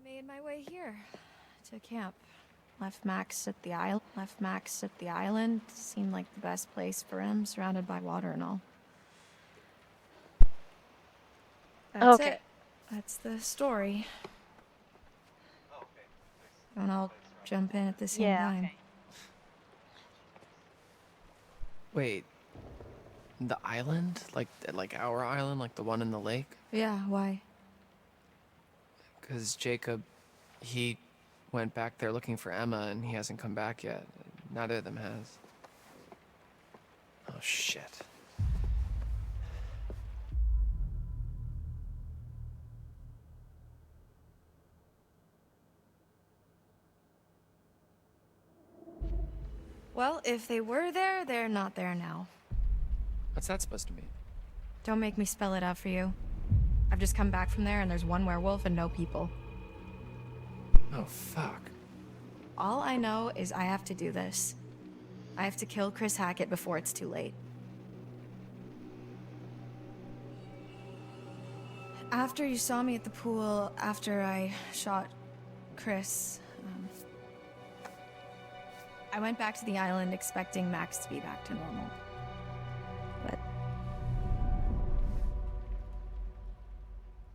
made my way here to camp. Left Max at the island. Seemed like the best place for him, surrounded by water and all. That's Okay. it. That's the story. And I'll jump in at the same Yeah, time. okay. Wait, the island? Like our island, like the one in the lake? Yeah, why? Because Jacob, he went back there looking for Emma and he hasn't come back yet. Neither of them has. Oh, shit. Well, if they were there, they're not there now. What's that supposed to mean? Don't make me spell it out for you. I've just come back from there and there's one werewolf and no people. Oh, fuck. All I know is I have to do this. I have to kill Chris Hackett before it's too late. After you saw me at the pool, after I shot Chris, I went back to the island expecting Max to be back to normal. But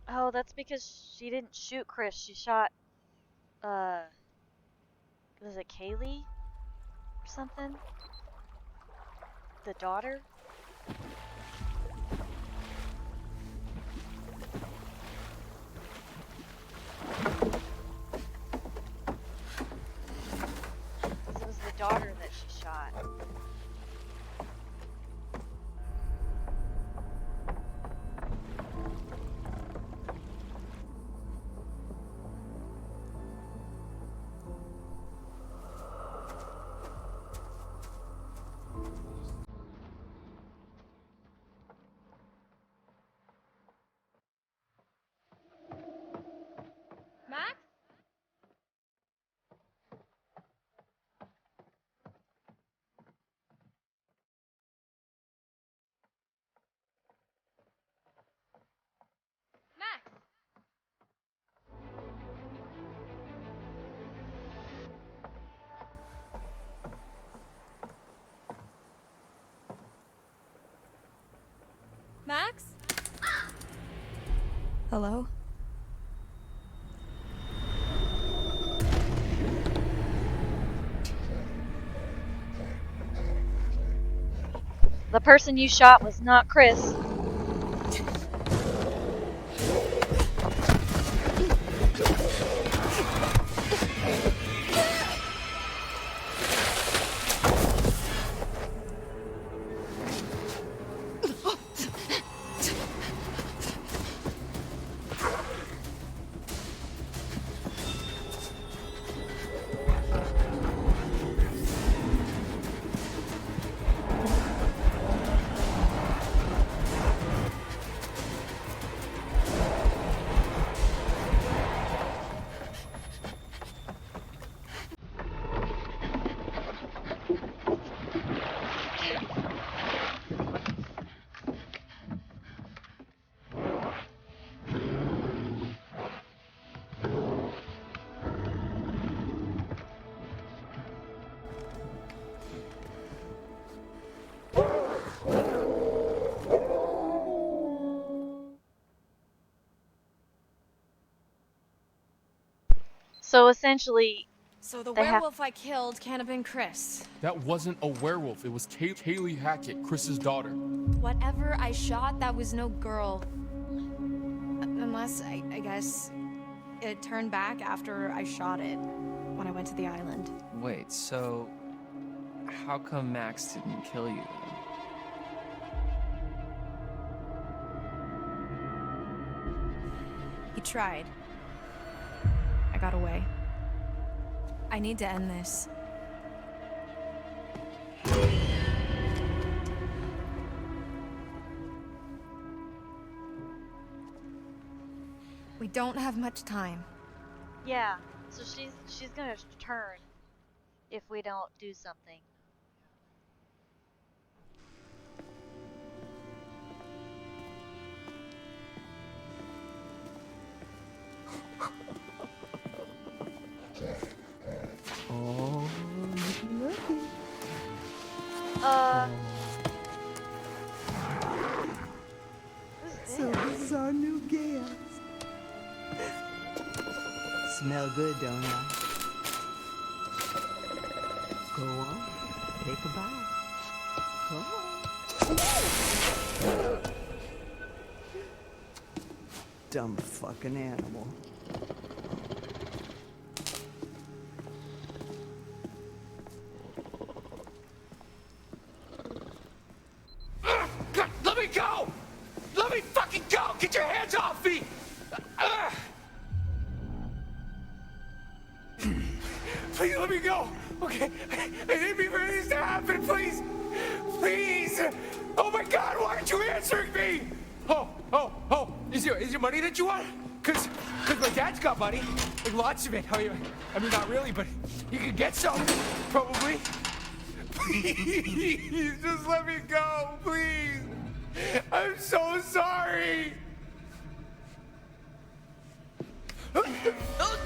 Oh, that's because she didn't shoot Chris. She shot, was it Kaylee? Or something? The daughter? It was the daughter that she shot. Max? Max? Max? Hello? The person you shot was not Chris. So essentially, So the they have. werewolf I killed can't have been Chris. That wasn't a werewolf. It was Kaylee Hackett, Chris's daughter. Whatever I shot, that was no girl. Unless, I guess, it turned back after I shot it, when I went to the island. Wait, so how come Max didn't kill you then? He tried. I got away. I need to end this. We don't have much time. Yeah, so she's gonna turn if we don't do something. our new guest. Smell good, don't I? Go on, take a bite. Come on. Dumb fucking animal. God, let me go! Let me fucking go! Get your hands off me! Please let me go! Okay? I didn't mean for this to happen, please! Please! Oh my God, why aren't you answering me? Oh! Is your money that you want? Cause my dad's got money. Like lots of it. I mean, not really, but you could get some. Probably. Please, just let me go, please. I'm so sorry. Oh,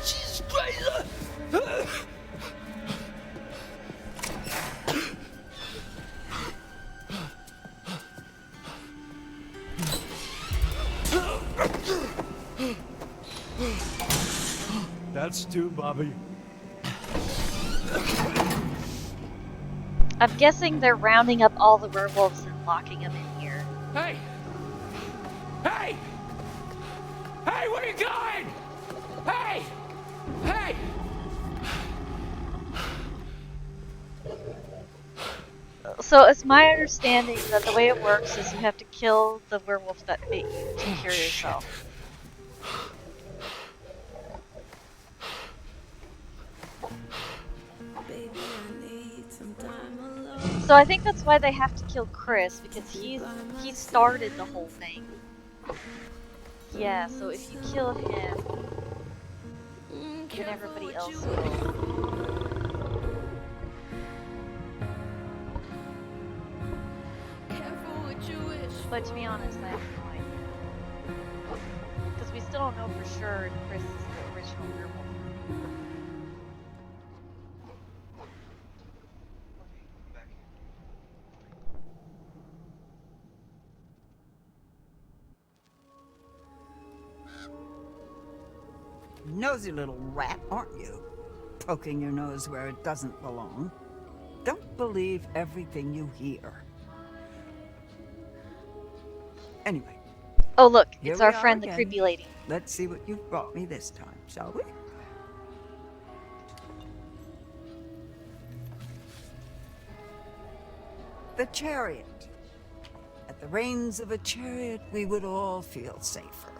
Jesus Christ. That's two, Bobby. I'm guessing they're rounding up all the werewolves and locking them in here. Hey! Hey! Hey, where are you going? Hey! Hey! So it's my understanding that the way it works is you have to kill the werewolf that bit you to cure yourself. So I think that's why they have to kill Chris, because he started the whole thing. Yeah, so if you kill him, then everybody else will. But to be honest, I have no idea. Because we still don't know for sure if Chris is the original werewolf. Nosy little rat, aren't you? Poking your nose where it doesn't belong. Don't believe everything you hear. Anyway. Oh look, Here it's we our are friend the again. creepy lady. Let's see what you've brought me this time, shall we? The chariot. At the reins of a chariot, we would all feel safer.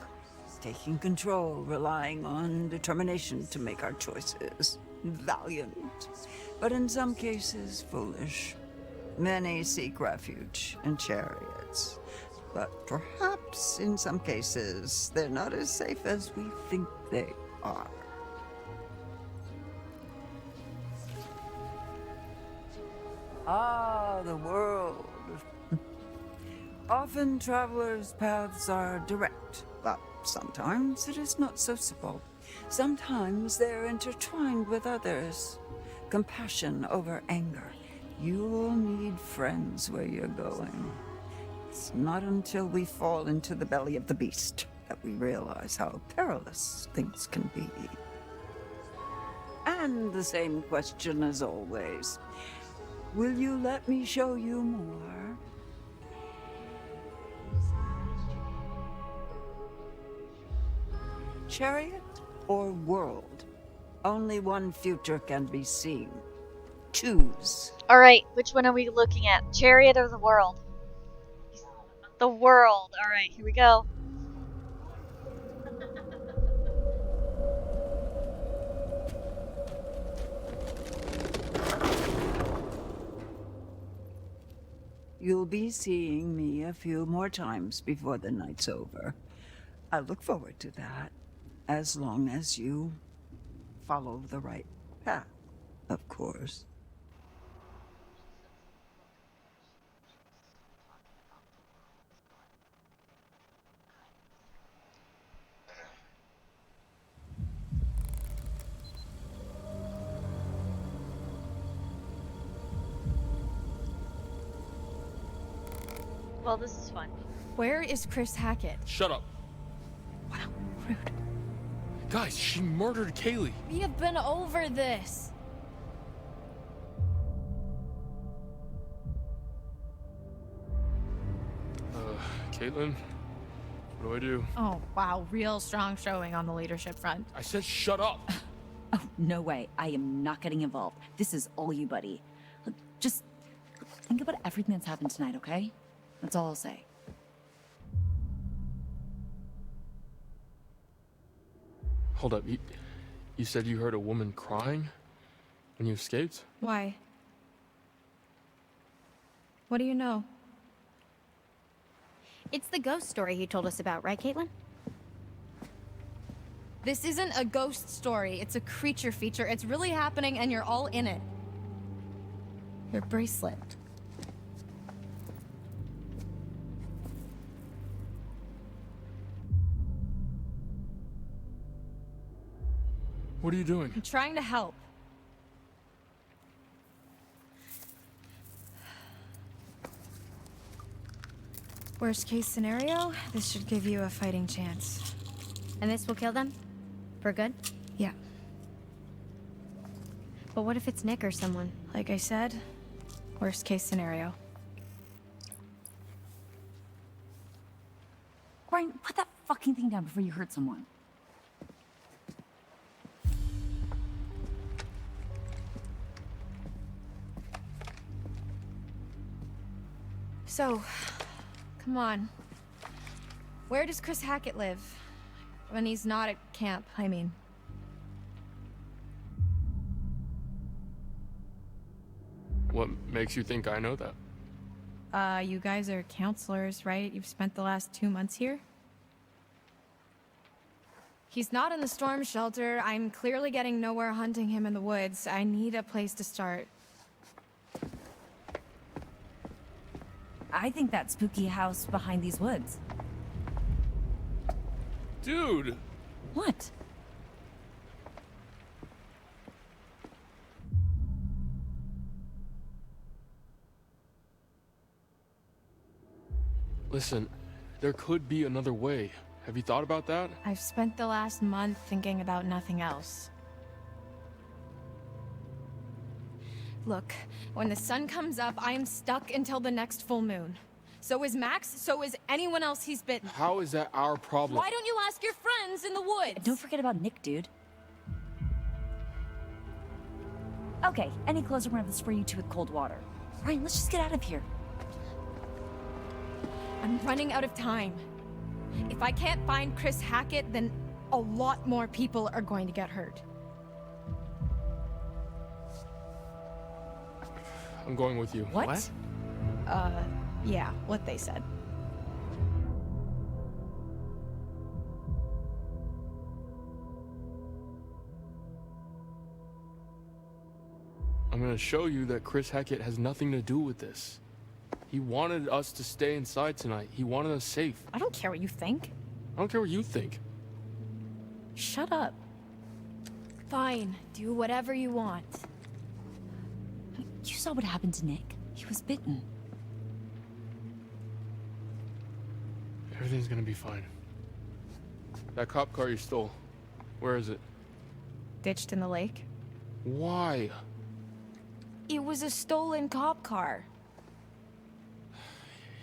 Taking control, relying on determination to make our choices. Valiant, but in some cases foolish. Many seek refuge in chariots, but perhaps in some cases they're not as safe as we think they are. Ah, the world. Often travelers' paths are direct, but sometimes it is not so simple. Sometimes they're intertwined with others. Compassion over anger. You'll need friends where you're going. It's not until we fall into the belly of the beast that we realize how perilous things can be. And the same question as always. Will you let me show you more? Chariot or world? Only one future can be seen. Choose. Alright, which one are we looking at? Chariot or the world? The world. Alright, here we go. You'll be seeing me a few more times before the night's over. I look forward to that, as long as you follow the right path, of course. Well, this is fun. Where is Chris Hackett? Shut up. rude. Guys, she murdered Kaylee. We have been over this. Caitlin, what do I do? Oh, wow. Real strong showing on the leadership front. I said shut up. Oh, no way. I am not getting involved. This is all you, buddy. Look, just think about everything that's happened tonight, okay? That's all I'll say. Hold up, you said you heard a woman crying when you escaped? Why? What do you know? It's the ghost story he told us about, right, Caitlin? This isn't a ghost story. It's a creature feature. It's really happening and you're all in it. Your bracelet. What are you doing? I'm trying to help. Worst case scenario, this should give you a fighting chance. And this will kill them? For good? Yeah. But what if it's Nick or someone? Like I said, worst case scenario. Ryan, put that fucking thing down before you hurt someone. So, come on. Where does Chris Hackett live? When he's not at camp, I mean. What makes you think I know that? You guys are counselors, right? You've spent the last 2 months here? He's not in the storm shelter. I'm clearly getting nowhere hunting him in the woods. I need a place to start. I think that spooky house behind these woods. Dude! What? Listen, there could be another way. Have you thought about that? I've spent the last month thinking about nothing else. Look, when the sun comes up, I am stuck until the next full moon. So is Max, so is anyone else he's bitten. How is that our problem? Why don't you ask your friends in the woods? Don't forget about Nick, dude. Okay, any closer we're gonna spray you two with cold water. Ryan, let's just get out of here. I'm running out of time. If I can't find Chris Hackett, then a lot more people are going to get hurt. I'm going with you. What? Yeah, what they said. I'm gonna show you that Chris Hackett has nothing to do with this. He wanted us to stay inside tonight. He wanted us safe. I don't care what you think. I don't care what you think. Shut up. Fine, do whatever you want. You saw what happened to Nick. He was bitten. Everything's gonna be fine. That cop car you stole, where is it? Ditched in the lake? Why? It was a stolen cop car.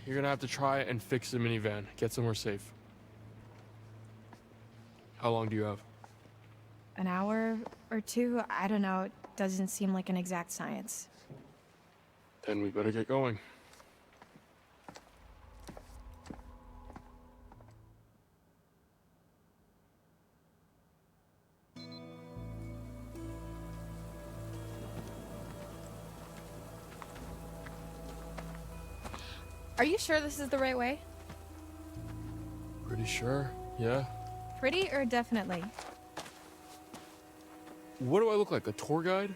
You're gonna have to try and fix the minivan. Get somewhere safe. How long do you have? An hour or two? I don't know. It doesn't seem like an exact science. Then we better get going. Are you sure this is the right way? Pretty sure? Yeah? Pretty or definitely? What do I look like, a tour guide?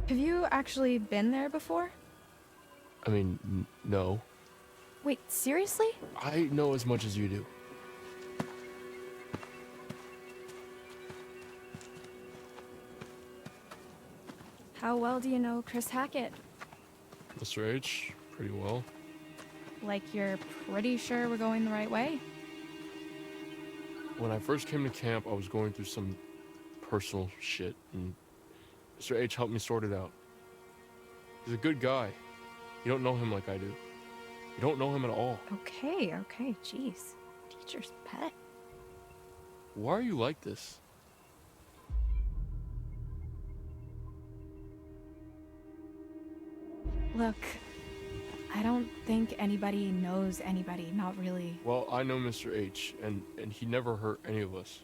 Have you actually been there before? I mean, no. Wait, seriously? I know as much as you do. How well do you know Chris Hackett? Mr. H, pretty well. Like you're pretty sure we're going the right way? When I first came to camp, I was going through some personal shit, and Mr. H helped me sort it out. He's a good guy. You don't know him like I do. You don't know him at all. Okay, jeez. Teacher's pet. Why are you like this? Look, I don't think anybody knows anybody, not really. Well, I know Mr. H, and he never hurt any of us.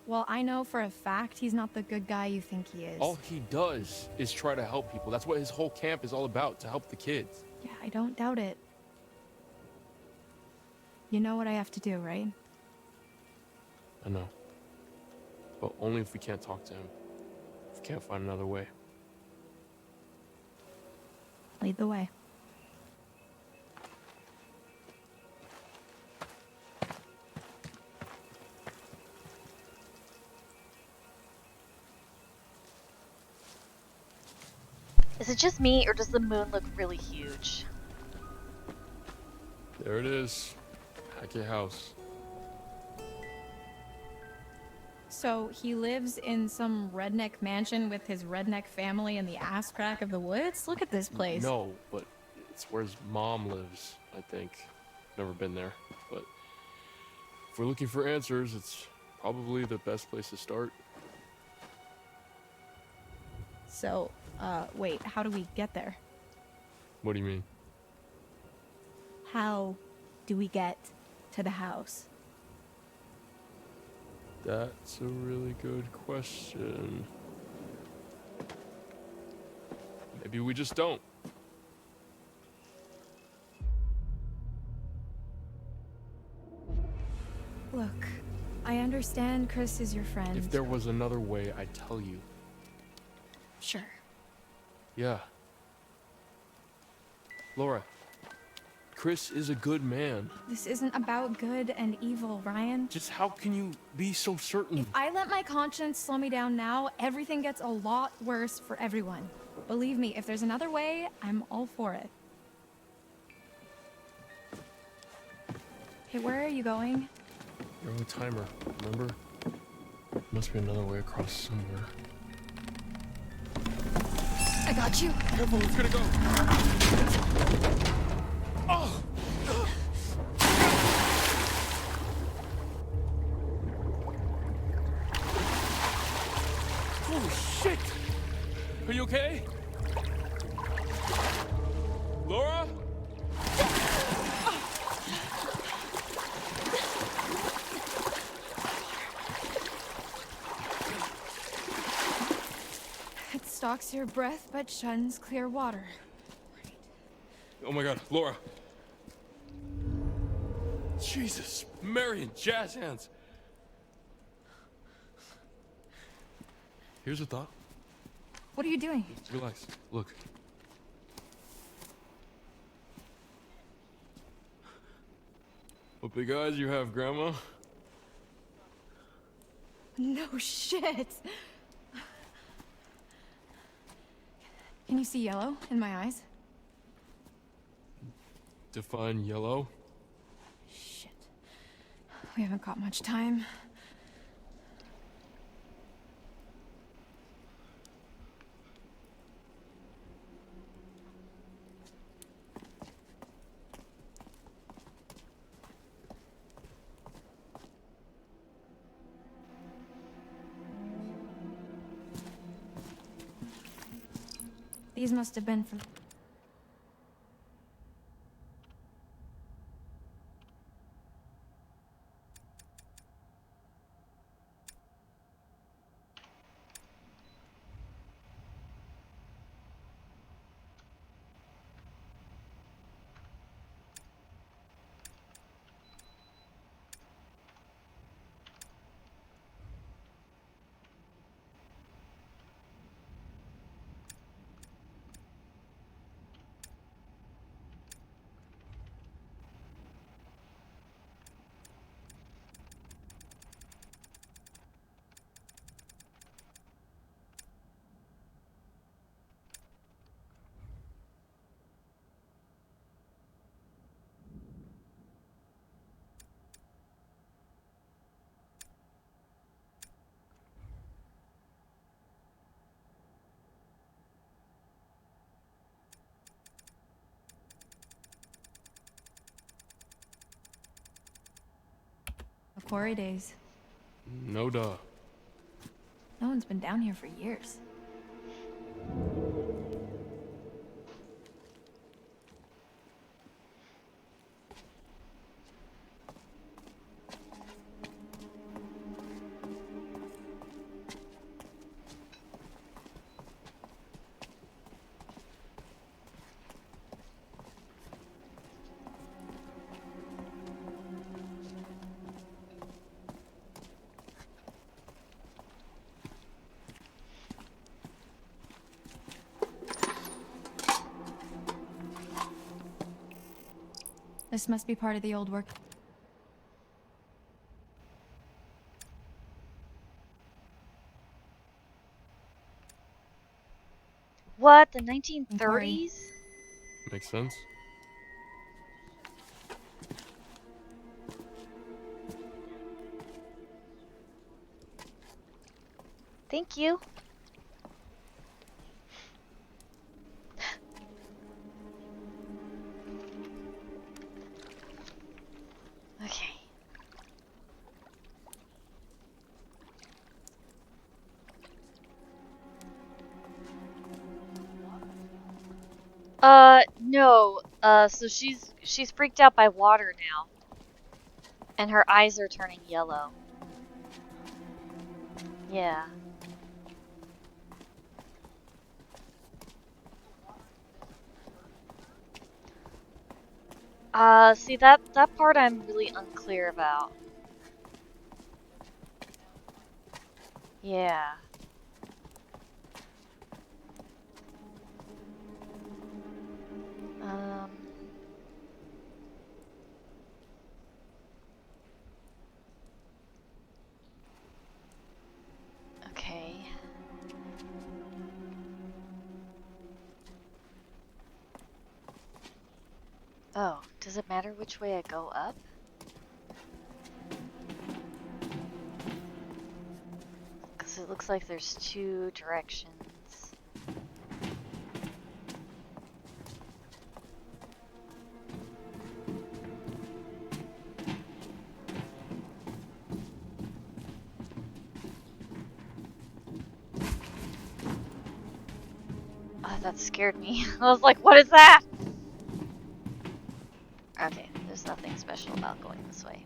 Well, I know for a fact he's not the good guy you think he is. All he does is try to help people. That's what his whole camp is all about, to help the kids. Yeah, I don't doubt it. You know what I have to do, right? I know. But only if we can't talk to him. If we can't find another way. Lead the way. Is it just me, or does the moon look really huge? There it is. Hackett House. So he lives in some redneck mansion with his redneck family in the ass crack of the woods? Look at this place. No, but it's where his mom lives, I think. Never been there, but if we're looking for answers, it's probably the best place to start. So, wait, how do we get there? What do you mean? How do we get to the house? That's a really good question. Maybe we just don't. Look, I understand Chris is your friend. If there was another way, I'd tell you. Sure. Yeah. Laura, Chris is a good man. This isn't about good and evil, Ryan. Just how can you be so certain? If I let my conscience slow me down now, everything gets a lot worse for everyone. Believe me, if there's another way, I'm all for it. Hey, where are you going? You're on a timer, remember? Must be another way across somewhere. I got you. Careful, it's gonna go. Oh! Holy shit! Are you okay? Laura? It stalks your breath but shuns clear water. Oh my god, Laura. Jesus, Marion, jazz hands. Here's a thought. What are you doing? Relax, look. What big eyes you have, Grandma. No shit. Can you see yellow in my eyes? Define yellow. Shit. We haven't got much time. These must have been from... Quarry days. No duh. No one's been down here for years. This must be part of the old work. What? The Quarry. 1930s? Makes sense. Thank you. Okay. No. So she's freaked out by water now. And her eyes are turning yellow. Yeah. See that part I'm really unclear about. Yeah. Um. Okay. Oh, does it matter which way I go up? Because it looks like there's two directions. Oh, that scared me. I was like, what is that? Okay, there's nothing special about going this way.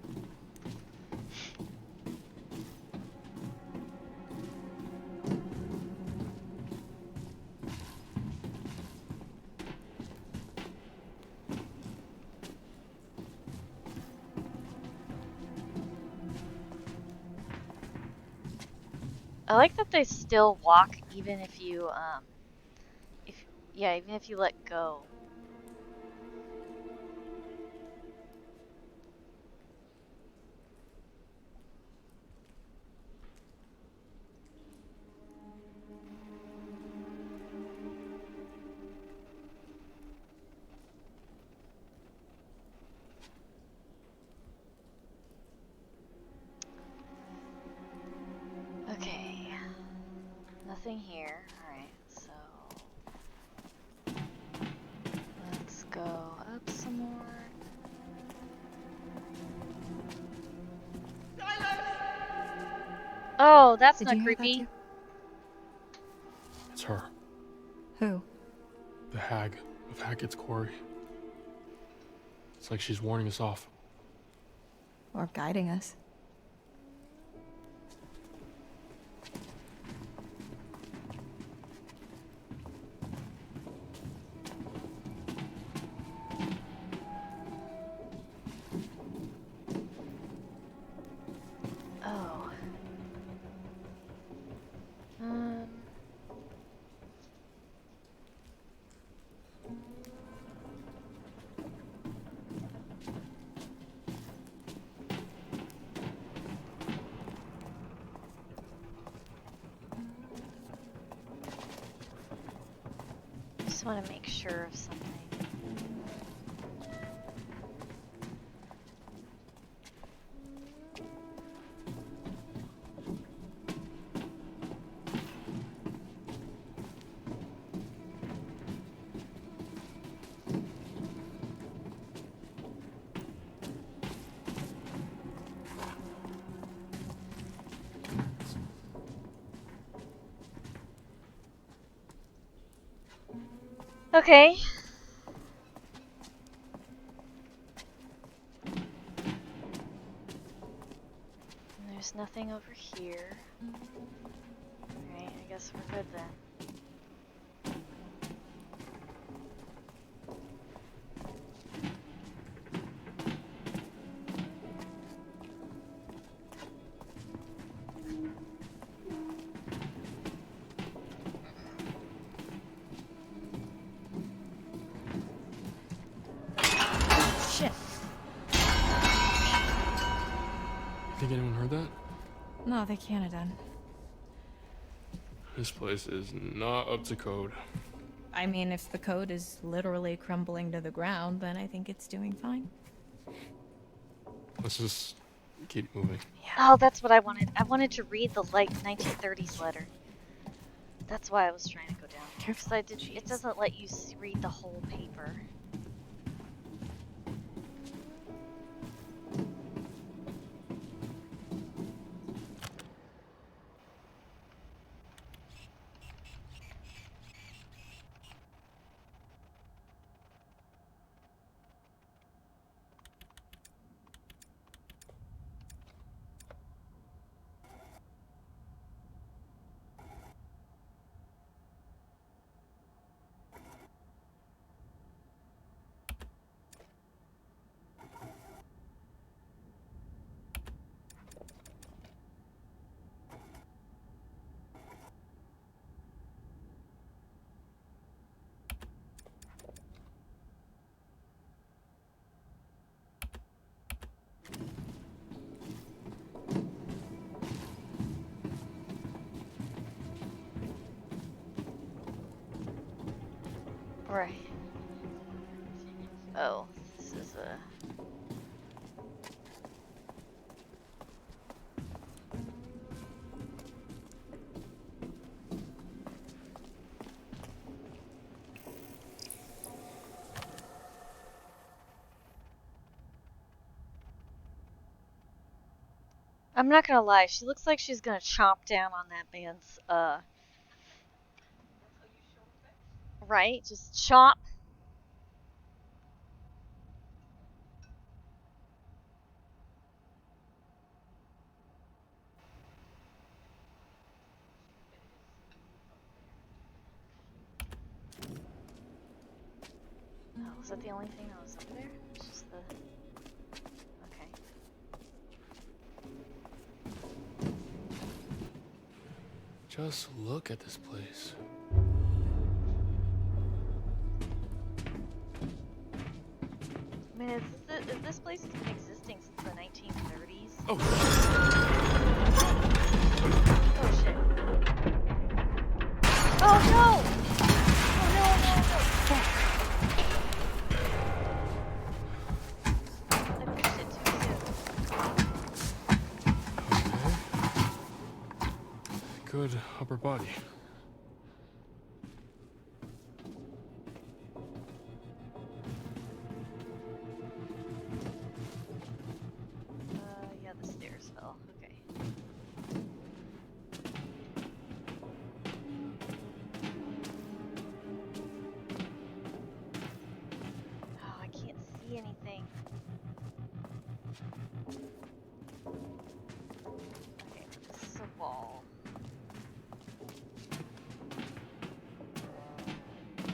I like that they still walk even if you, even if you let go. Okay. Nothing here. Alright, so let's go up some more. Oh, that's Did not you hear that creepy. too? It's her. Who? The hag of Hackett's Quarry. It's like she's warning us off. Or guiding us. Oh. Just want to make sure of something. Okay. And there's nothing over here. Alright, I guess we're good then. Shit. Think anyone heard that? No, they can't have done. This place is not up to code. I mean, if the code is literally crumbling to the ground, then I think it's doing fine. Let's just keep moving. Oh, that's what I wanted. I wanted to read the like 1930s letter. That's why I was trying to go down here. Because it doesn't let you read the whole paper. Right. Oh, this is a... I'm not gonna lie, she looks like she's gonna chomp down on that man's, right? Just chomp. Oh, was that the only thing that was up there? It's just the... Okay. Just look at this place. I mean, this place has been existing since the 1930s. Oh, Oh shit. Oh no! Oh no, no, no! I pushed it too soon. okay. Good upper body. Yeah, the stairs fell. Okay. Oh, I can't see anything. Okay, this is a wall.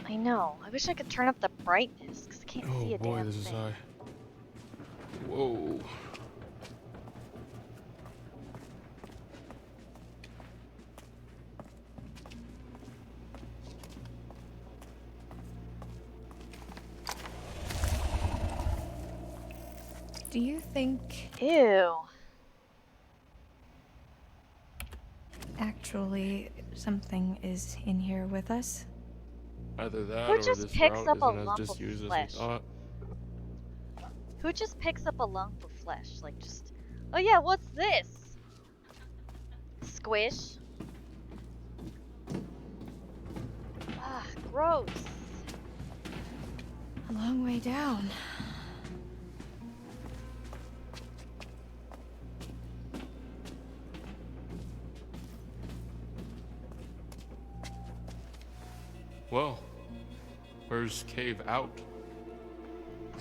I know. I wish I could turn up the brightness, because I can't see Oh a boy, damn this is thing. high. Whoa. Do you think Ew. actually something is in here with us? Either that Who or just this picks route up a isn't as lump of disused as we flesh? thought. Who just picks up a lump of flesh? Like, just... Oh yeah, what's this? Squish. Ah, gross. A long way down. Well, Where's Cave out?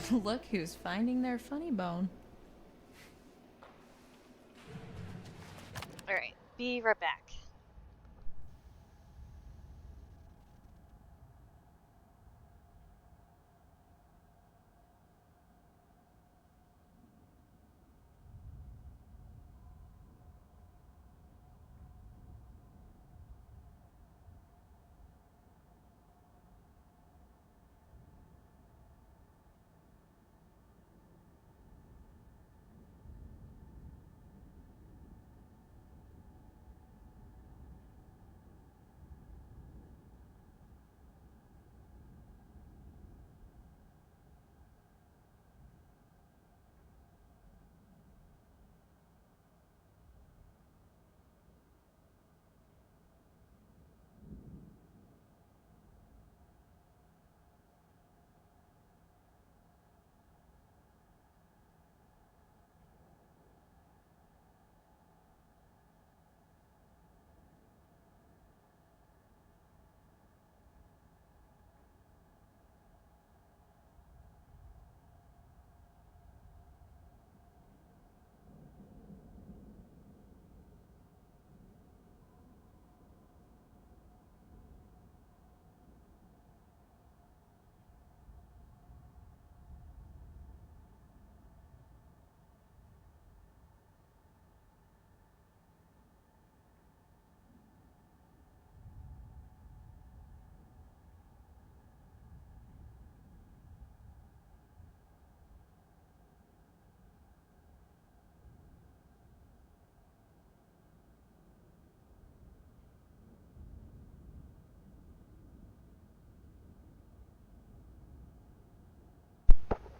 Look who's finding their funny bone. Alright, be right back.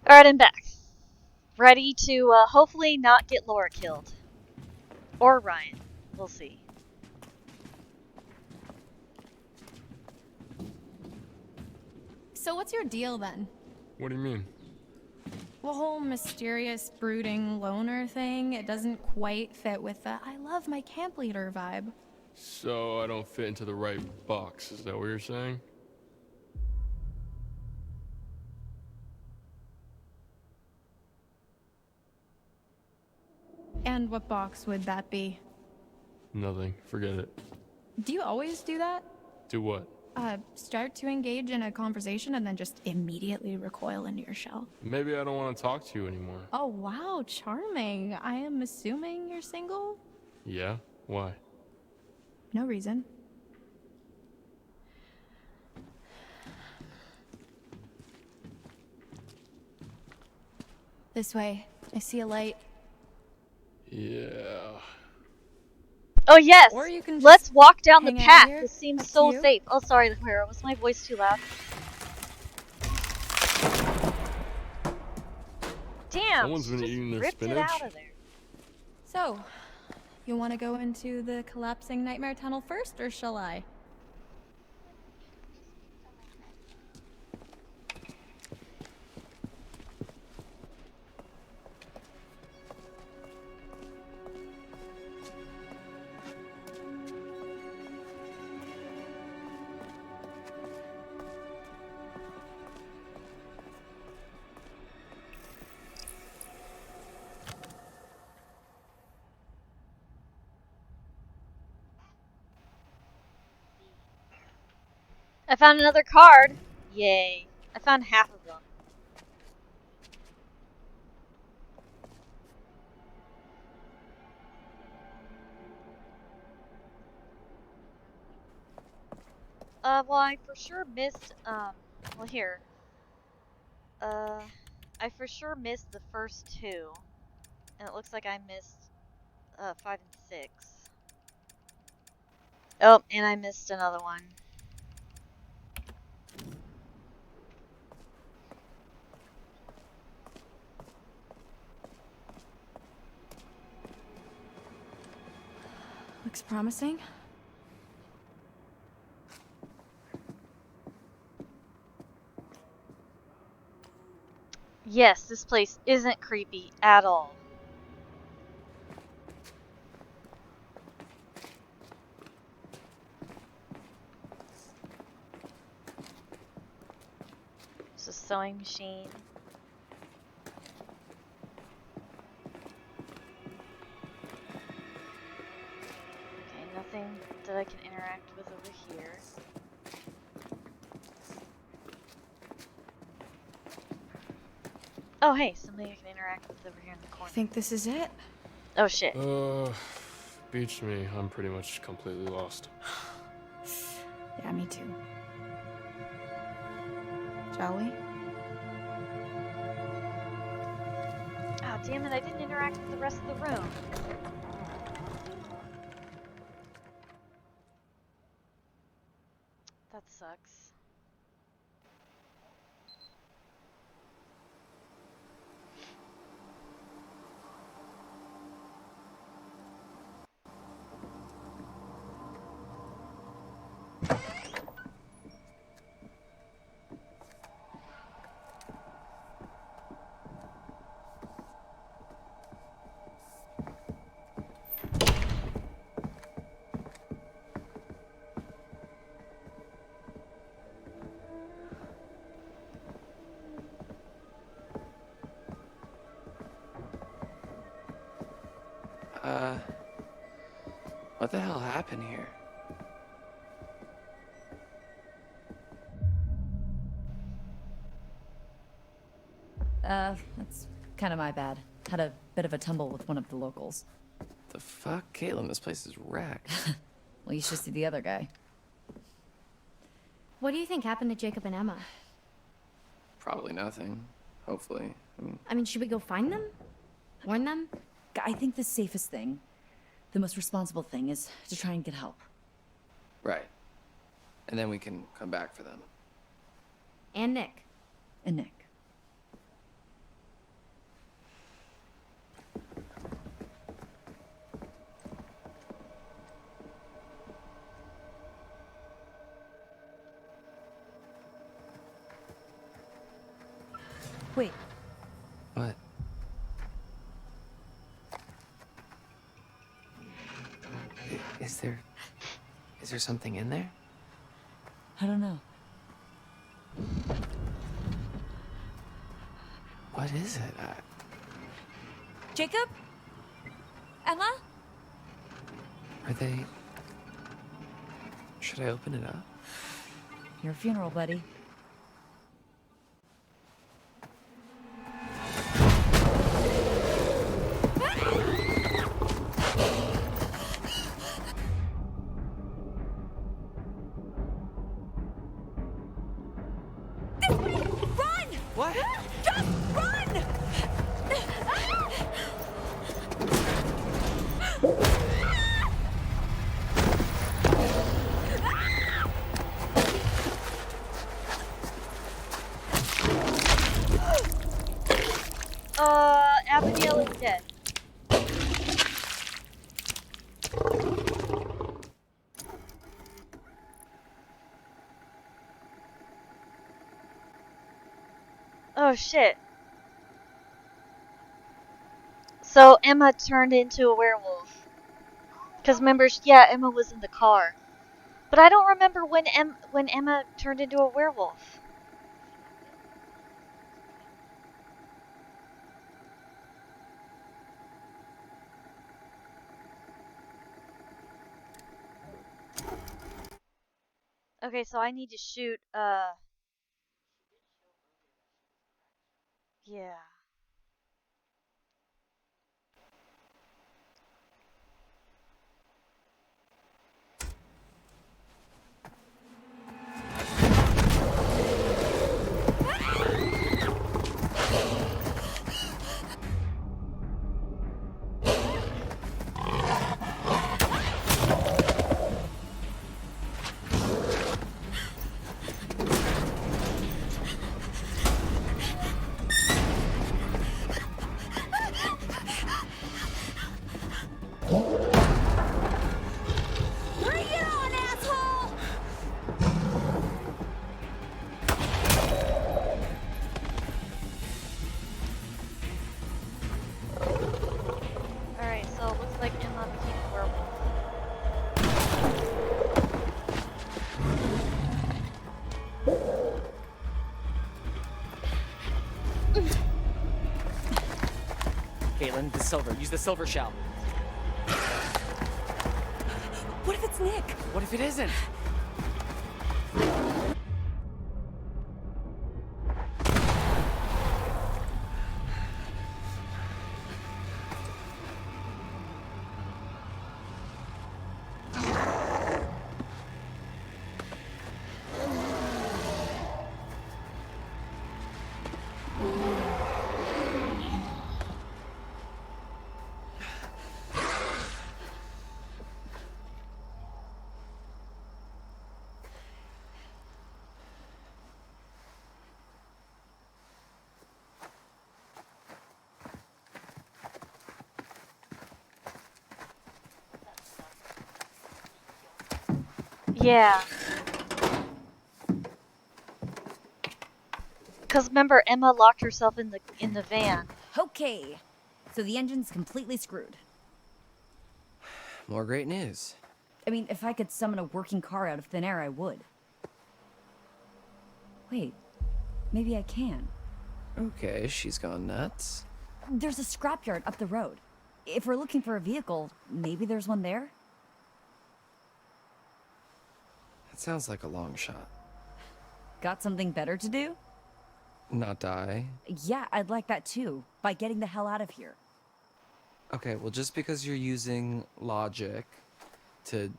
Alright, I'm back. Ready to hopefully not get Laura killed. Or Ryan. We'll see. So what's your deal then? What do you mean? The whole mysterious, brooding loner thing, it doesn't quite fit with the I love my camp leader vibe. So I don't fit into the right box, is that what you're saying? And what box would that be? Nothing. Forget it. Do you always do that? Do what? Start to engage in a conversation and then just immediately recoil into your shell. Maybe I don't want to talk to you anymore. Oh wow, charming. I am assuming you're single? Yeah? Why? No reason. This way. I see a light. Yeah. Oh yes! Or you can just Let's walk down the hang out path. here. This seems Up to so you. safe. Oh, sorry, Clara. Was my voice too loud? Damn! Someone's been she just eating their ripped it spinach. out of there. So, you want to go into the collapsing nightmare tunnel first, or shall I? I found another card. Yay. I found half of them. Well, I for sure missed, well, here. I for sure missed the first two. And it looks like I missed, 5 and 6. Oh, and I missed another one. Looks promising. Yes, this place isn't creepy at all. sewing machine. Okay, nothing that I can interact with over here. Oh, hey, something I can interact with over here in the I corner. think this is it. Oh, shit. Beats me. I'm pretty much completely lost. Yeah, me too. Shall we? Oh, damn it, I didn't interact with the rest of the room. That sucks. What the hell happened here? That's kind of my bad. Had a bit of a tumble with one of the locals. The fuck? Caitlin, this place is wrecked. Well, you should see the other guy. What do you think happened to Jacob and Emma? Probably nothing. Hopefully. I mean, should we go find them? Warn them? I think the safest thing, the most responsible thing, is to try and get help. Right. And then we can come back for them. And Nick. And Nick. Wait, What? Is there something in there? I don't know. What is it? Jacob? Emma? Are they... Should I open it up? Your funeral, buddy. What? Just run! Abigail is dead. Oh shit. So Emma turned into a werewolf. Because remember, yeah, Emma was in the car. But I don't remember when Emma turned into a werewolf. Okay, so I need to shoot, yeah. Galen, the silver. Use the silver shell. What if it's Nick? What if it isn't? Yeah. Cause remember, Emma locked herself in the van. Okay. So the engine's completely screwed. More great news. I mean, if I could summon a working car out of thin air, I would. Wait, maybe I can. Okay, she's gone nuts. There's a scrapyard up the road. If we're looking for a vehicle, maybe there's one there? That sounds like a long shot. Got something better to do? Not die. Yeah, I'd like that too, by getting the hell out of here. Okay, well, just because you're using logic to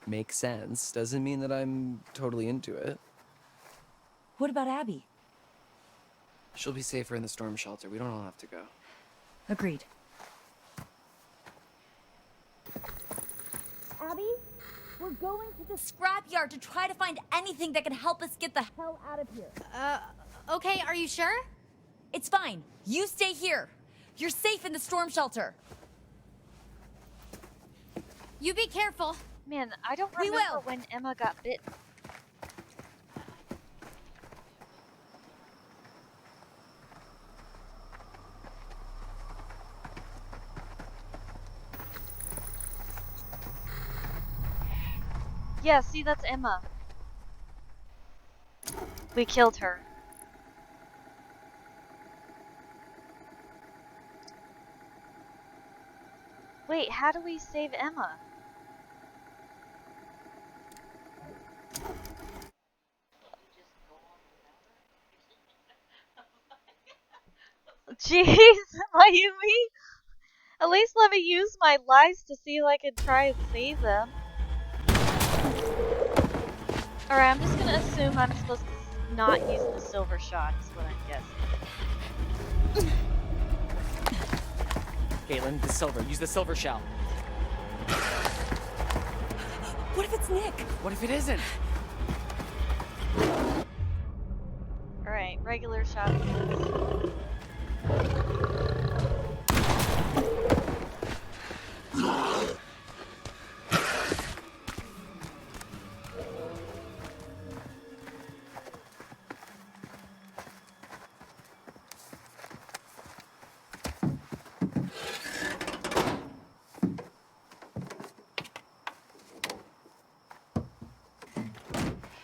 make sense doesn't mean that I'm totally into it. What about Abby? She'll be safer in the storm shelter. We don't all have to go. Agreed. Abby, we're going to the scrapyard to try to find anything that can help us get the hell out of here. Okay, are you sure? It's fine. You stay here. You're safe in the storm shelter. You be careful. Man, I don't We remember will. when Emma got bitten. Yeah, see, that's Emma. We killed her. Wait, how do we save Emma? Jeez, Mayumi. At least let me use my lies to see if I can try and save them. Alright, I'm just gonna assume I'm supposed to not use the silver shot, is what I'm guessing. Galen, the silver. Use the silver shell. What if it's Nick? What if it isn't? Alright, regular shot it is.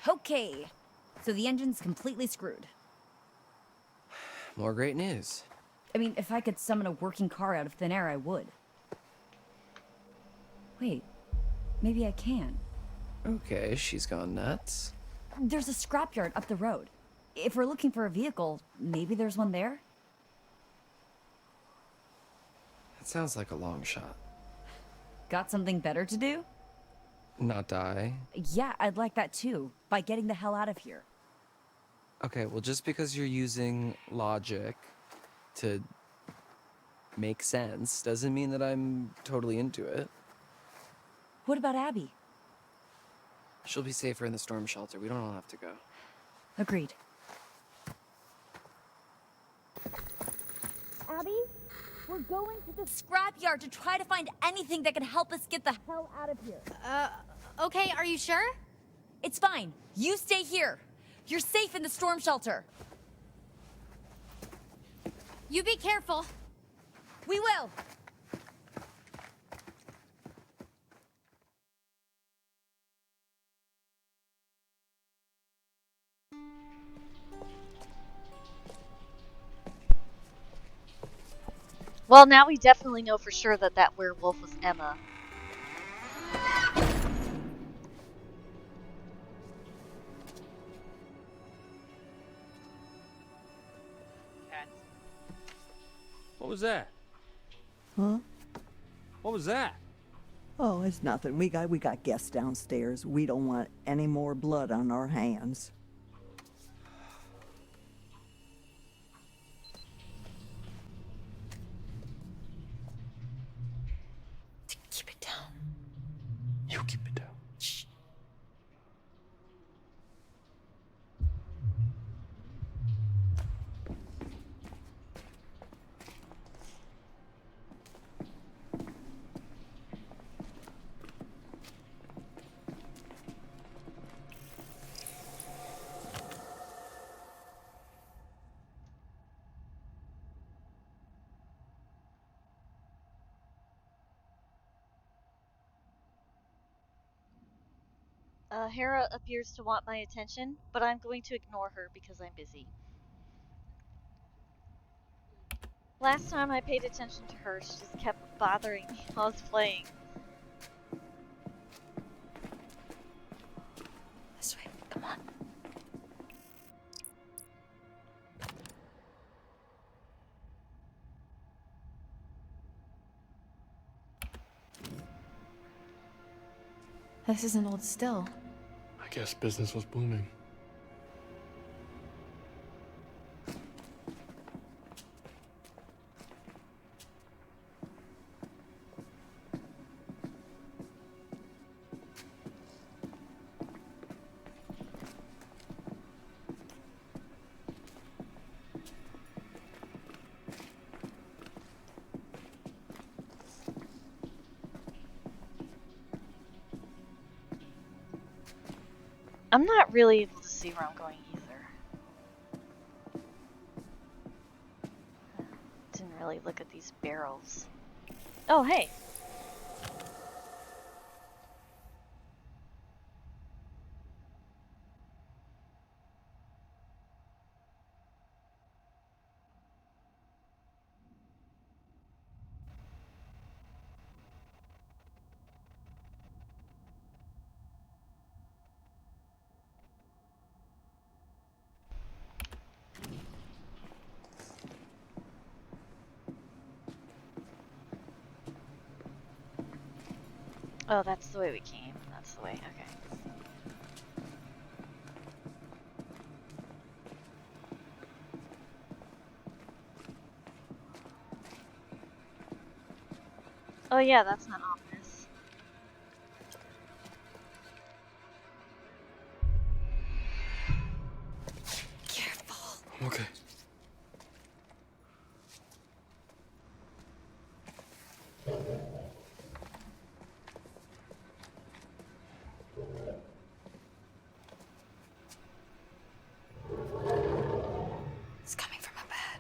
Okay. So the engine's completely screwed. More great news. I mean, if I could summon a working car out of thin air, I would. Wait, maybe I can. Okay, she's gone nuts. There's a scrapyard up the road. If we're looking for a vehicle, maybe there's one there? That sounds like a long shot. Got something better to do? Not die. Yeah, I'd like that too, by getting the hell out of here. Okay, well, just because you're using logic to make sense doesn't mean that I'm totally into it. What about Abby? She'll be safer in the storm shelter. We don't all have to go. Agreed. Abby, we're going to the scrapyard to try to find anything that can help us get the hell out of here. Okay, are you sure? It's fine. You stay here. You're safe in the storm shelter. You be careful. We will. Well, now we definitely know for sure that that werewolf was Emma. What was that? Huh? What was that? Oh, it's nothing. We got guests downstairs. We don't want any more blood on our hands. Keep it down. You keep it down. Shh. Hera appears to want my attention, but I'm going to ignore her because I'm busy. Last time I paid attention to her, she just kept bothering me while I was playing. This way. Come on. This isn't old still. I guess business was booming. I'm not really able to see where I'm going either. Didn't really look at these barrels. Oh, hey. Oh, that's the way we came. That's the way. Okay. Oh yeah, that's not ominous. Careful. I'm okay. It's coming from up ahead.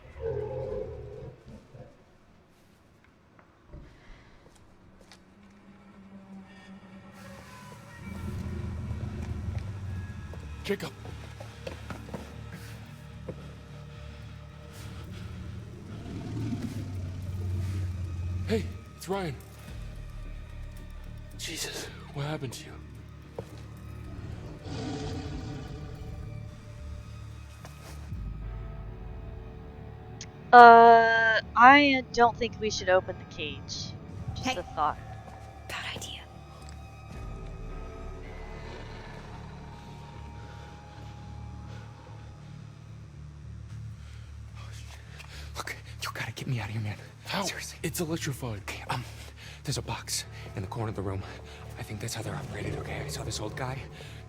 Jacob! Hey, it's Ryan. Jesus, what happened to you? I don't think we should open the cage. Just Hey. a thought. Bad idea. Look, you gotta get me out of here, man. How? Seriously. It's electrified. Okay, there's a box in the corner of the room. I think that's how they're operated, okay? I saw this old guy,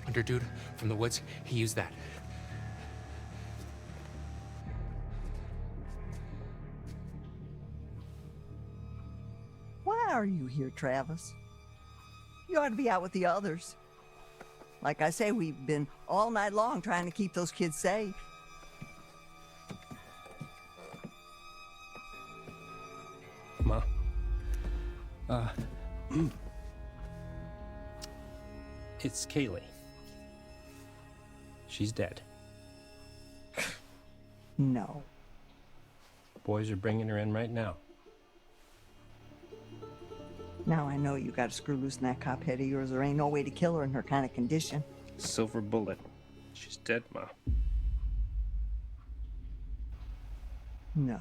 hunter dude from the woods. He used that. Why are you here, Travis? You ought to be out with the others. Like I say, we've been all night long trying to keep those kids safe. Ma. It's Kaylee. She's dead. No. Boys are bringing her in right now. Now I know you gotta screw loose in that cop head of yours. There ain't no way to kill her in her kind of condition. Silver bullet. She's dead, Ma. No.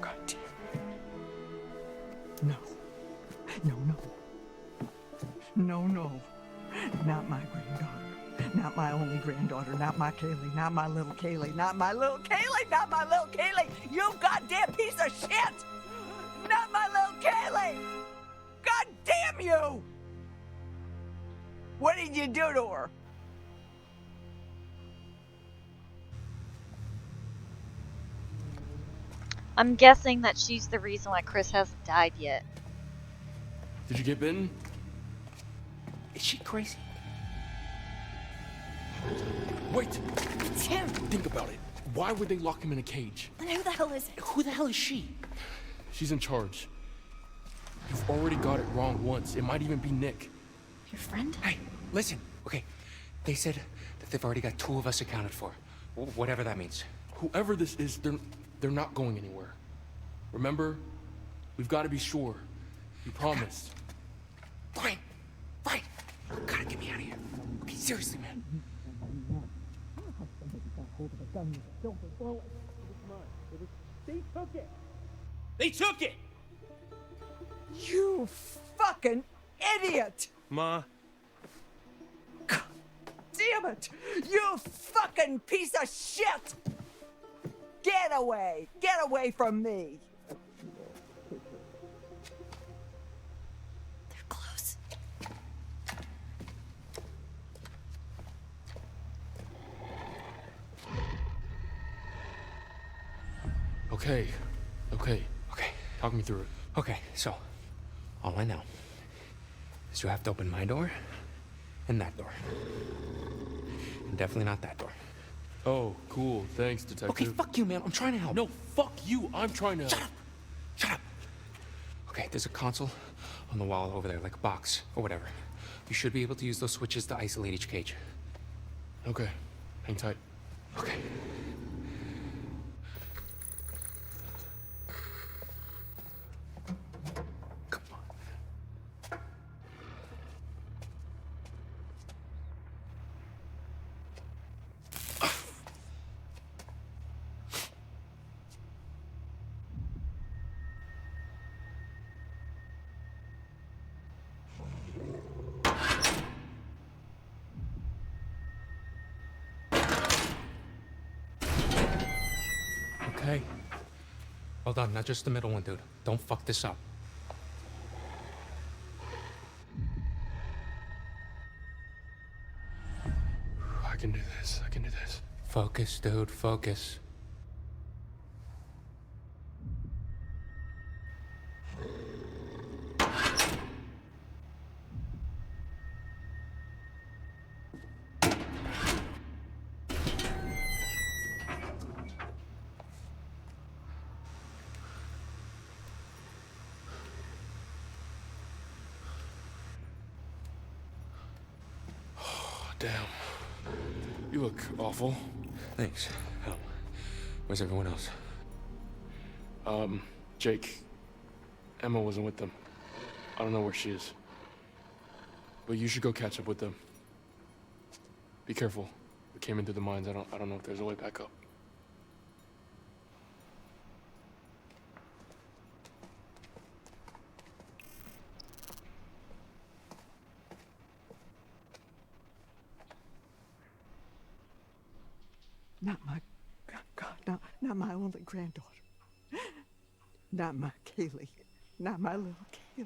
God damn. No. No, no. No, no. Not my granddaughter. Not my only granddaughter. Not my Kaylee. Not my little Kaylee. Not my little Kaylee. Not my little Kaylee. You goddamn piece of shit! Not my little Kaylee! God damn you! What did you do to her? I'm guessing that she's the reason why Chris hasn't died yet. Did you get bitten? Is she crazy? Wait! It's him! Think about it. Why would they lock him in a cage? And who the hell is it? Who the hell is she? She's in charge. You've already got it wrong once. It might even be Nick. Your friend? Hey, listen. Okay, they said that they've already got 2 of us accounted for. Whatever that means. Whoever this is, they're not going anywhere. Remember? We've got to be sure. You promised. Fine. Fine. Gotta get me out of here. Okay, seriously, man. They took it! You fucking idiot! Ma. God damn it! You fucking piece of shit! Get away! Get away from me! They're close. Okay. Okay. Okay. Talk me through it. Okay, so all I know is you have to open my door and that door. And definitely not that door. Oh, cool. Thanks, detective. Okay, fuck you, man. I'm trying to help. No, fuck you. I'm trying to help. Shut up! Shut up! Okay, there's a console on the wall over there, like a box or whatever. You should be able to use those switches to isolate each cage. Okay. Hang tight. Okay. Come on. Okay. Hold on, not just the middle one, dude. Don't fuck this up. I can do this. I can do this. Focus, dude, focus. Damn. You look awful. Thanks. Oh. Where's everyone else? Jake. Emma wasn't with them. I don't know where she is. But you should go catch up with them. Be careful. We came in through the mines. I don't know if there's a way back up. Not my, God, not my only granddaughter. Not my Kaylee. Not my little Kaylee.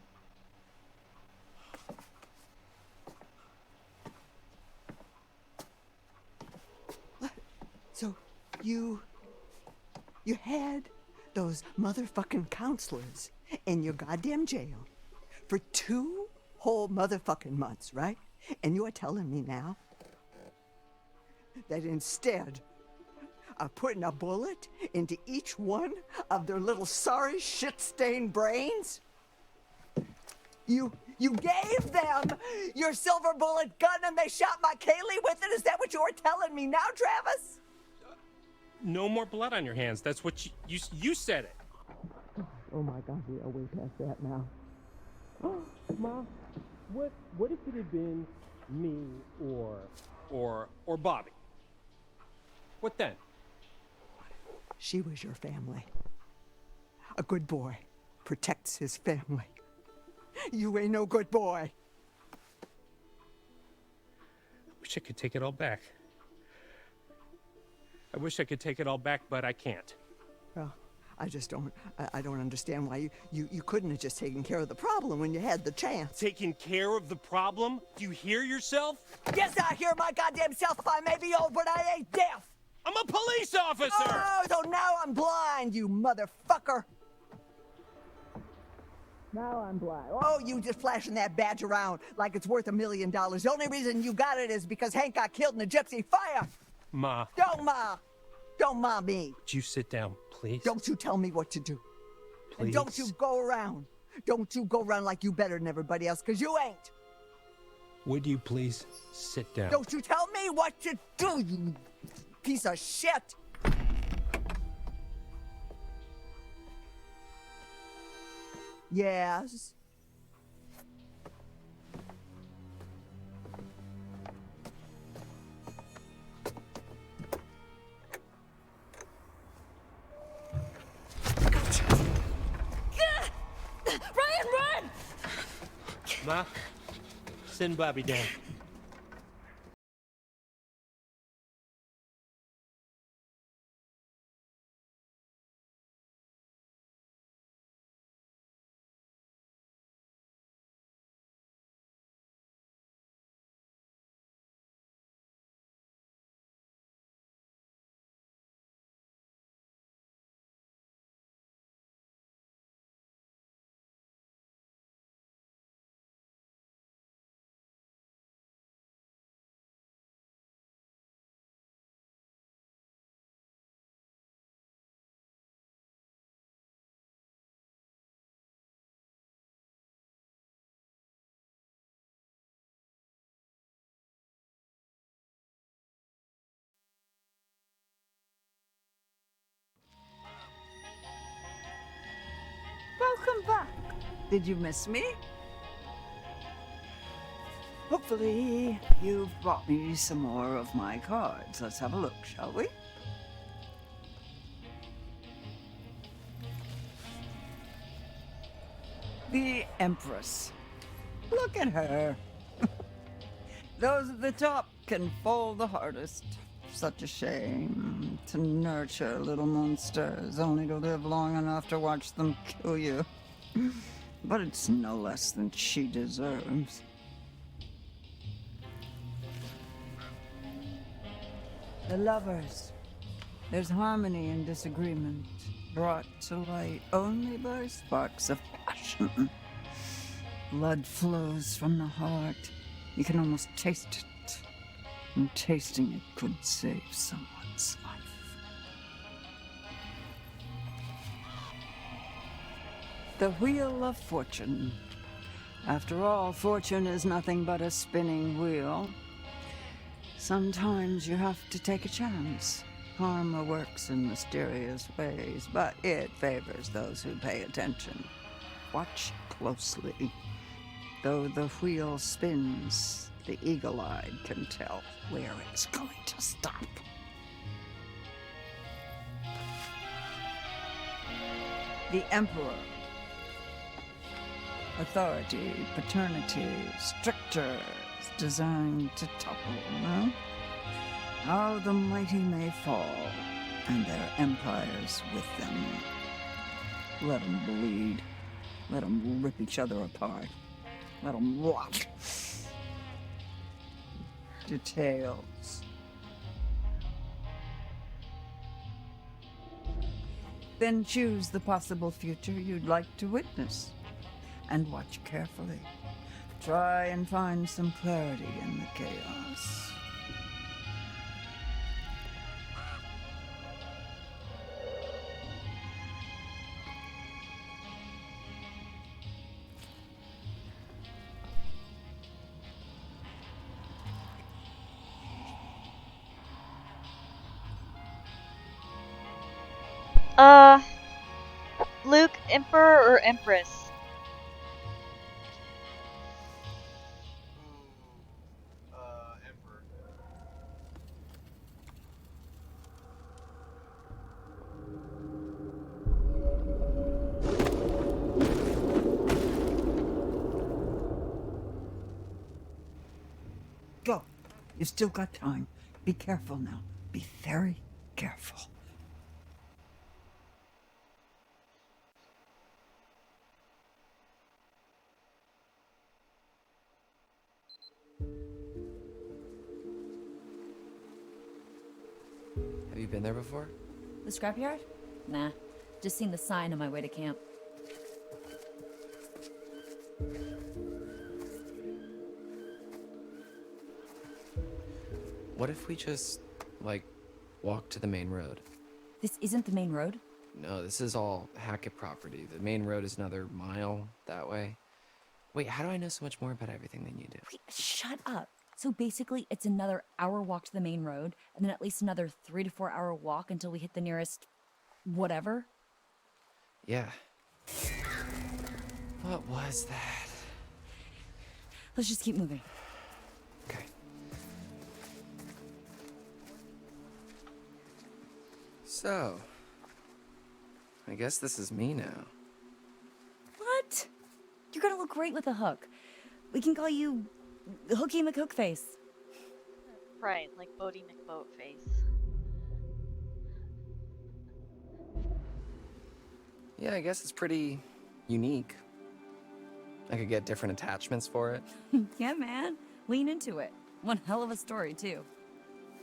What? So, you had those motherfucking counselors in your goddamn jail for 2 whole motherfucking months, right? And you are telling me now that instead of putting a bullet into each one of their little sorry shit-stained brains, you gave them your silver bullet gun and they shot my Kaylee with it? Is that what you're telling me now, Travis? no more blood on your hands. That's what you said it. Oh my God, we are way past that now. Ma, what if it had been me or Bobby? What then? She was your family. A good boy protects his family. You ain't no good boy. I wish I could take it all back. I wish I could take it all back, but I can't. Well, I just don't, I don't understand why you couldn't have just taken care of the problem when you had the chance. Taking care of the problem? Do you hear yourself? Yes, I hear my goddamn self. I may be old, but I ain't deaf. I'm a police officer! Oh, so now I'm blind, you motherfucker. Now I'm blind. Oh, you just flashing that badge around like it's worth $1 million. The only reason you got it is because Hank got killed in a gypsy fire. Ma. Don't ma. Don't ma me. Would you sit down, please? Don't you tell me what to do. Please? And don't you go around. Don't you go around like you better than everybody else, because you ain't. Would you please sit down? Don't you tell me what to do, you piece of shit. Yes. Ryan, run! Ma, send Bobby down. Welcome back. Did you miss me? Hopefully, you've brought me some more of my cards. Let's have a look, shall we? The Empress. Look at her. Those at the top can fall the hardest. Such a shame to nurture little monsters, only to live long enough to watch them kill you. But it's no less than she deserves. The lovers. There's harmony in disagreement, brought to light only by sparks of passion. Blood flows from the heart. You can almost taste it. And tasting it could save someone's life. The Wheel of Fortune. After all, fortune is nothing but a spinning wheel. Sometimes you have to take a chance. Karma works in mysterious ways, but it favors those who pay attention. Watch closely. Though the wheel spins, the eagle-eyed can tell where it's going to stop. The Emperor. Authority, paternity, strictures designed to topple, no? How the mighty may fall, and their empires with them. Let them bleed. Let them rip each other apart. Let them rot. Details. Then choose the possible future you'd like to witness. And watch carefully. Try and find some clarity in the chaos. Uh, Luke, Emperor or Empress? Emperor. Go. You've still got time. Be careful now. Be very careful. Have you been there before? The scrapyard? Nah. Just seen the sign on my way to camp. What if we just, like, walk to the main road? This isn't the main road? No, this is all Hackett property. The main road is another mile that way. Wait, how do I know so much more about everything than you do? Wait, shut up. So basically, it's another hour walk to the main road, and then at least another 3 to 4 hour walk until we hit the nearest... whatever? Yeah. What was that? Let's just keep moving. Okay. So, I guess this is me now. What? You're gonna look great with a hook. We can call you Hooky McHookface. Right, like Bodie McBoatface. Yeah, I guess it's pretty unique. I could get different attachments for it. Yeah, man. Lean into it. One hell of a story, too.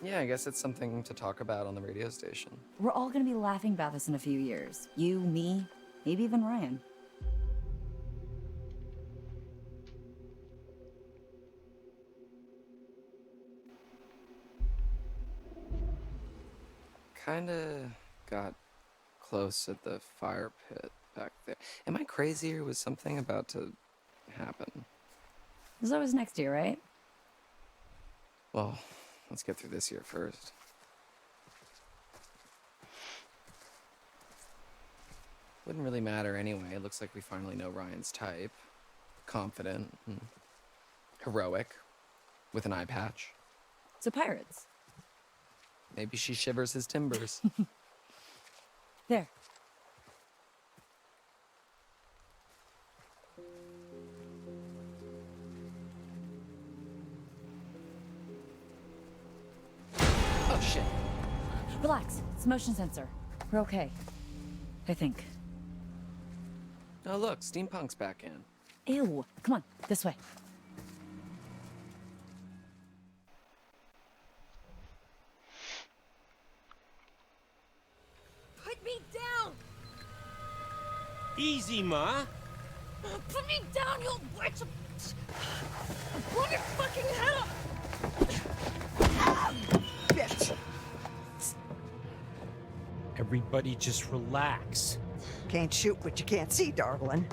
Yeah, I guess it's something to talk about on the radio station. We're all gonna be laughing about this in a few years. You, me, maybe even Ryan. Kinda got close at the fire pit back there. Am I crazy or was something about to happen? There's always next year, right? Well, let's get through this year first. Wouldn't really matter anyway. It looks like we finally know Ryan's type. Confident and heroic, with an eye patch. So pirates. Maybe she shivers his timbers. There. Oh, shit. Relax. It's a motion sensor. We're okay. I think. Oh, look, steampunk's back in. Ew. Come on, this way. Put me down! Easy, Ma. Put me down, you bitch! Blow your fucking head off! Bitch! Everybody just relax. Can't shoot what you can't see, darling.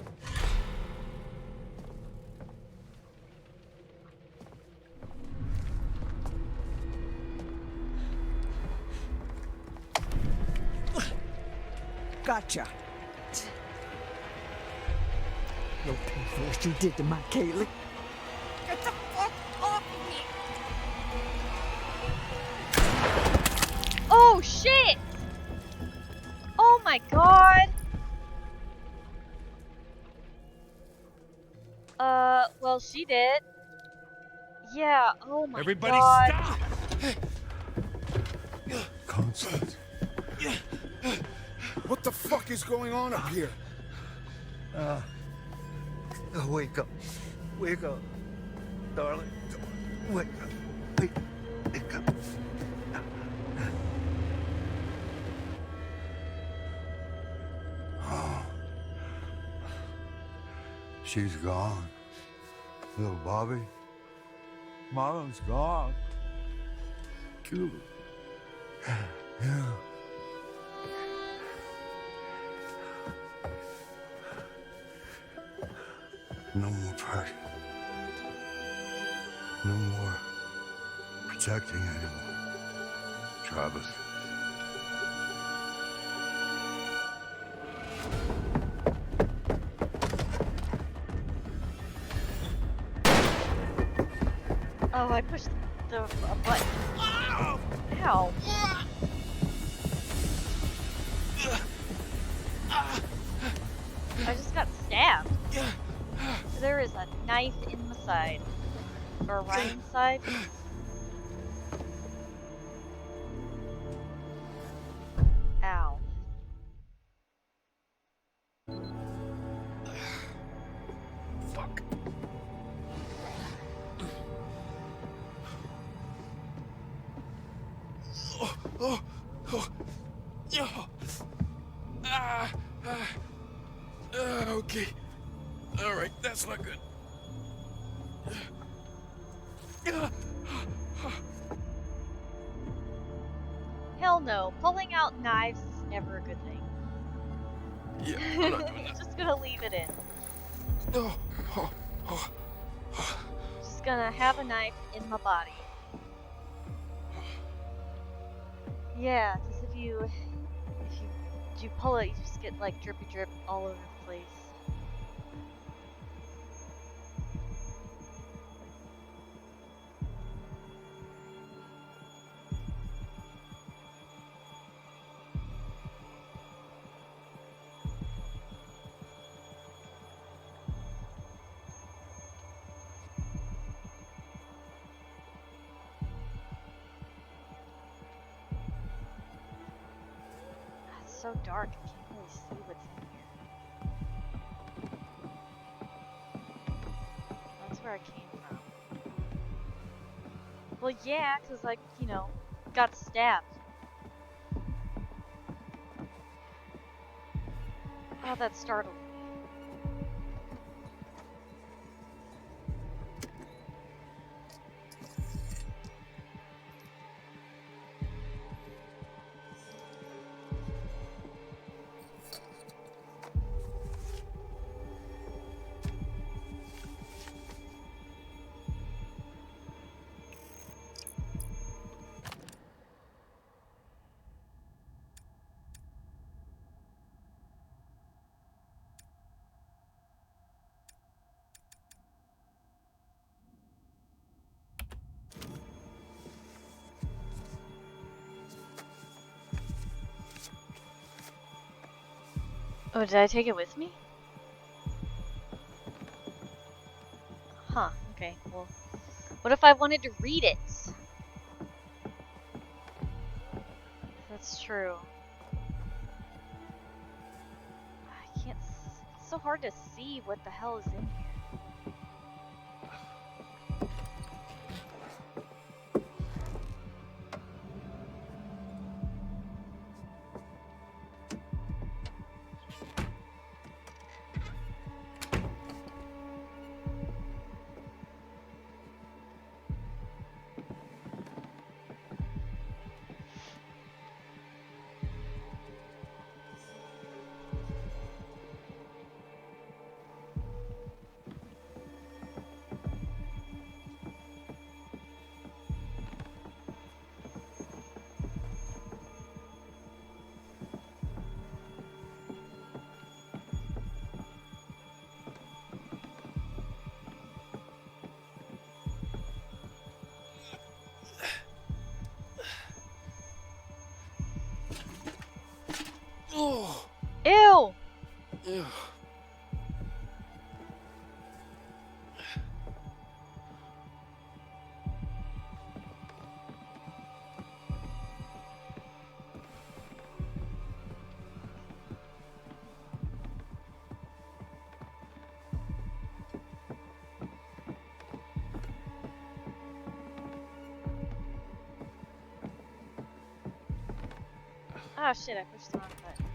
Gotcha. You'll pay for what you did to my Kaylee. Get the fuck off of me! Oh, shit! Oh my god! Well, she did. Yeah, oh my Everybody god. stop! Constance. What the fuck is going on up here? Wake up. Wake up. Darling. Wake up. Wake up. Oh. She's gone. Little Bobby. Mama's gone. Cool. Yeah. No more party. No more protecting anyone. Travis. Oh, I pushed a button. Ow. I just got stabbed. There is a knife in my side. Or Ryan's side. Ow. Fuck. Okay. All right, that's not good. Hell no. Pulling out knives is never a good thing. Yeah, I'm not doing that. Just gonna leave it in. Just gonna have a knife in my body. Yeah, because if you pull it, you just get like drippy drip all over the place. It's so dark, I can't really see what's in here. That's where I came from. Well, yeah, because, like, you know, got stabbed. Oh, that startled me. Oh, did I take it with me? Huh, okay, well, what if I wanted to read it? That's true. I can't, it's so hard to see what the hell is in here. Oh. Ew! Ew. Oh shit, I pushed the wrong button.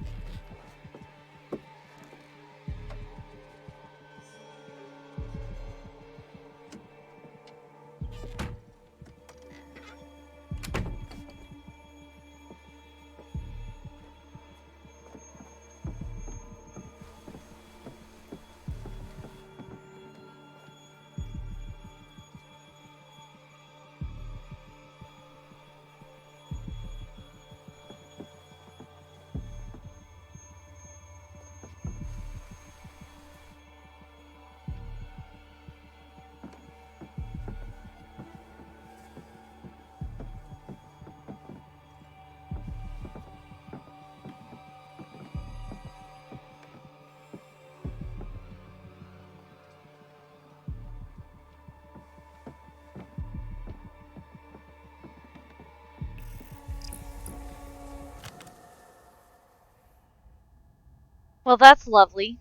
Well, that's lovely.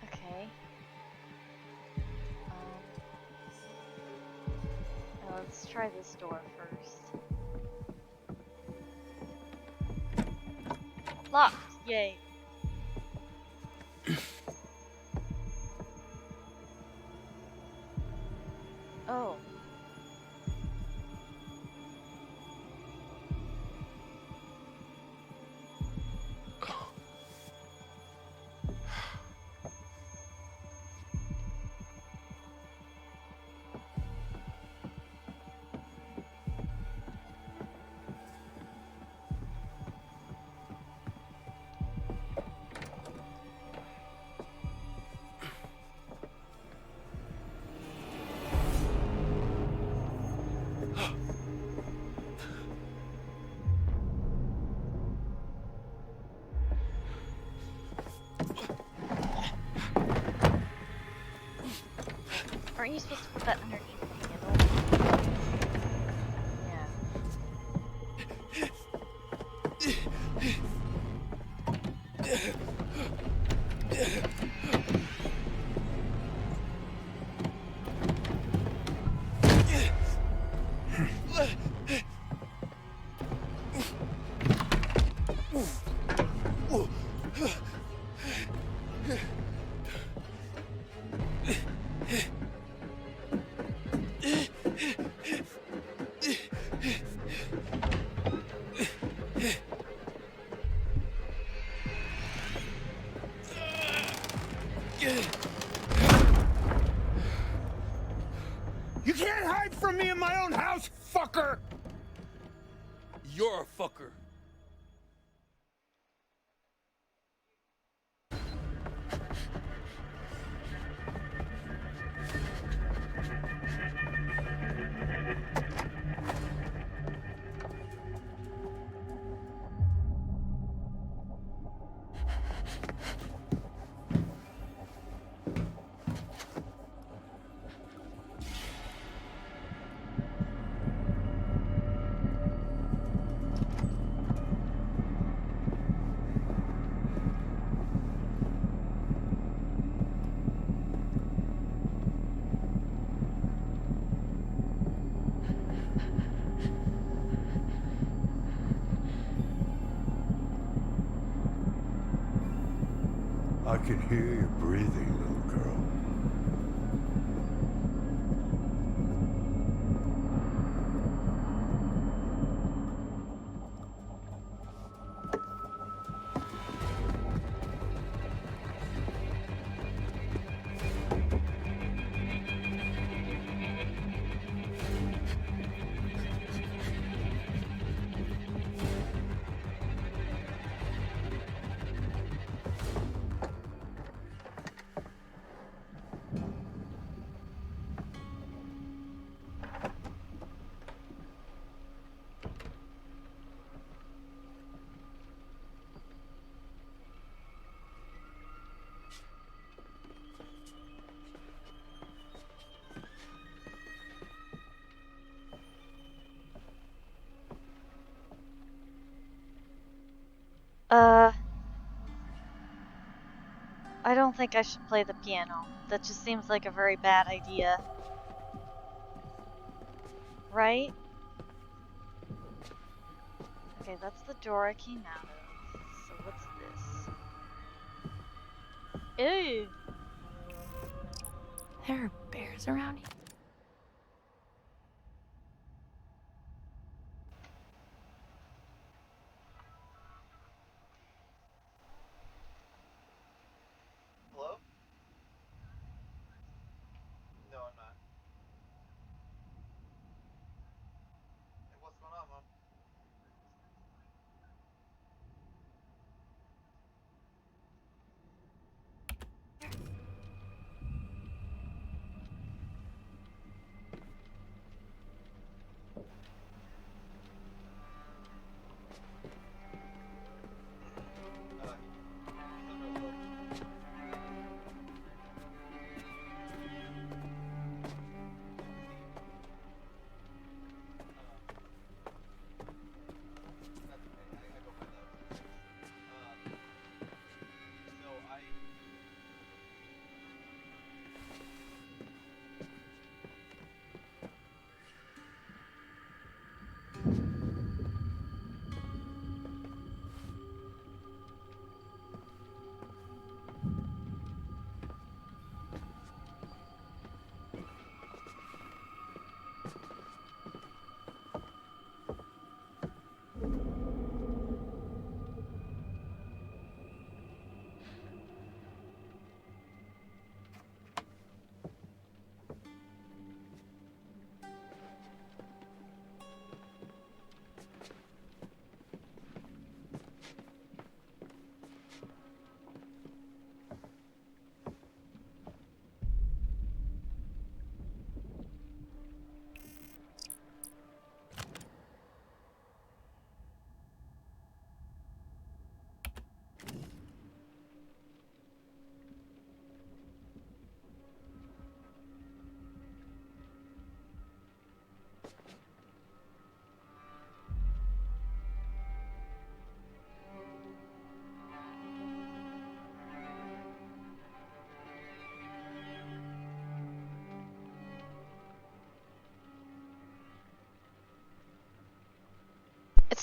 Okay. Let's try this door first. Locked! Yay. Oh. Aren't you supposed to put that underneath the handle? You can't hide from me in my own house, fucker! You're a fucker. I can hear you breathing, little girl. I don't think I should play the piano. That just seems like a very bad idea. Right? Okay, that's the door I came out of. So what's this? Ew! There are bears around here. Hello? No, I'm not. Hey, what's going on, Mom?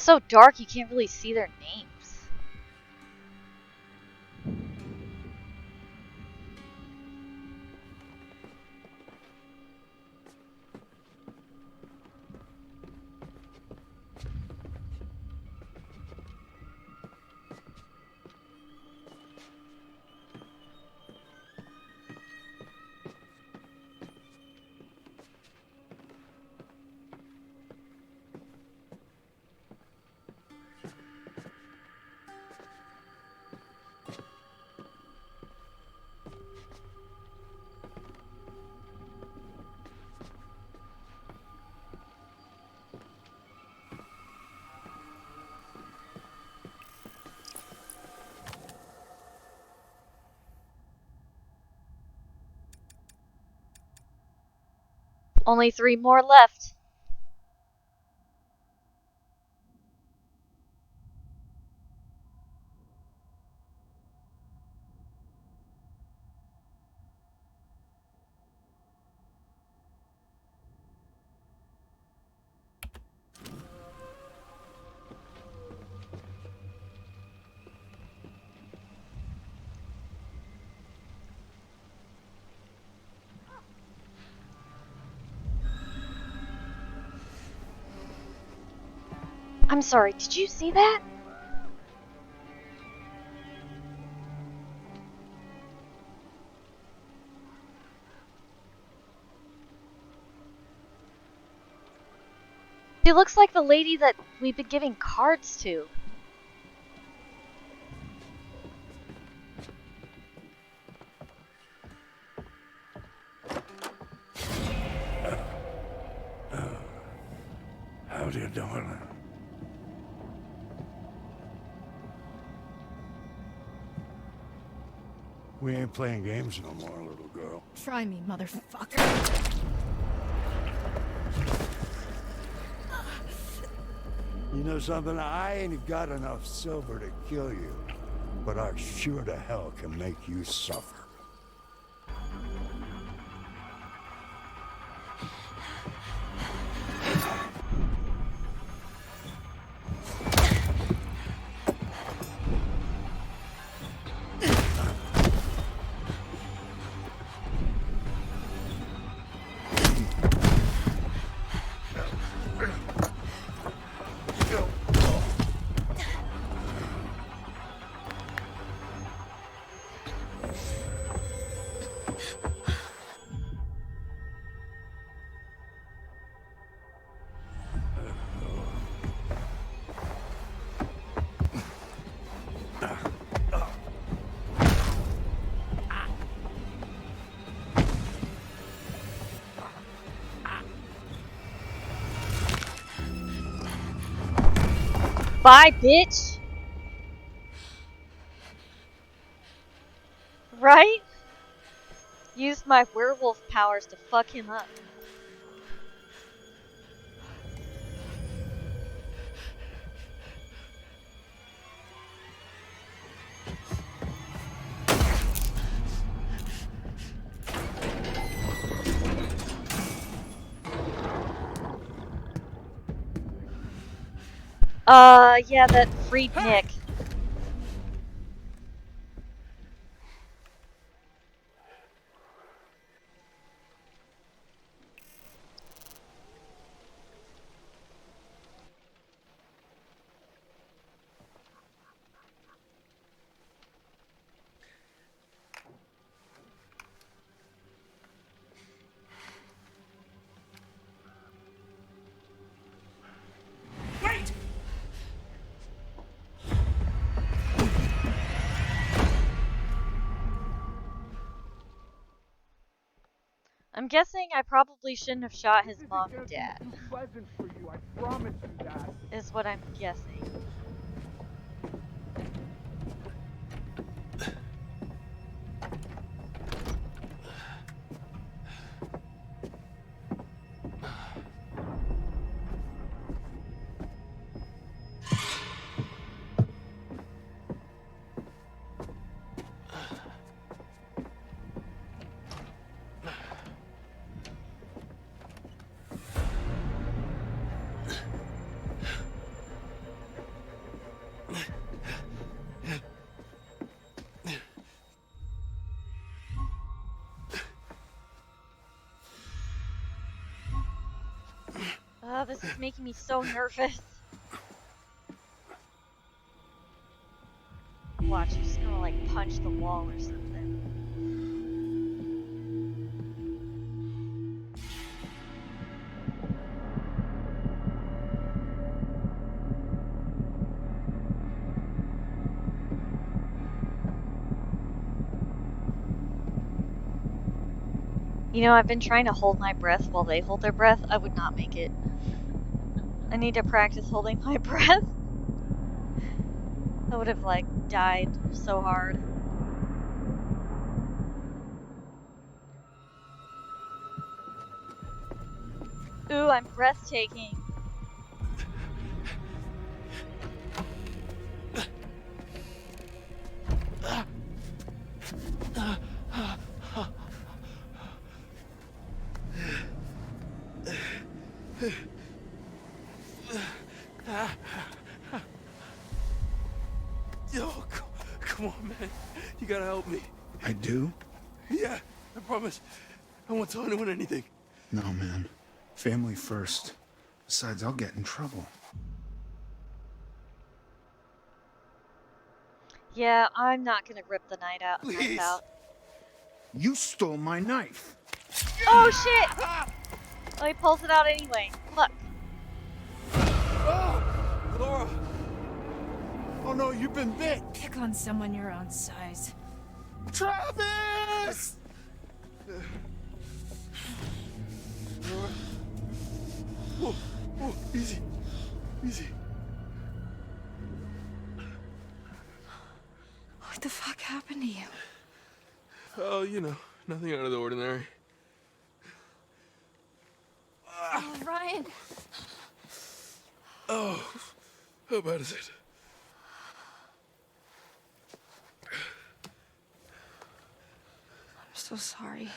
so dark you can't really see their names. Only 3 more left. I'm sorry, did you see that? She looks like the lady that we've been giving cards to. Howdy, darling. We ain't playing games no more, little girl. Try me, motherfucker. You know something? I ain't got enough silver to kill you, but I sure to hell can make you suffer. Bye, bitch! Right? Used my werewolf powers to fuck him up. Yeah, that freed Nick. Wait! I'm guessing I probably shouldn't have shot his mom and dad. Too pleasant for you, I promise you that. Is what I'm guessing. this is making me so nervous. Watch, I'm just gonna like punch the wall or something. You know, I've been trying to hold my breath while they hold their breath. I would not make it. I need to practice holding my breath. I would have, like, died so hard. Ooh, I'm breathtaking. Yo, come on, man. You gotta help me. I do? Yeah, I promise. I won't tell anyone anything. No, man. Family first. Besides, I'll get in trouble. Yeah, I'm not gonna rip the knife Please. out. You stole my knife. Oh, shit! Oh, he pulls it out anyway. Look. Oh, Laura. Oh no, you've been bit. Pick on someone your own size. Travis! Laura. Whoa, whoa, easy, easy. What the fuck happened to you? Oh, you know, nothing out of the ordinary. Oh, Ryan. Oh, how bad is it? I'm so sorry.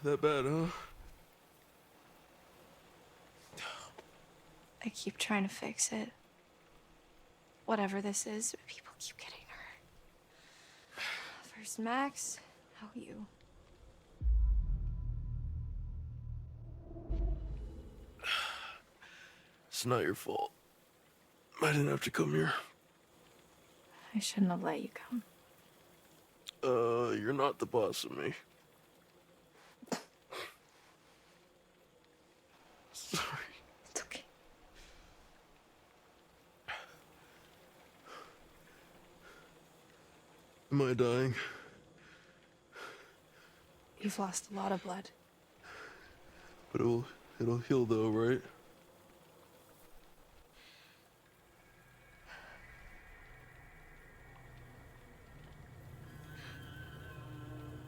That bad, huh? I keep trying to fix it. Whatever this is, people keep getting hurt. First Max, now you. It's not your fault. I didn't have to come here. I shouldn't have let you come. You're not the boss of me. Sorry. It's okay. Am I dying? You've lost a lot of blood. But it'll heal though, right?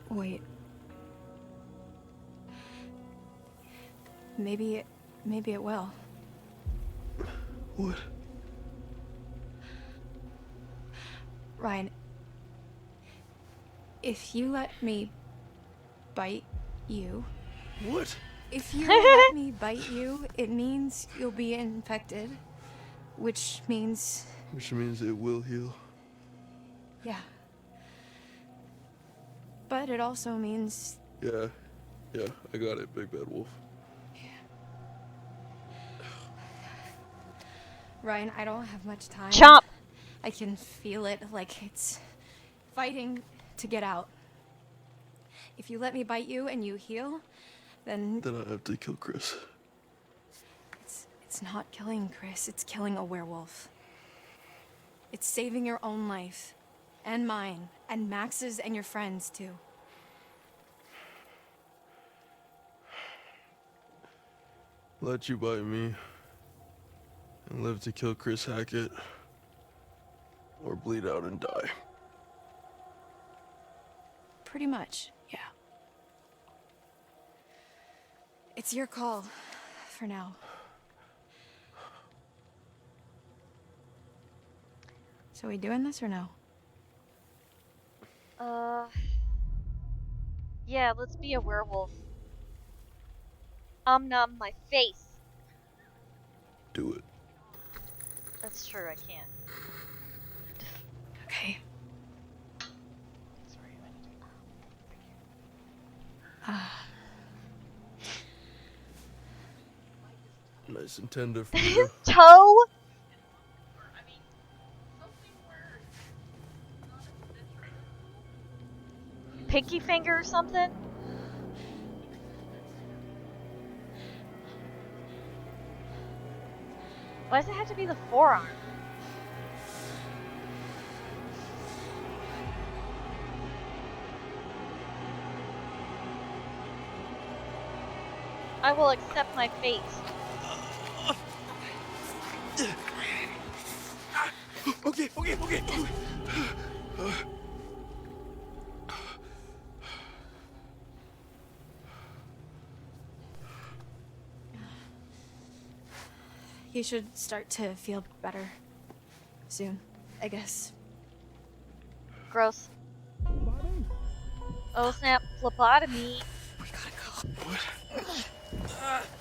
Wait. Maybe it will. What? Ryan, if you let me bite you... What? If you let me bite you, it means you'll be infected. Which means... Which means it will heal. Yeah. But it also means... Yeah, I got it, Big Bad Wolf. Ryan, I don't have much time. Chomp! I can feel it, like it's fighting to get out. If you let me bite you and you heal, then I have to kill Chris. It's not killing Chris, it's killing a werewolf. It's saving your own life. And mine. And Max's and your friends, too. Let you bite me. And live to kill Chris Hackett. Or bleed out and die. Pretty much, yeah. It's your call, for now. So we doing this or no? Yeah, let's be a werewolf. Numb my face. Do it. That's true, I can't. Okay. Nice and tender for you. Toe? Pinky finger or something? Why does it have to be the forearm? I will accept my fate. Okay. You should start to feel better soon, I guess. Gross. Oh snap, phlebotomy. We gotta go.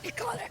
You got it.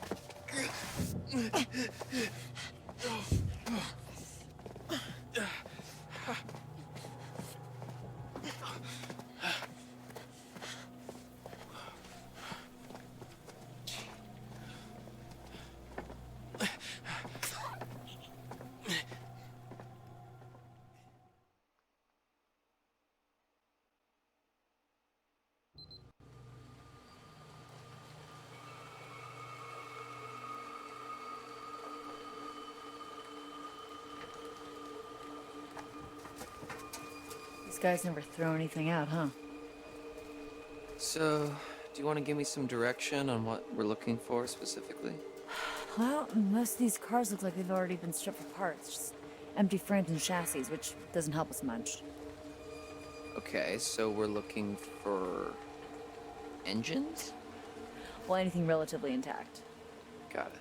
These guys never throw anything out, huh? So, do you want to give me some direction on what we're looking for specifically? Well, most of these cars look like they've already been stripped for parts. Just empty frames and chassis, which doesn't help us much. Okay, so we're looking for engines? Well, anything relatively intact. Got it.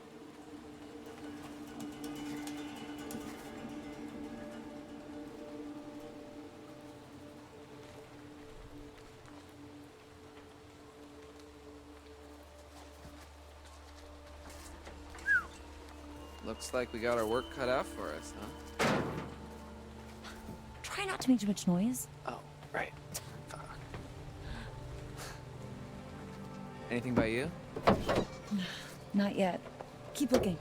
Looks like we got our work cut out for us, huh? Try not to make too much noise. Oh, right. Fuck. Anything by you? Not yet. Keep looking.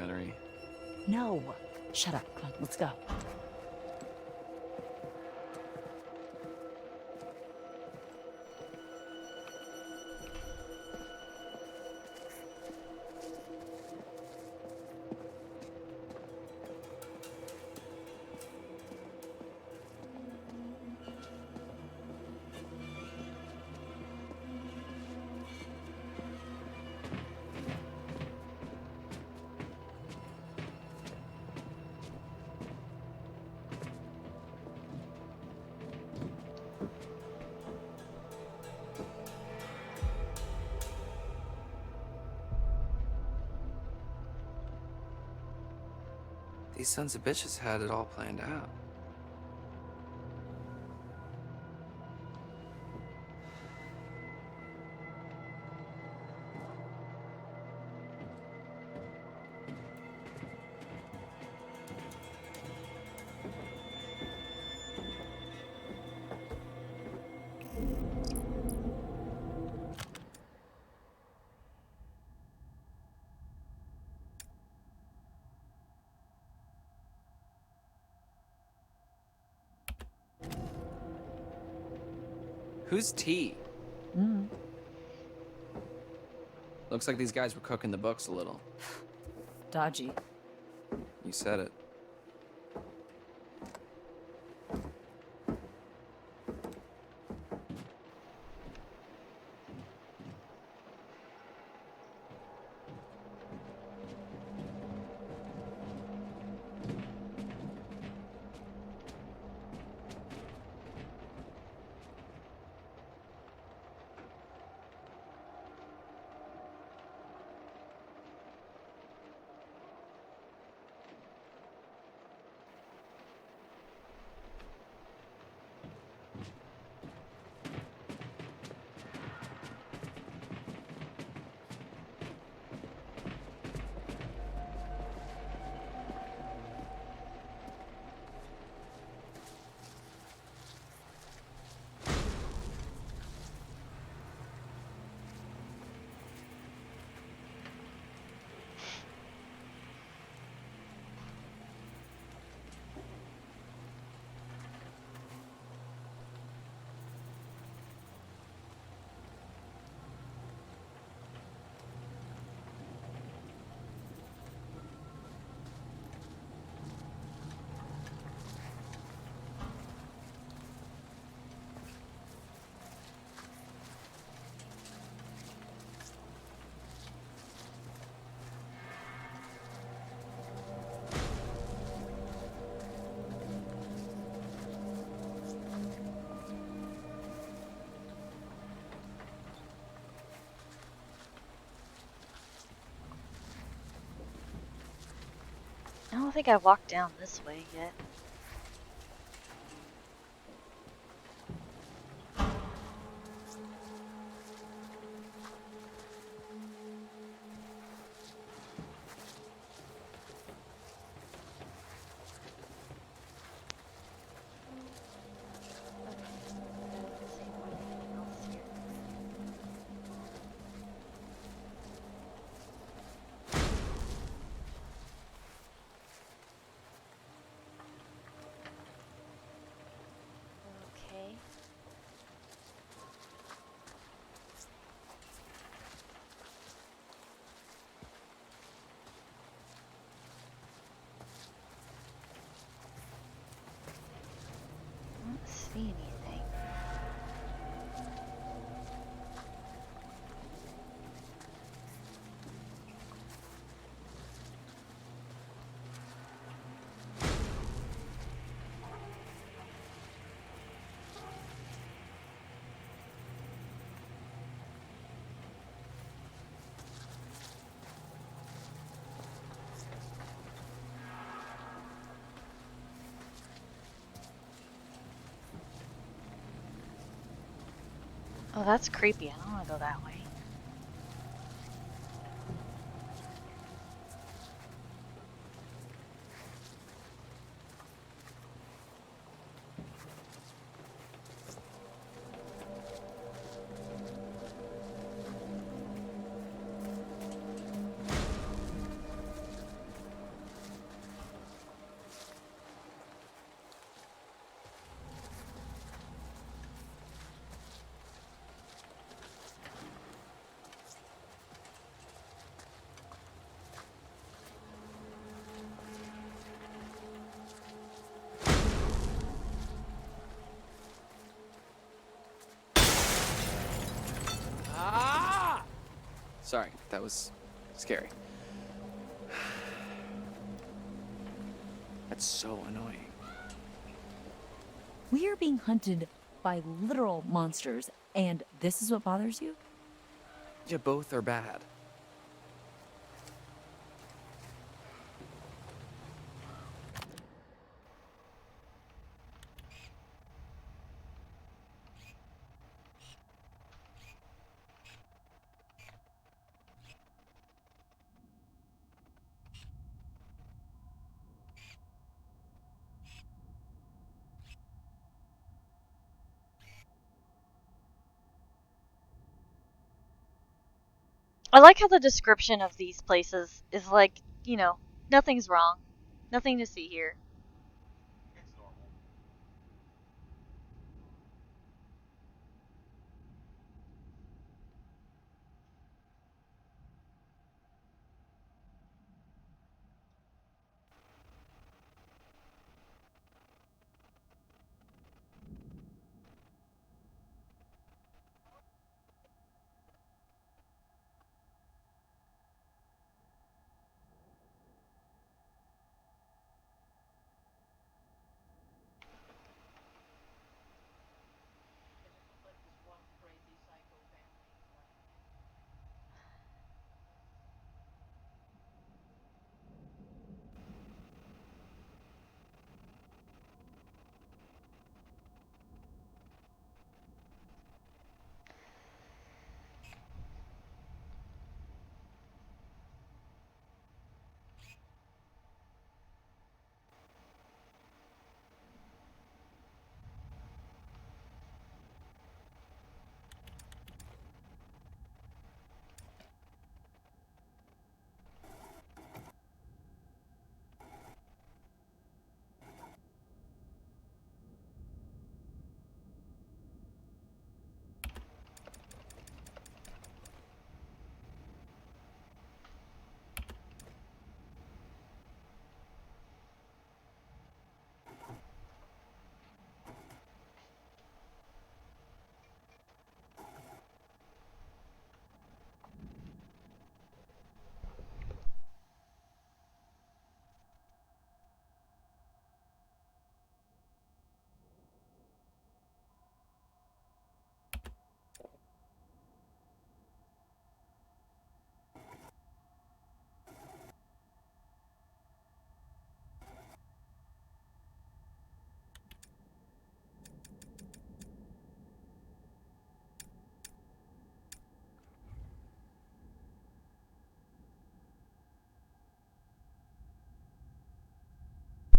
documentary. No. Shut up. Come on, let's go. These sons of bitches had it all planned out. Who's T? Looks like these guys were cooking the books a little. Dodgy. You said it. I don't think I've walked down this way yet. Okay. I don't see anything. Oh, that's creepy. I don't want to go that way. Sorry, that was scary. That's so annoying. We are being hunted by literal monsters, and this is what bothers you? Yeah, both are bad. I like how the description of these places is like, you know, nothing's wrong. Nothing to see here. It's normal.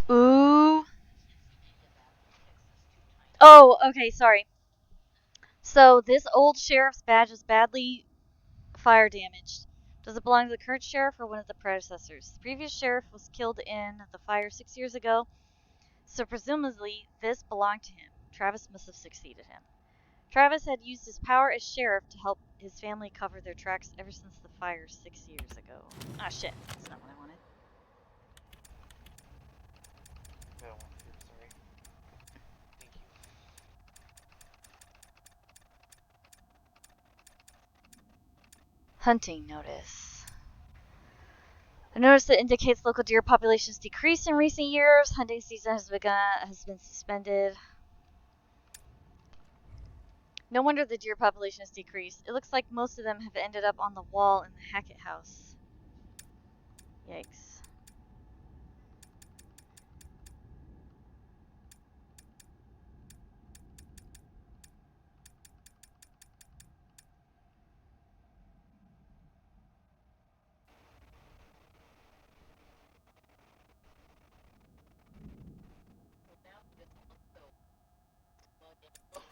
Ooh. Oh, okay, sorry. So this old sheriff's badge is badly fire damaged. Does it belong to the current sheriff or one of the predecessors? The previous sheriff was killed in the fire 6 years ago, so presumably this belonged to him. Travis must have succeeded him. Travis had used his power as sheriff to help his family cover their tracks ever since the fire 6 years ago. Ah, shit. That's not what I wanted. I don't want to hear, sorry. Thank you. Hunting notice. A notice that indicates local deer populations decreased in recent years. Hunting season has been suspended. No wonder the deer population has decreased. It looks like most of them have ended up on the wall in the Hackett house. Yikes.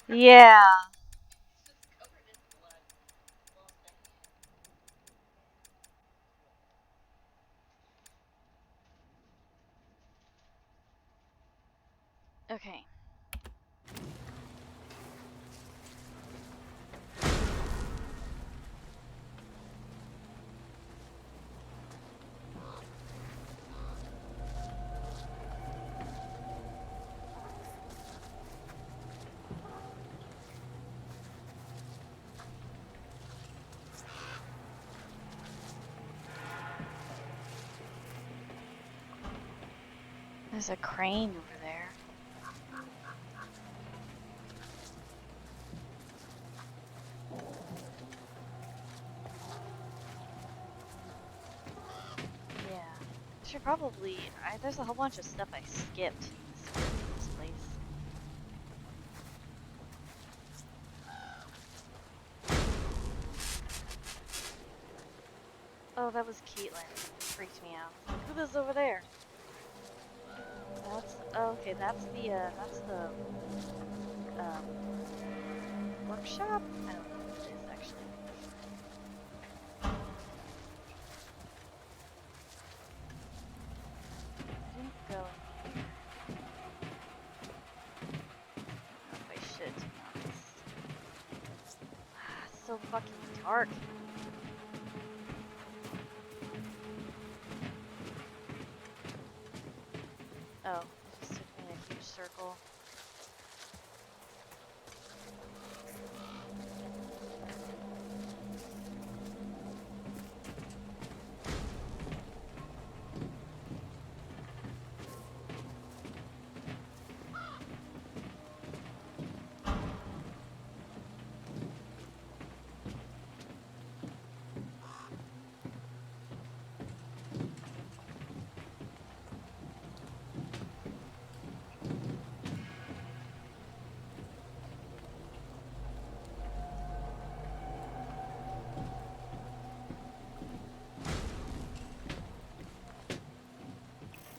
Yeah. Okay. There's a crane over there. Yeah. Should probably. There's a whole bunch of stuff I skipped in this place. Oh, that was Caitlin. Freaked me out. Like, who is over there? That's okay. That's the workshop. I don't know what it is actually. I didn't go in here. I don't know if I should, to be honest. It's so fucking dark. Oh, it just took me in a huge circle.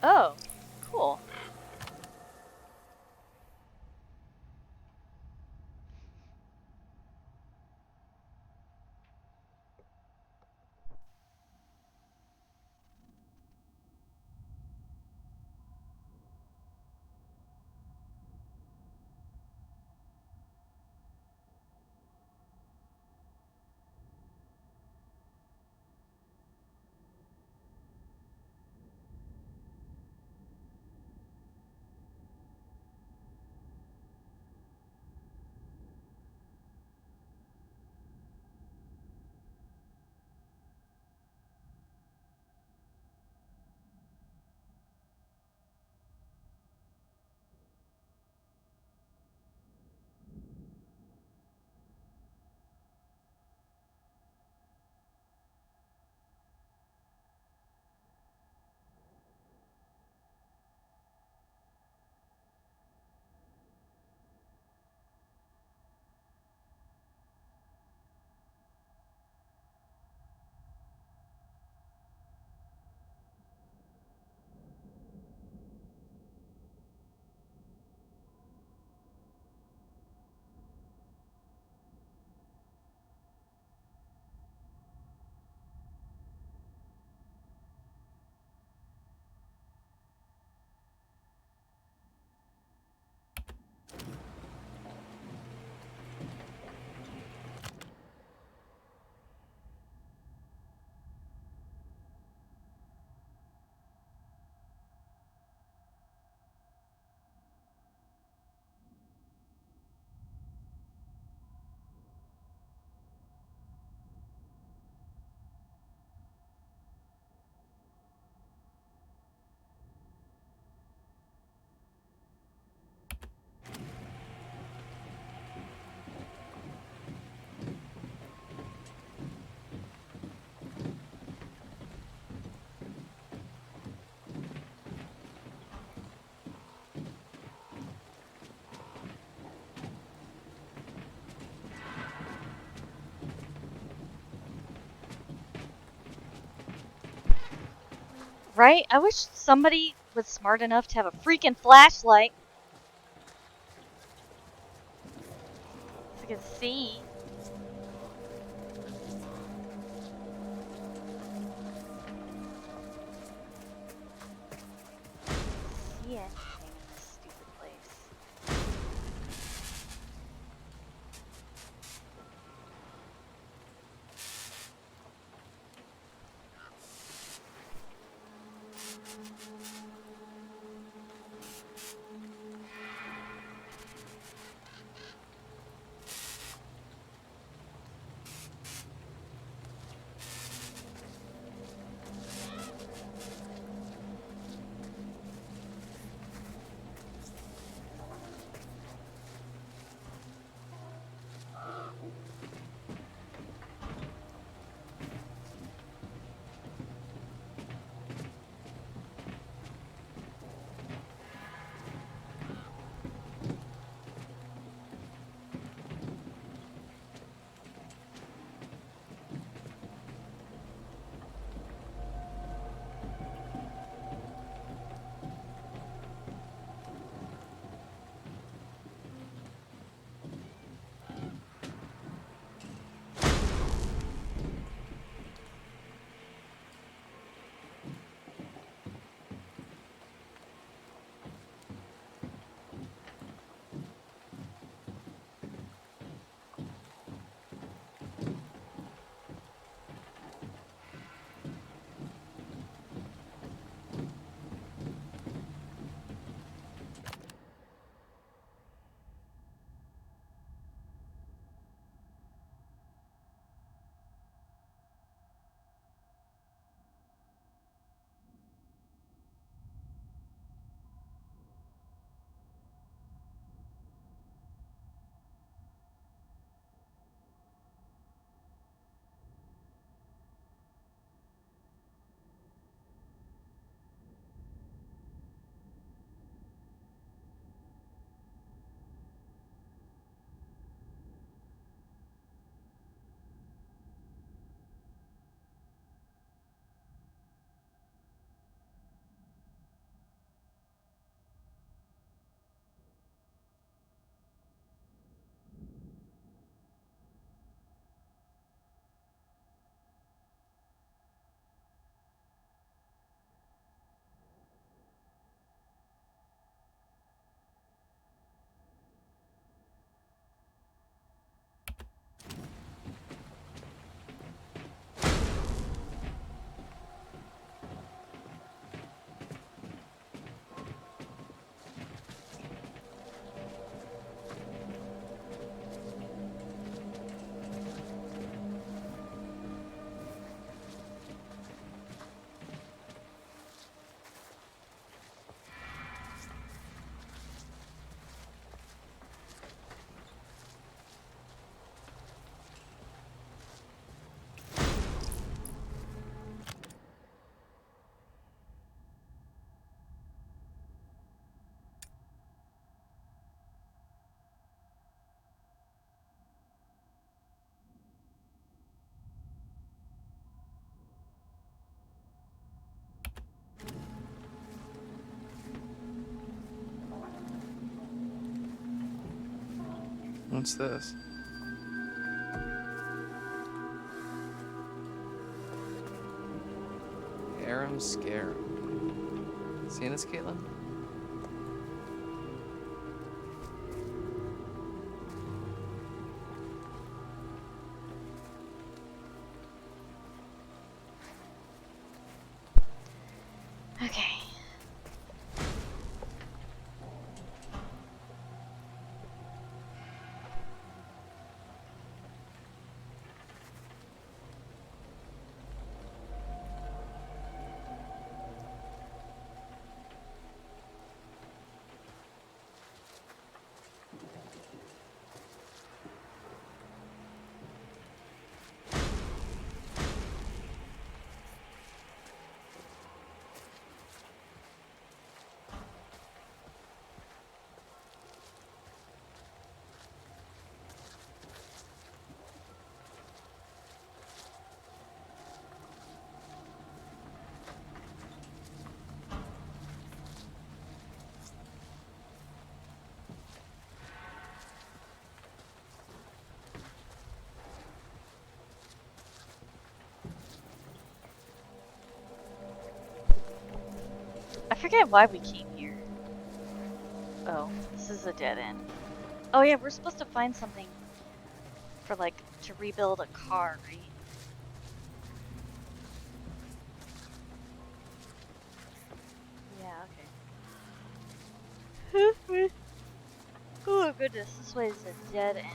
Oh, cool. Right? I wish somebody was smart enough to have a freaking flashlight. So I could see. See anything in this stupid place. What's this? Aram Scarum. Seen this, Caitlin? Okay. I forget why we came here. Oh, this is a dead end. Oh yeah, we're supposed to find something for, like, to rebuild a car, right? Yeah, okay. Oh goodness, this way is a dead end.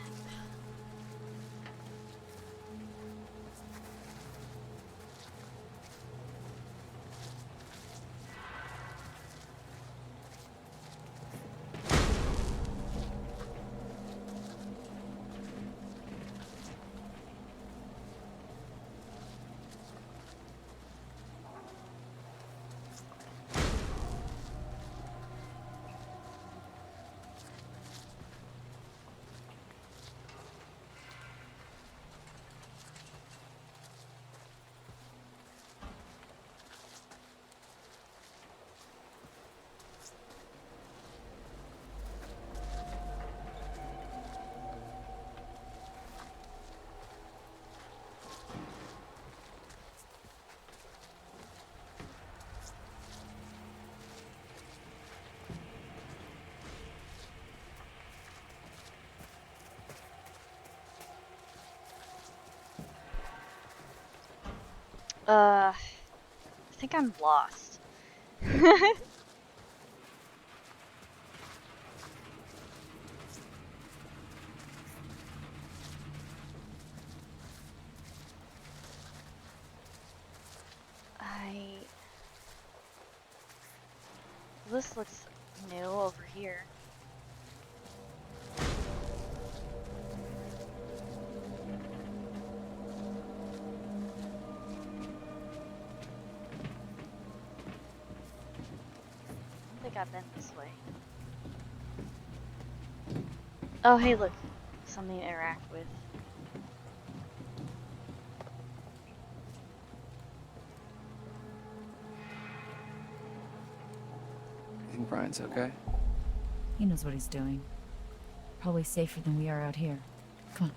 I think I'm lost. This looks new over here. I don't think I've been this way. Oh, hey, look. Something to interact with. You think Brian's okay? He knows what he's doing. Probably safer than we are out here. Come on.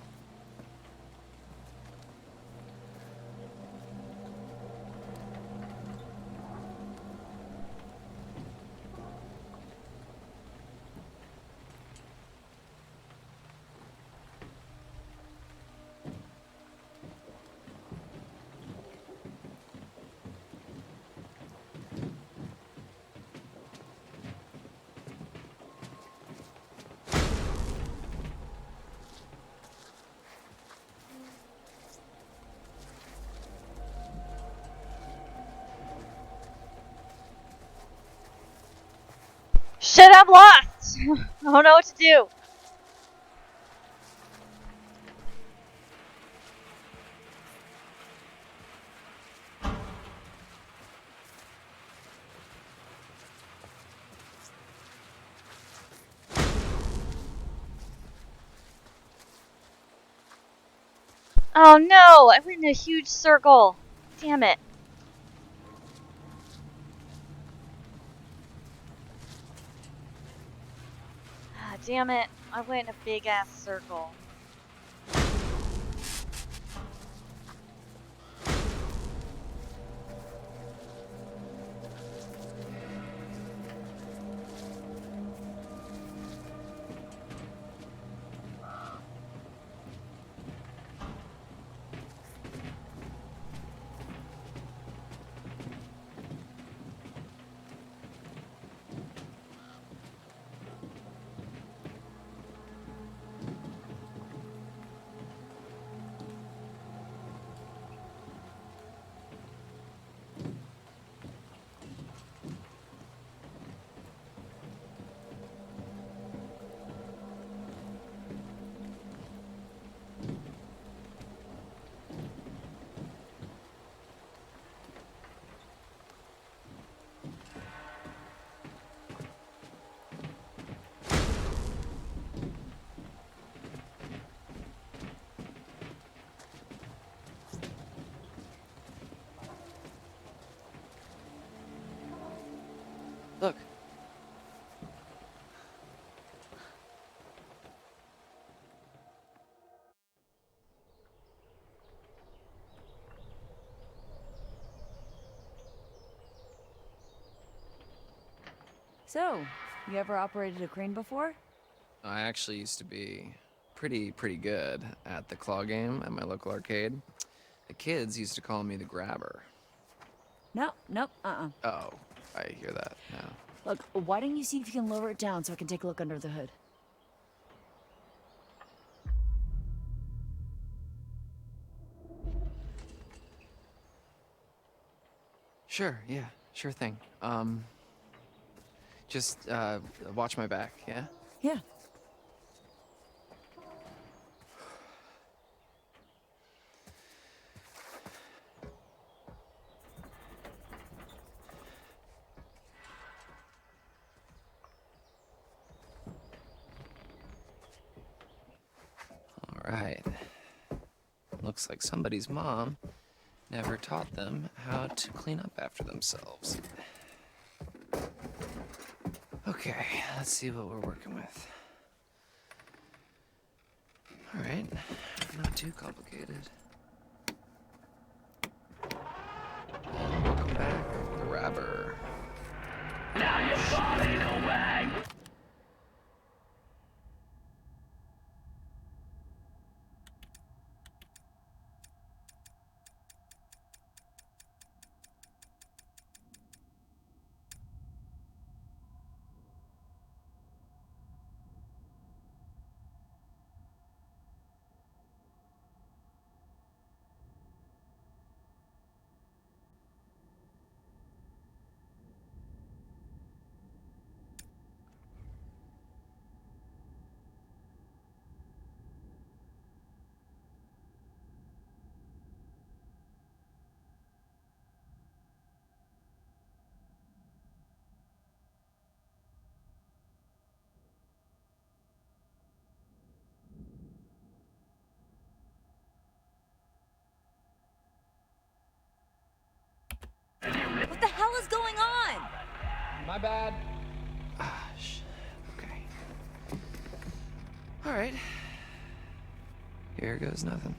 Shit, I'm lost! I don't know what to do. Oh no, I went in a huge circle. Damn it. Ah, damn it. I went in a big ass circle. Look. So, you ever operated a crane before? I actually used to be pretty good at the claw game at my local arcade. The kids used to call me the grabber. No, nope, Oh, I hear that now. Look, why don't you see if you can lower it down so I can take a look under the hood? Sure, yeah, sure thing. Just, watch my back, yeah? Yeah. All right. Looks like somebody's mom never taught them how to clean up after themselves. Okay, let's see what we're working with. All right, not too complicated. Welcome back, grabber. Now you're falling away. What the hell is going on? My bad. Ah, okay. All right. Here goes nothing.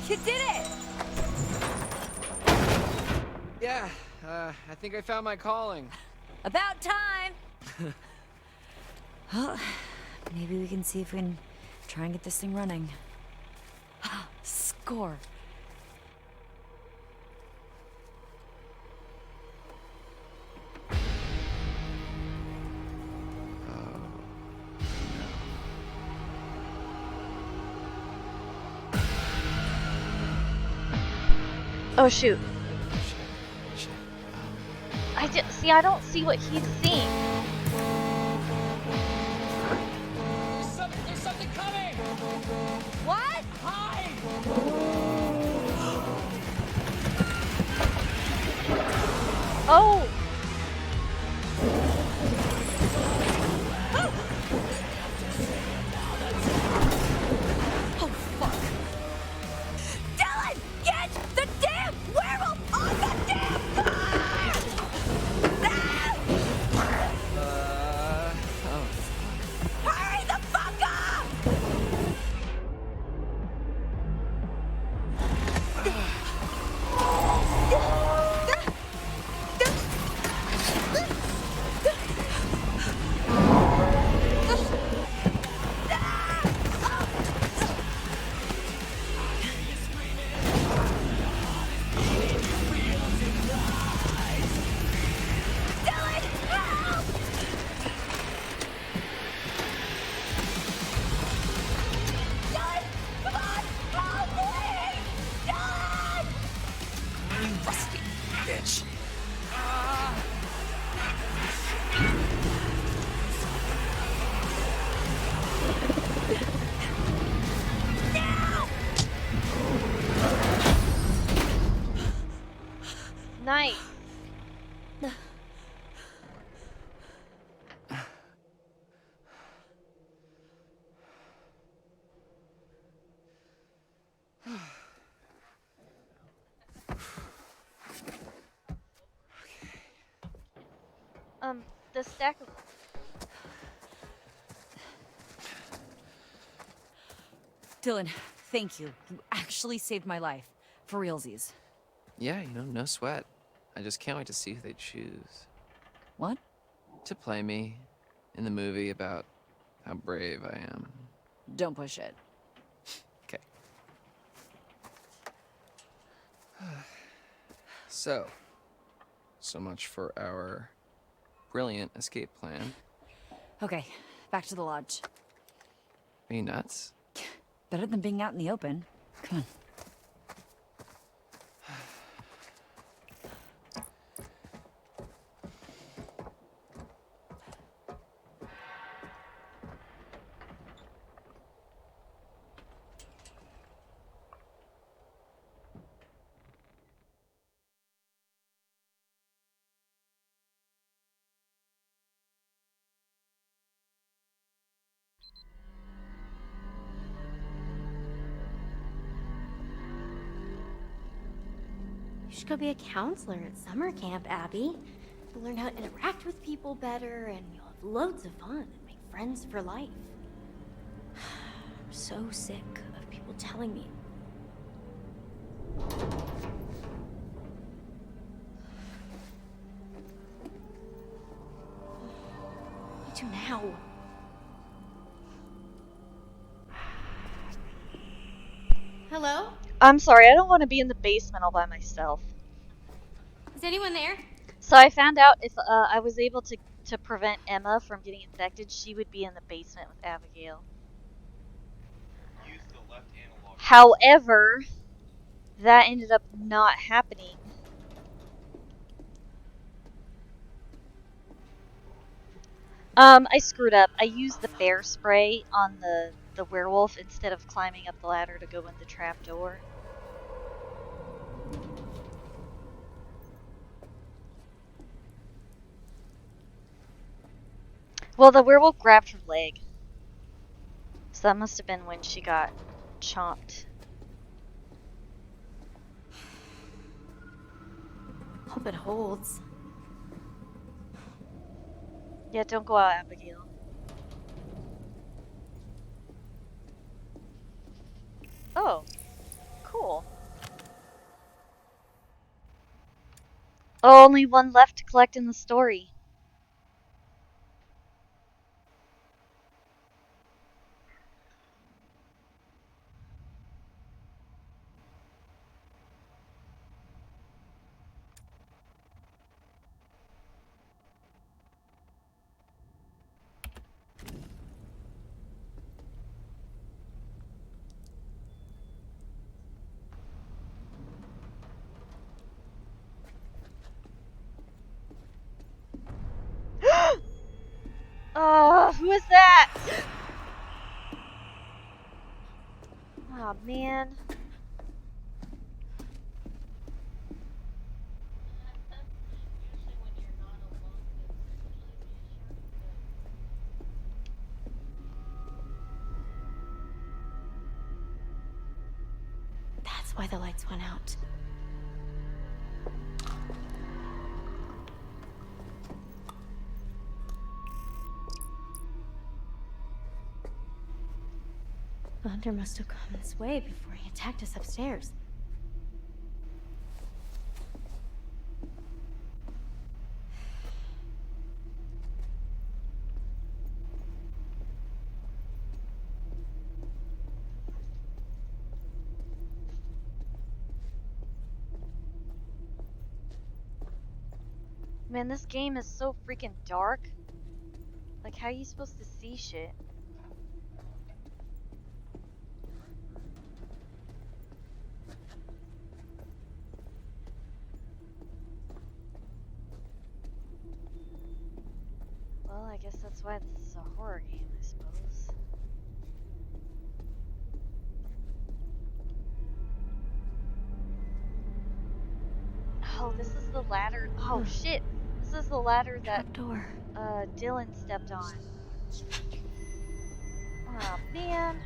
You did it! Yeah, I think I found my calling. About time! Well, maybe we can see if we can try and get this thing running. Score. Oh shoot. Shit. I don't see what he's seeing. There's something coming! What? Hide! Oh! Oh, fuck. Dylan, get the damn werewolf on the damn car! Oh. Hurry the fuck up! Dylan, help! Dylan, come on! Help, please! Dylan! You rusty bitch. Nice. The stack of... Dylan, thank you. You actually saved my life. For realsies. Yeah, no sweat. I just can't wait to see who they choose. What? To play me in the movie about how brave I am. Don't push it. Okay. So much for our brilliant escape plan. Okay, back to the lodge. Are you nuts? Better than being out in the open. Come on. You should go be a counselor at summer camp, Abby. You'll learn how to interact with people better, and you'll have loads of fun and make friends for life. I'm so sick of people telling me. What do I do now? Hello? I'm sorry, I don't want to be in the basement all by myself. Is anyone there? So I found out if I was able to prevent Emma from getting infected, she would be in the basement with Abigail. Use the left analog. However, that ended up not happening. I screwed up. I used the bear spray on the werewolf instead of climbing up the ladder to go in the trap door. Well, the werewolf grabbed her leg. So that must have been when she got chomped. Hope it holds. Yeah, don't go out, Abigail. Oh, cool. Oh, only one left to collect in the story. Who is that? Oh, man. That's why the lights went out. The hunter must have come this way before he attacked us upstairs. Man, this game is so freaking dark. Like, how are you supposed to see shit? Well, I guess that's why this is a horror game, I suppose. Oh, this is the ladder. Oh, shit. This is the ladder that door. Dylan stepped on. Aw, man.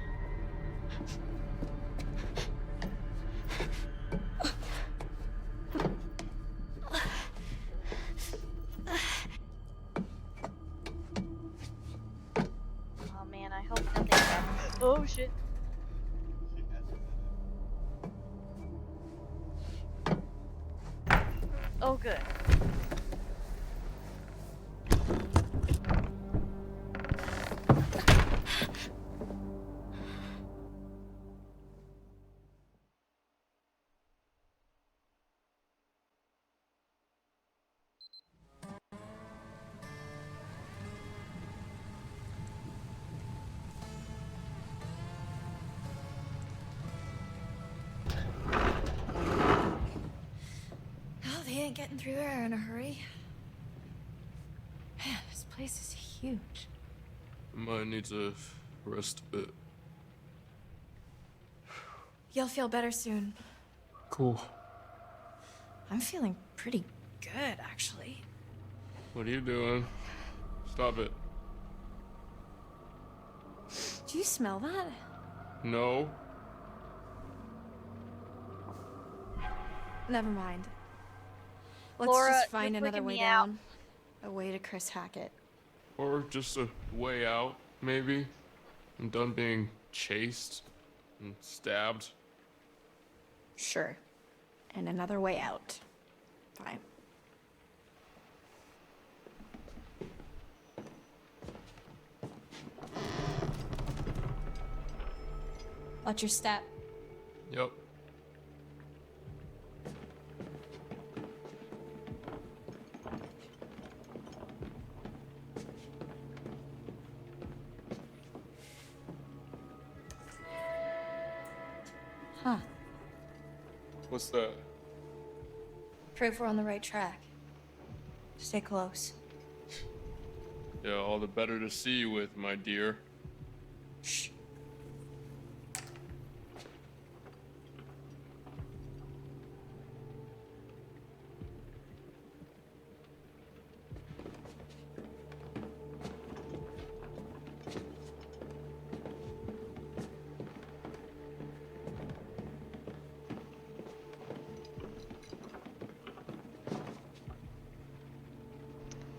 Oh, man, I hope nothing happens. Oh, shit. Oh, good. Oh, they ain't getting through there in a hurry. Man, this place is huge. Might need to rest a bit. You'll feel better soon. Cool. I'm feeling pretty good, actually. What are you doing? Stop it. Do you smell that? No. Never mind. Let's Laura, just find you're another freaking way me out. down. A way to Chris Hackett. Or just a way out, maybe. I'm done being chased and stabbed. Sure. And another way out. Fine. Watch your step. Yep. Huh. What's that? Proof we're on the right track. Stay close. Yeah, all the better to see you with, my dear. Shh.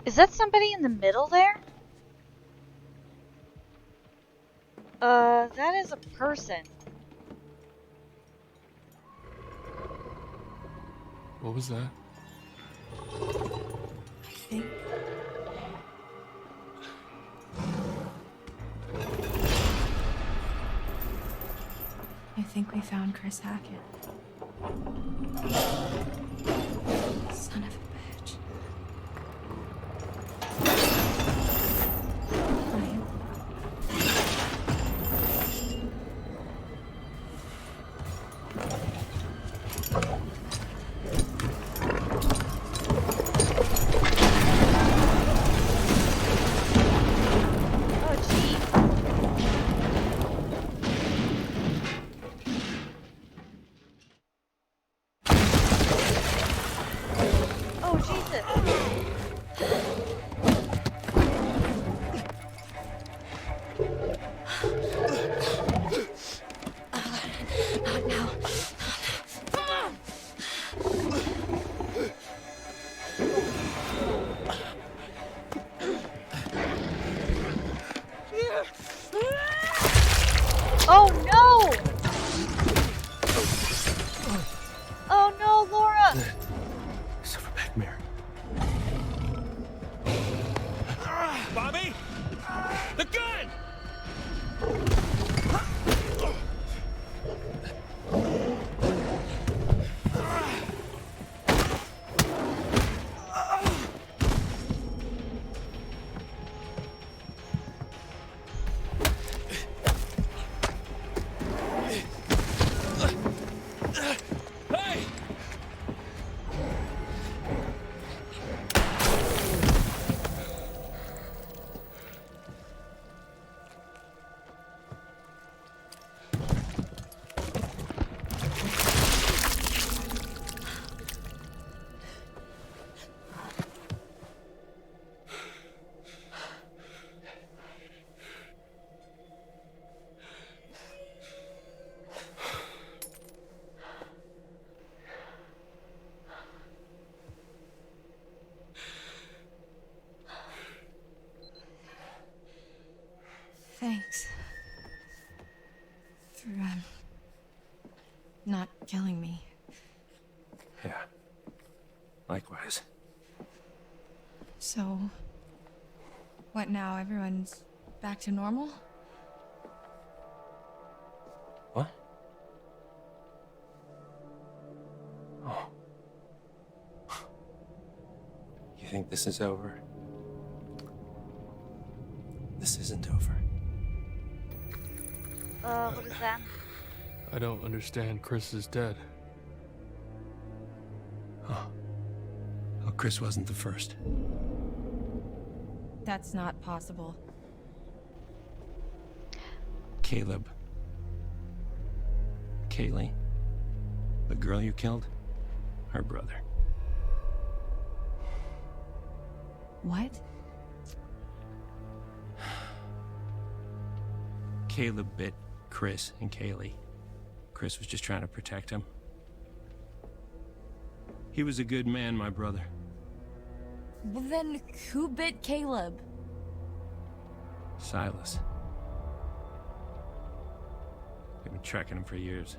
Is that somebody in the middle there? That is a person. What was that? I think we found Chris Hackett. Son of a bitch. Ryan. Oh, gee. The gun! Hey! Thanks. For, not killing me. Yeah. Likewise. So, what now? Everyone's back to normal? What? Oh. You think this is over? This isn't over. What is that? I don't understand. Chris is dead. Oh. Oh, Chris wasn't the first. That's not possible. Caleb. Kaylee. The girl you killed? Her brother. What? Caleb bit Chris and Kaylee. Chris was just trying to protect him. He was a good man, my brother. Well then, who bit Caleb? Silas. I've been tracking him for years.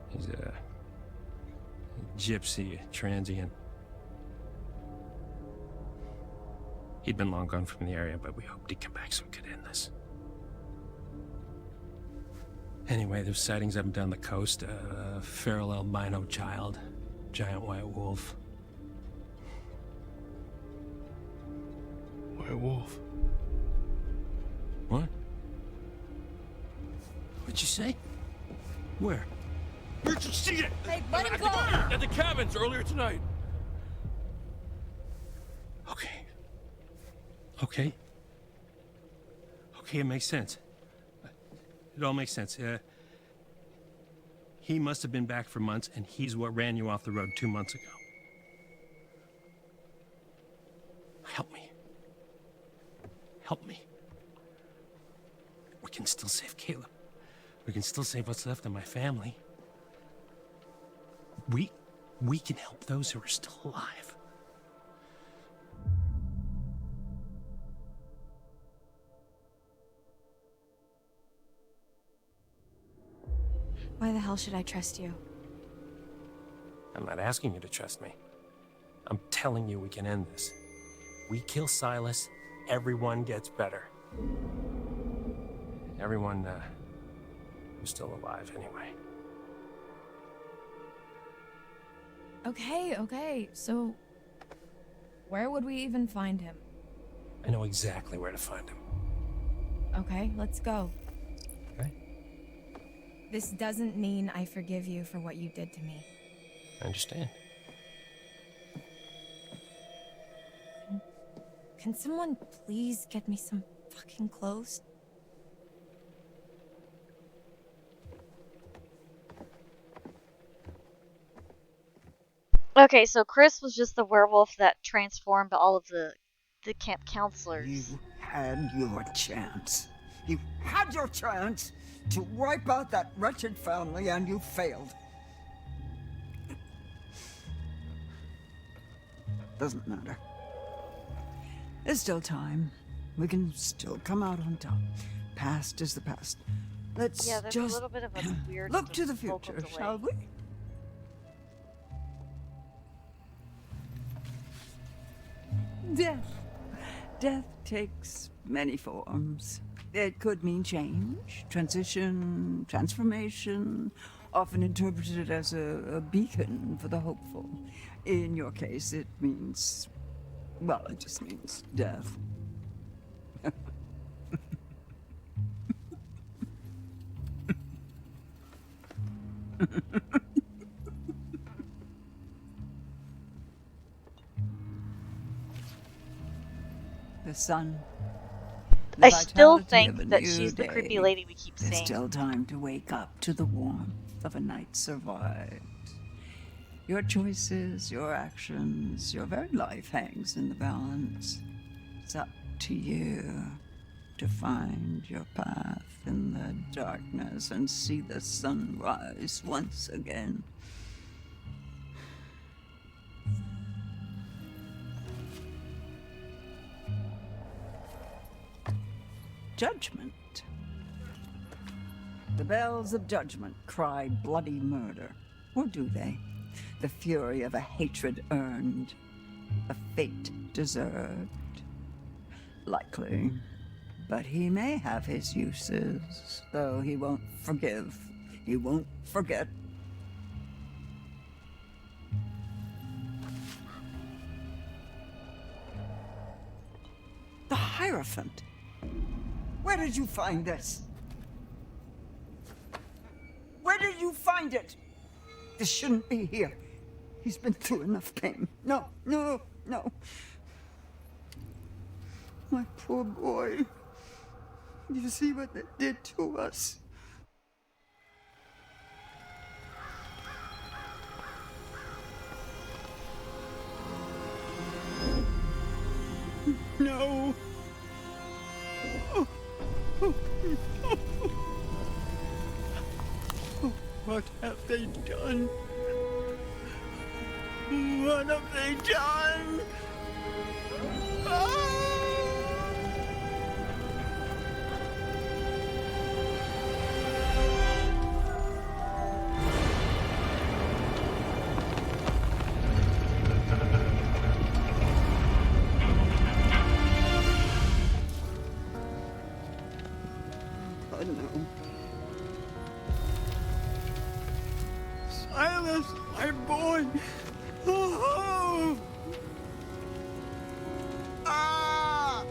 He's a gypsy, a transient. He'd been long gone from the area, but we hoped he'd come back so we could end this. Anyway, there's sightings up and down the coast. A feral albino child, giant white wolf. White wolf. What? What'd you say? Where? Where'd you see it? Hey, let him go! At the cabins earlier tonight. Okay. Okay. Okay, it makes sense. It all makes sense. He must have been back for months, and he's what ran you off the road 2 months ago. Help me. Help me. We can still save Caleb. We can still save what's left of my family. We can help those who are still alive. Why the hell should I trust you? I'm not asking you to trust me. I'm telling you we can end this. We kill Silas, everyone gets better. Everyone, who's still alive anyway. Okay, so where would we even find him? I know exactly where to find him. Okay, let's go. Okay? This doesn't mean I forgive you for what you did to me. I understand. Can someone please get me some fucking clothes? Okay, so Chris was just the werewolf that transformed all of the camp counselors. You had your chance. You had your chance to wipe out that wretched family, and you failed. Doesn't matter. There's still time. We can still come out on top. Past is the past. Let's Yeah, there's just a little bit of a weird look to the vocal future, delay. shall we? Death. Death takes many forms. It could mean change, transition, transformation, often interpreted as a beacon for the hopeful. In your case, it means, well, it just means death. The sun. The I still vitality of think a that new she's the day. creepy lady we keep There's seeing. still time to wake up to the warmth of a night survived. Your choices, your actions, your very life hangs in the balance. It's up to you to find your path in the darkness and see the sun rise once again. Judgment. The bells of judgment cry bloody murder. Or do they? The fury of a hatred earned, a fate deserved. Likely. But he may have his uses, though he won't forgive. He won't forget. The Hierophant. Where did you find this? Where did you find it? This shouldn't be here. He's been through enough pain. No, no, no. My poor boy. You see what they did to us? No. Oh, oh, no. Oh, what have they done? What have they done? Ah! Oh, no. Silas, my boy! Oh! Ah!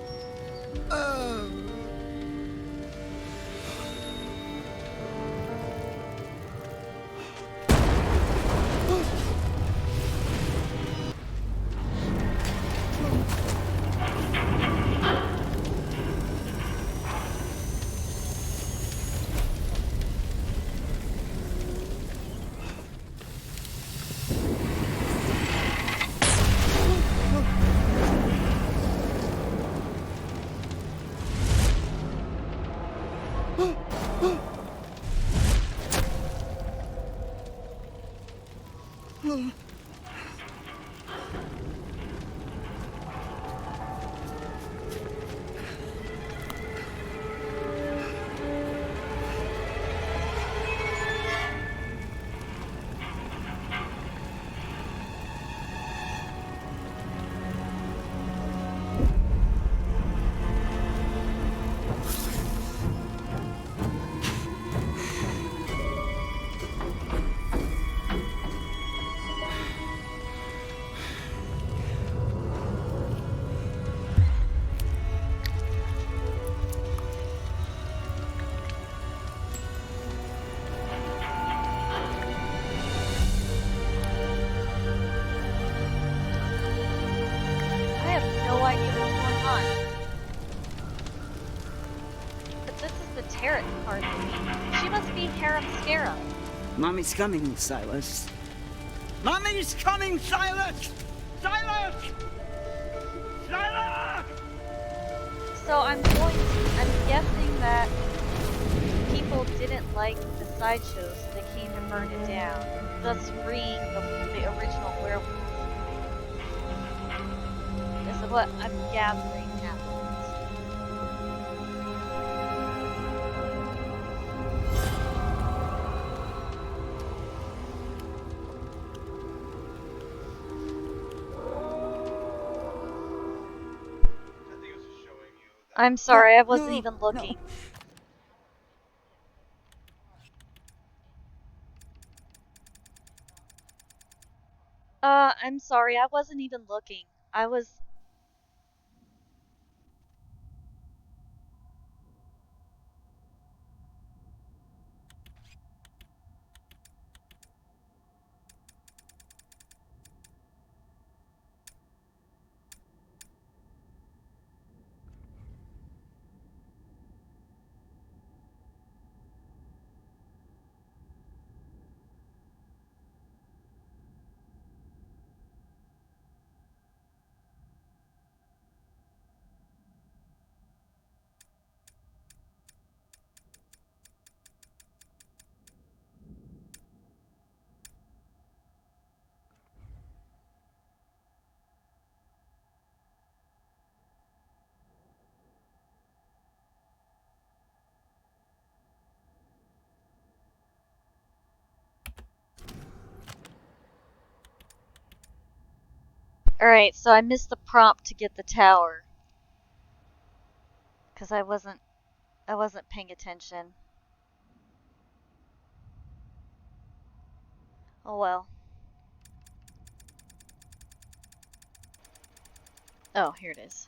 I have no idea what's going on. But this is the Tarot card movie. She must be Harem Scarum. Mommy's coming, Silas. Mommy's coming, Silas! Silas! Silas! So I'm guessing that people didn't like the sideshow, so they came to burn it down, thus freeing the original werewolves. This is what I'm gathering happens. I'm sorry, I wasn't no, even no. looking. I'm sorry, I wasn't even looking. I was. Alright, so I missed the prompt to get the tower. Because I wasn't paying attention. Oh well. Oh, here it is.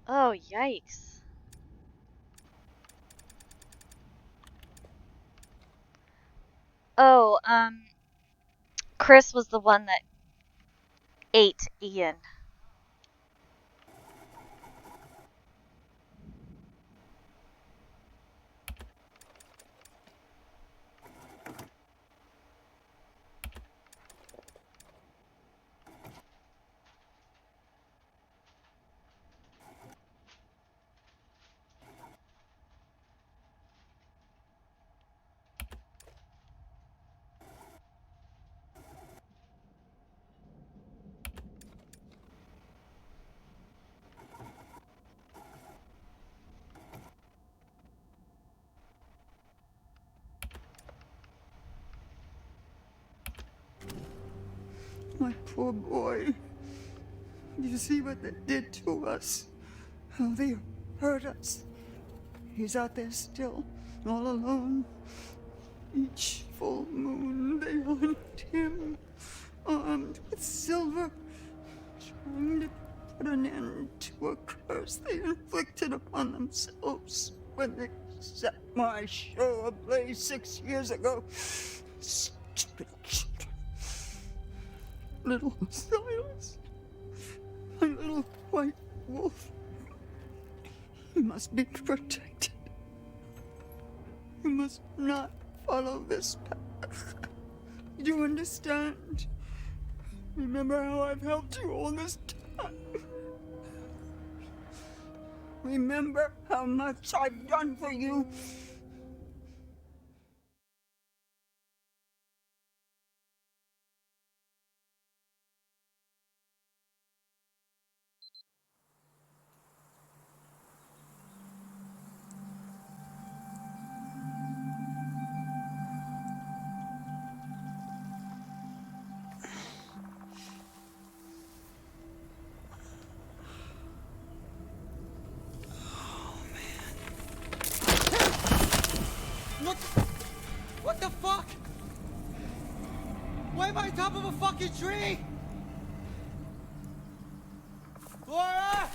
Oh, yikes. Oh, Chris was the one that ate Ian. My poor boy. You see what they did to us? How they hurt us. He's out there still, all alone. Each full moon they hunt him, armed with silver, trying to put an end to a curse they inflicted upon themselves when they set my show ablaze 6 years ago. Stupid children. Little Silas, my little white wolf. He must be protected. You must not follow this path. Do you understand? Remember how I've helped you all this time. Remember how much I've done for you. What the fuck? Why am I on top of a fucking tree? Laura!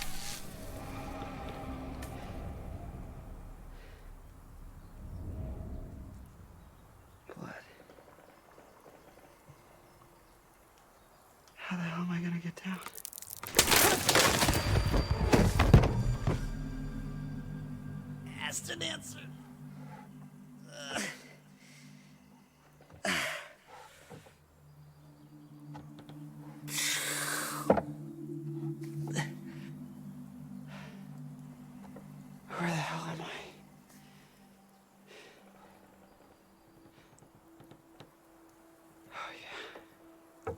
Blood. How the hell am I gonna get down? Asked and answered. Where the hell am I? Oh, yeah.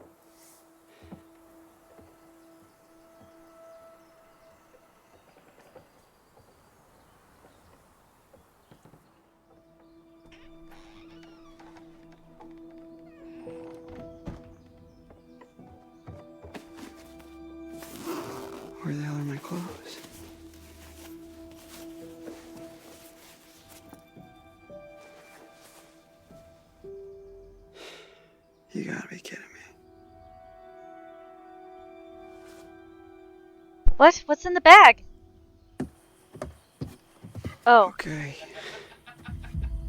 You gotta be kidding me. What? What's in the bag? Oh. Okay.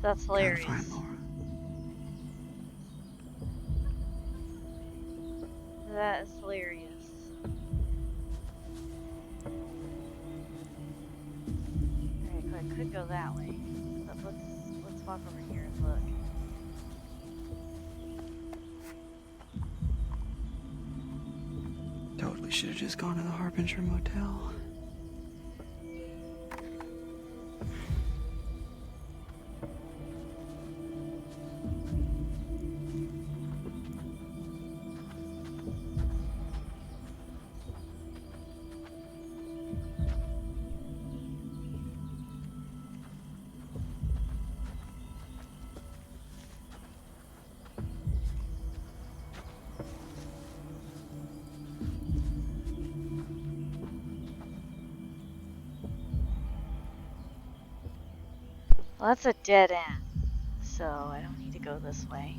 That's Gotta hilarious. find Laura. That is hilarious. Alright, I could go that way. But let's walk over here and look. Totally should have just gone to the Harbinger Motel. Well, that's a dead end. So I don't need to go this way.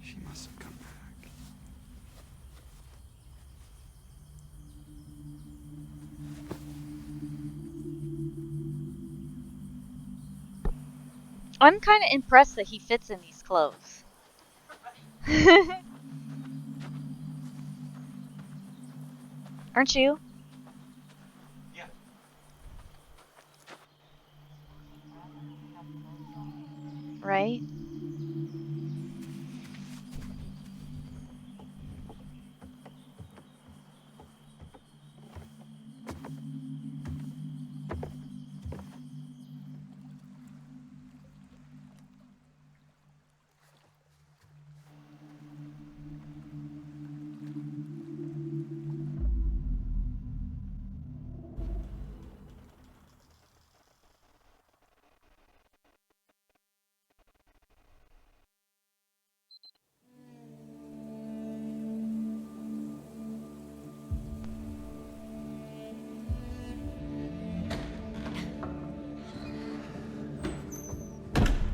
She must have come back. I'm kind of impressed that he fits in these clothes. Aren't you? Yeah. Right?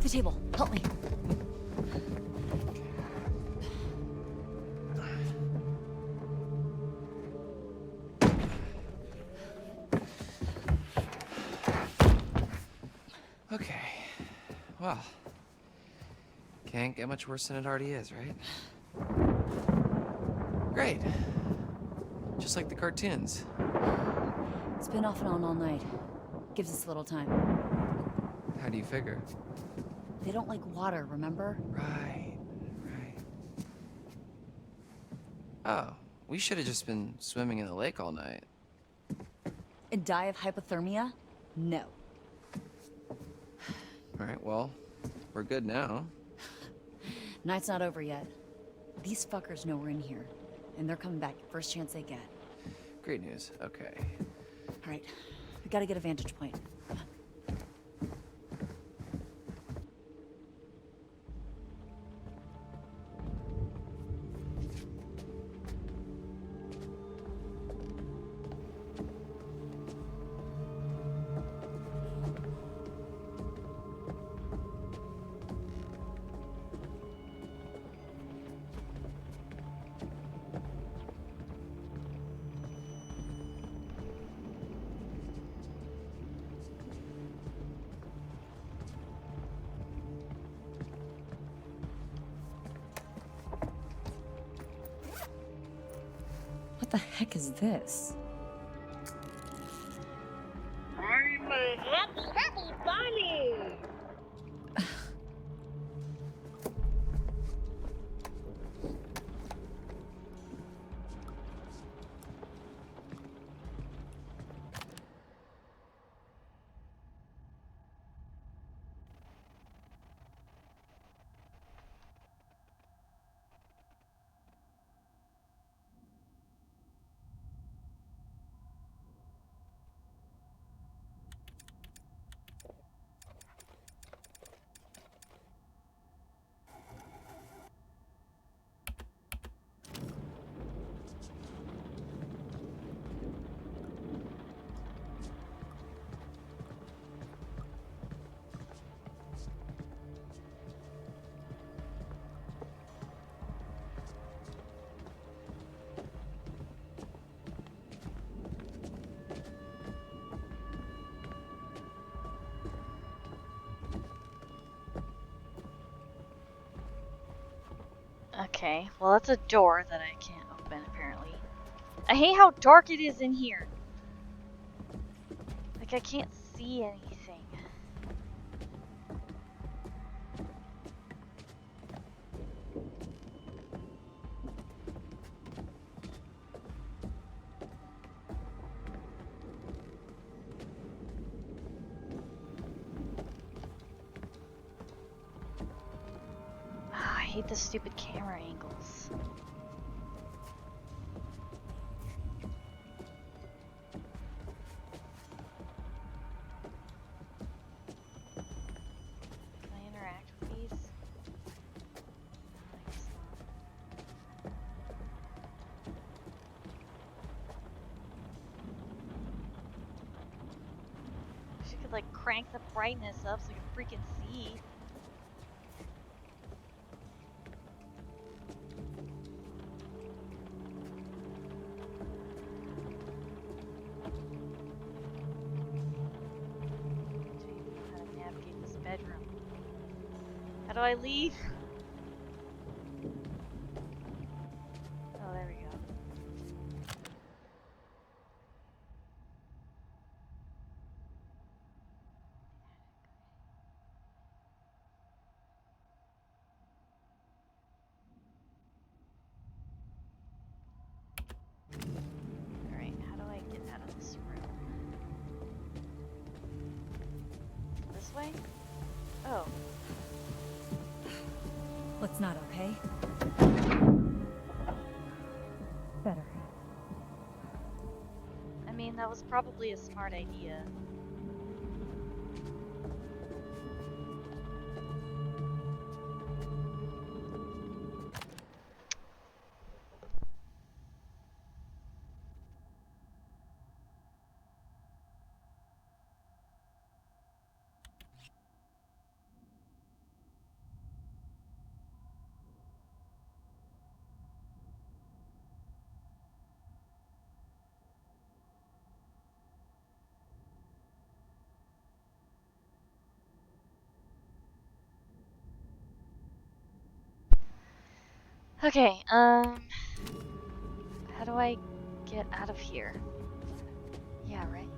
The table. Help me. Okay. Well, can't get much worse than it already is, right? Great. Just like the cartoons. It's been off and on all night. Gives us a little time. How do you figure? They don't like water, remember? Right. Oh, we should have just been swimming in the lake all night. And die of hypothermia? No. Alright, well, we're good now. Night's not over yet. These fuckers know we're in here, and they're coming back first chance they get. Great news. Okay. Alright, we gotta get a vantage point. the heck is this? I'm a happy bunny. Okay, well that's a door that I can't open apparently. I hate how dark it is in here. Like I can't see anything. Ah, I hate the stupid camera angles. Can I interact with these? I guess not. She could like crank the brightness up so I can freaking see. How to navigate this bedroom. How do I leave? Oh, there we go. Alright, how do I get out of this room? This way? Oh. What's not okay? Better. I mean, that was probably a smart idea. Okay, how do I get out of here? Yeah, right?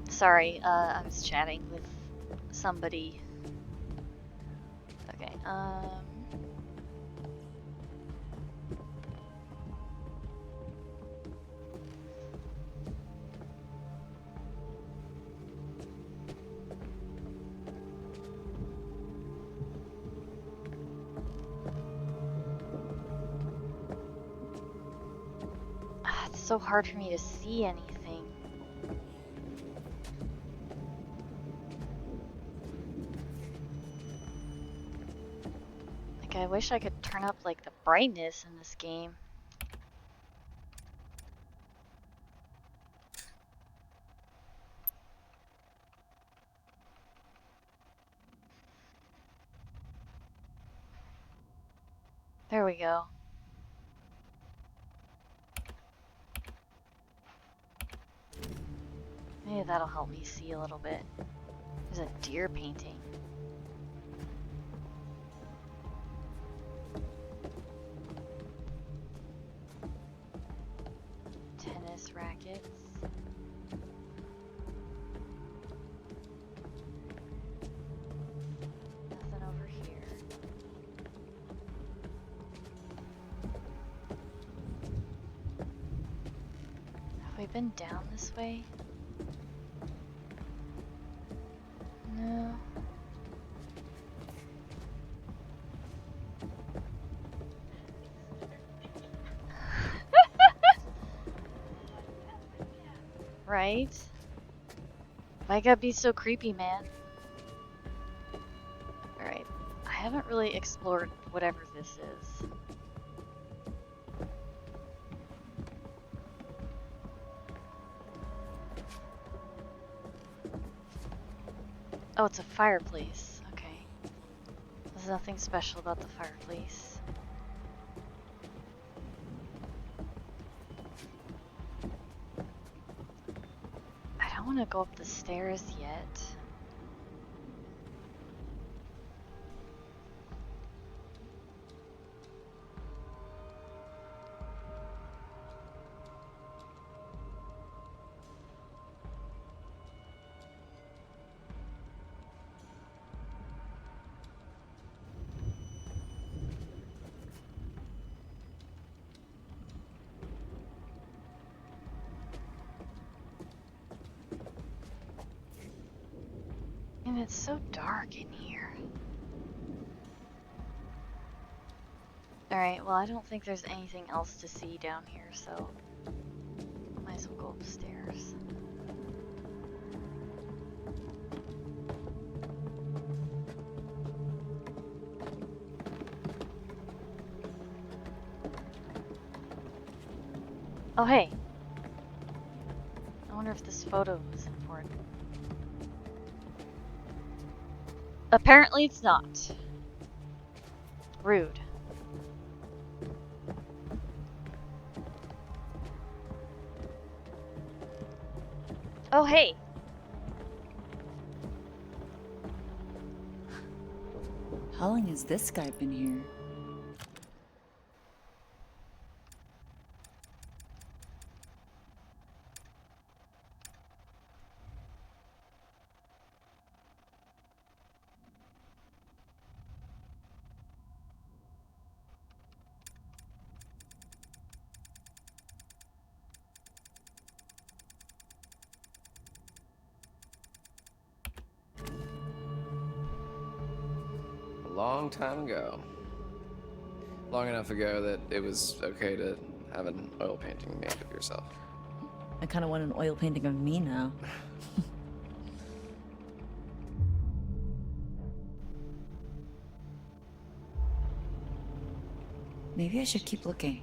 Sorry, I was chatting with somebody. Okay, it's so hard for me to see anything. Like, I wish I could turn up, like, the brightness in this game. There we go. Maybe that'll help me see a little bit. There's a deer painting. Tennis rackets. Nothing over here. Have we been down this way? No. Right? Why gotta be so creepy, man? Alright. I haven't really explored whatever this is. Oh, it's a fireplace. Okay. There's nothing special about the fireplace. I don't want to go up the stairs yet. And it's so dark in here. Alright, well, I don't think there's anything else to see down here, so might as well go upstairs. Oh, hey. I wonder if this photo is important. Apparently it's not. Rude. Oh, hey. How long has this guy been here? A long time ago. Long enough ago that it was okay to have an oil painting made of yourself. I kind of want an oil painting of me now. Maybe I should keep looking.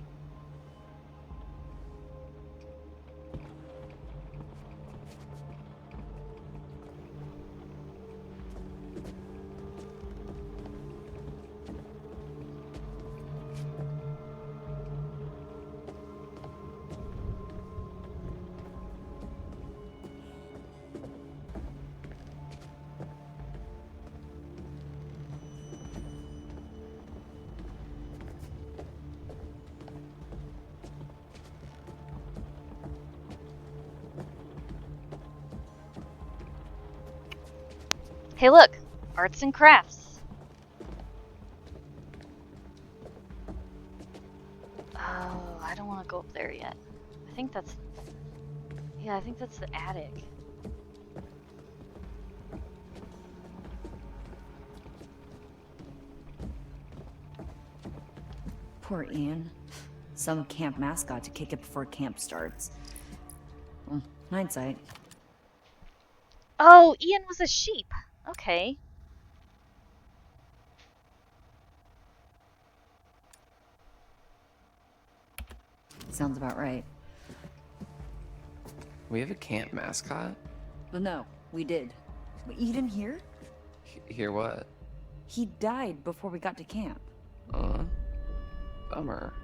Hey, look! Arts and crafts. Oh, I don't want to go up there yet. I think that's... Yeah, I think that's the attic. Poor Ian. Some camp mascot to kick it before camp starts. Well, hindsight. Oh, Ian was a sheep. Okay. Sounds about right. We have a camp mascot? Well, no, we did. But you didn't hear? Hear what? He died before we got to camp. Bummer.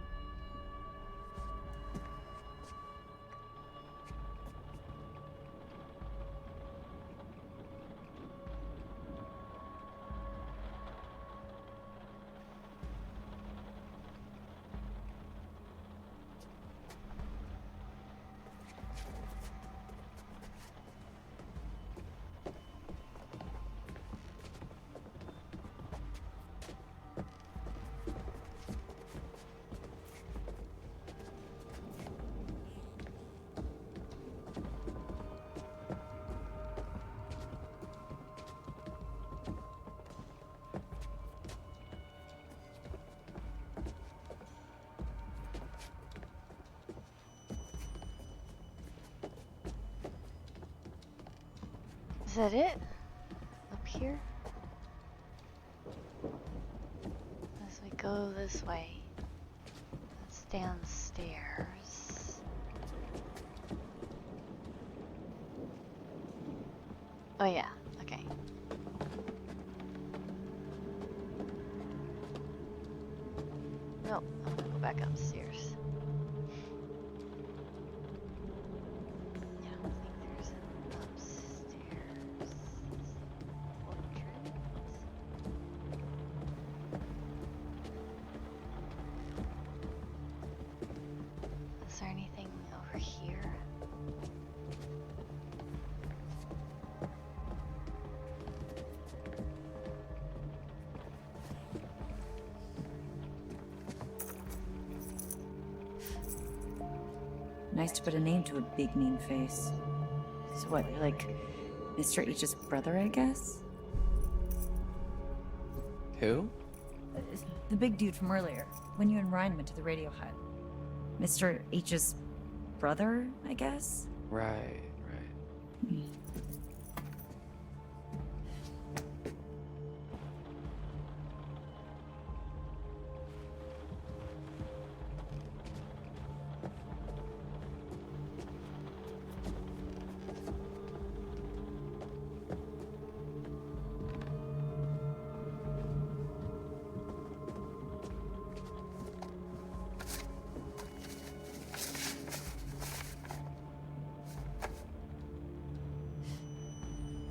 Is that it? Up here? As we go this way, let's downstairs. Oh yeah, okay. Nope, I'm gonna go back upstairs. Yeah, I don't think there's an upstairs. Is there anything over here? Nice to put a name to a big mean face. So what, you're like Mr. H's brother, I guess? Who? The big dude from earlier, when you and Ryan went to the radio hut. Mr. H's brother, I guess? Right.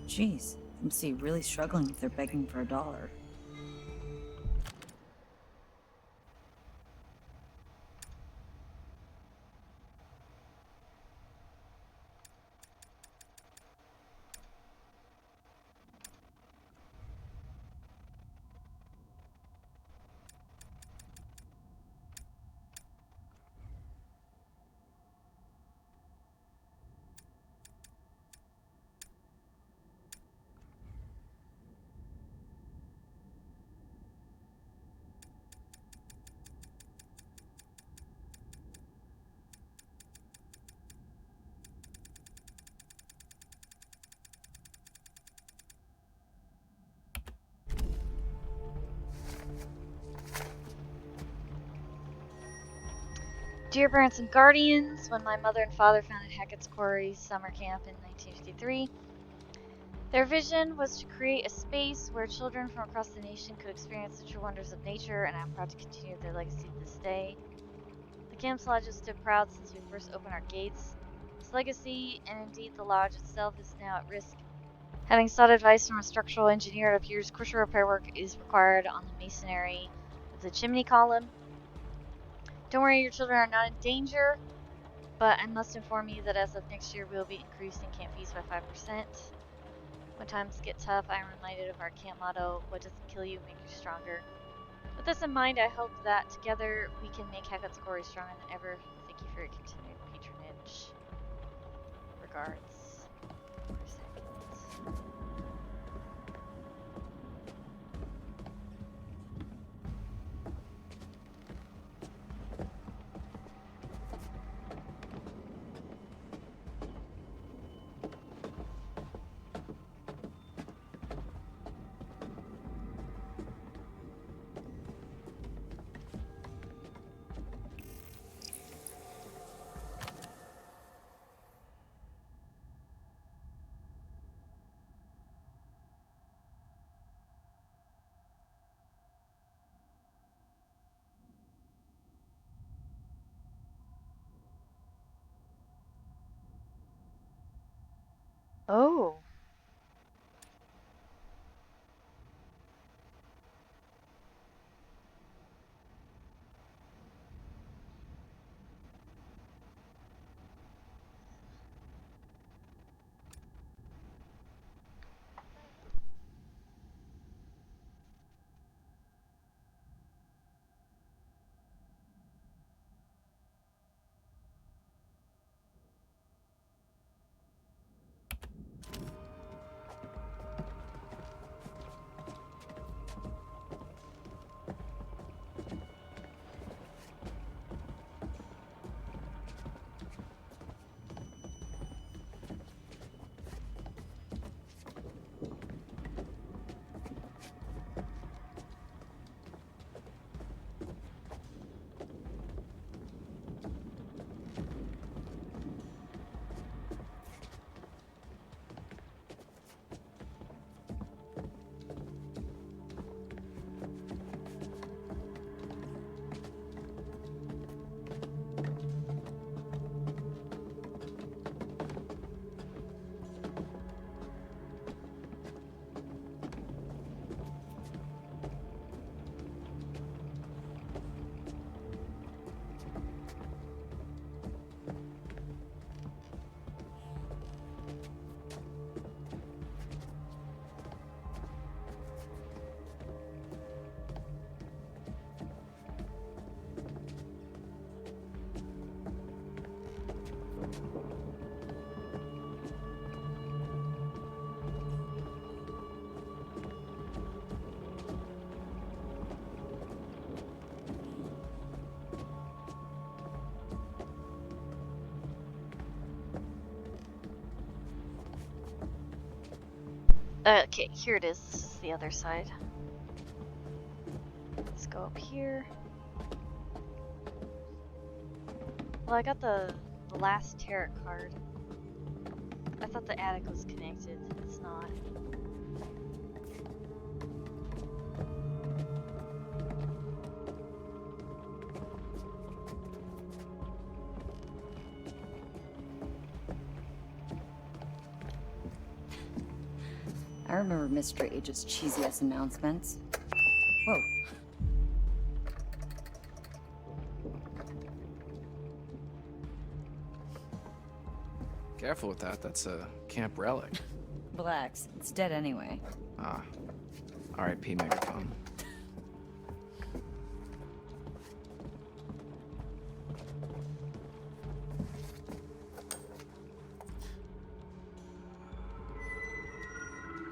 Jeez, MC really struggling if they're begging for $1. Dear parents and guardians, when my mother and father founded Hackett's Quarry summer camp in 1953, their vision was to create a space where children from across the nation could experience the true wonders of nature, and I'm proud to continue their legacy to this day. The camp's lodge has stood proud since we first opened our gates. This legacy, and indeed the lodge itself, is now at risk. Having sought advice from a structural engineer, it appears crucial repair work is required on the masonry of the chimney column. Don't worry, your children are not in danger, but I must inform you that as of next year, we will be increasing camp fees by 5%. When times get tough, I am reminded of our camp motto, what doesn't kill you, make you stronger. With this in mind, I hope that together we can make Hackett's Quarry stronger than ever. Thank you for your continued patronage. Regards. For a second. Oh. Okay, here it is. This is the other side. Let's go up here. Well, I got the last tarot card. I thought the attic was connected. It's not. I remember Mr. H's cheesiest announcements. Whoa. Careful with that. That's a camp relic. Relax. It's dead anyway. Ah. R.I.P. megaphone.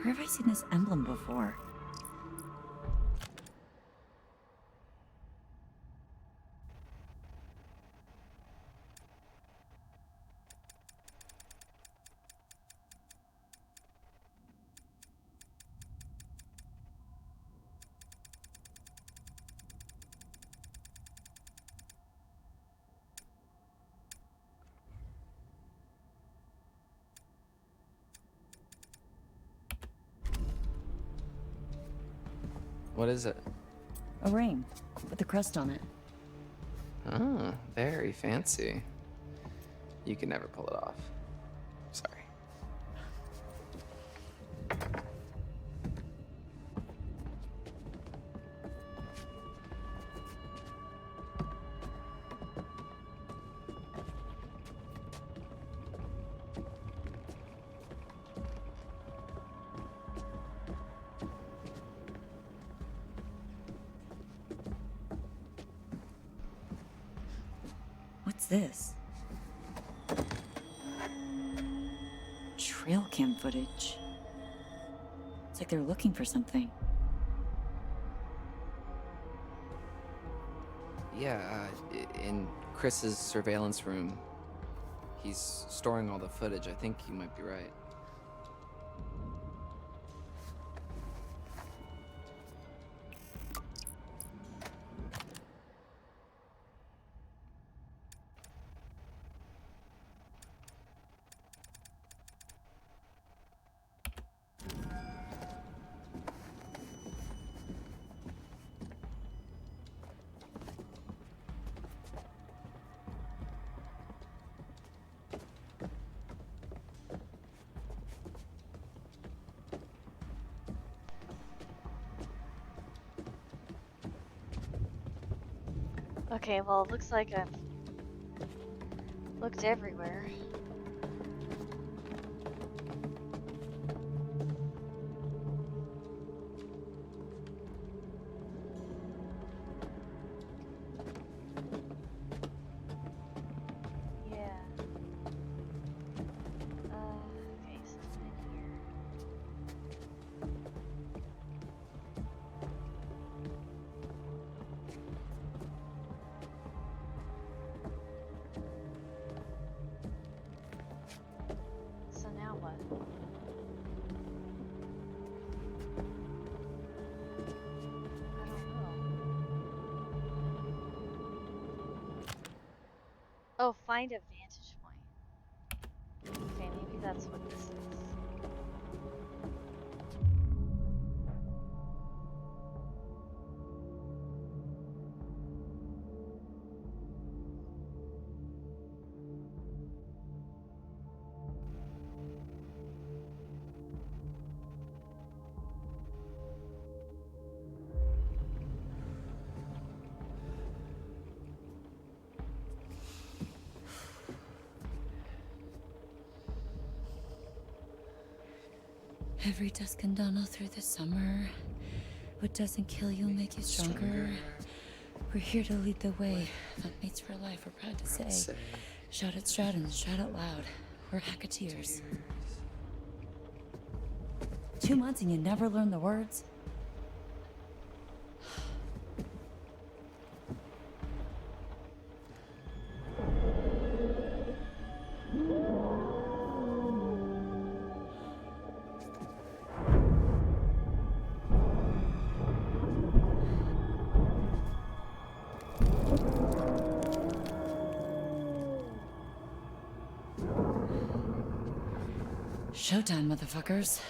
Where have I seen this emblem before? What is it? A ring with a crest on it. Oh, very fancy. You can never pull it off. Sorry. What's this? Trail cam footage. It's like they're looking for something. Yeah, in Chris's surveillance room. He's storing all the footage. I think you might be right. Okay, well, it looks like I've looked everywhere. Yeah. Okay, so it's in here. So now what? I don't know. Oh, find a vantage point. Okay, maybe that's what this is. Every dusk and dawn all through the summer. What doesn't kill you will make you stronger. We're here to lead the way. Mates for life, we're proud to say. Shout it stroud and shout it loud. We're hacketeers. 2 months and you never learn the words? Showtime, motherfuckers.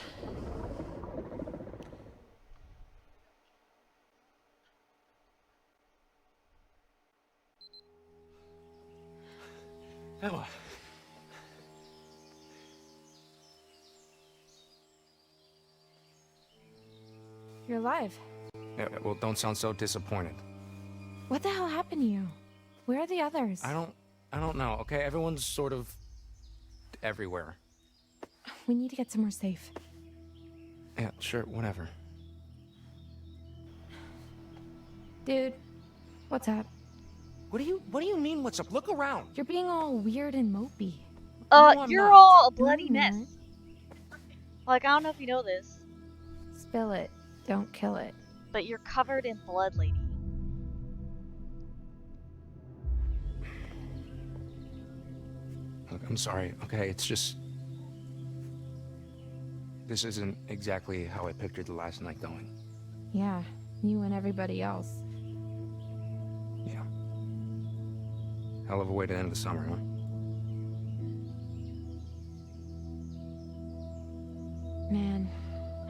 Ella. You're alive. Yeah, well, don't sound so disappointed. What the hell happened to you? Where are the others? I don't know, okay? Everyone's sort of everywhere. We need to get somewhere safe. Yeah, sure, whatever. Dude, what's up? What do you mean what's up? Look around. You're being all weird and mopey. No, I'm You're not. all a No, bloody I'm mess. not. Like, I don't know if you know this, Spill it. Don't kill it. but you're covered in blood, lady. Look, I'm sorry, okay? It's just... This isn't exactly how I pictured the last night going. Yeah, you and everybody else. Yeah. Hell of a way to end the summer, huh? Man,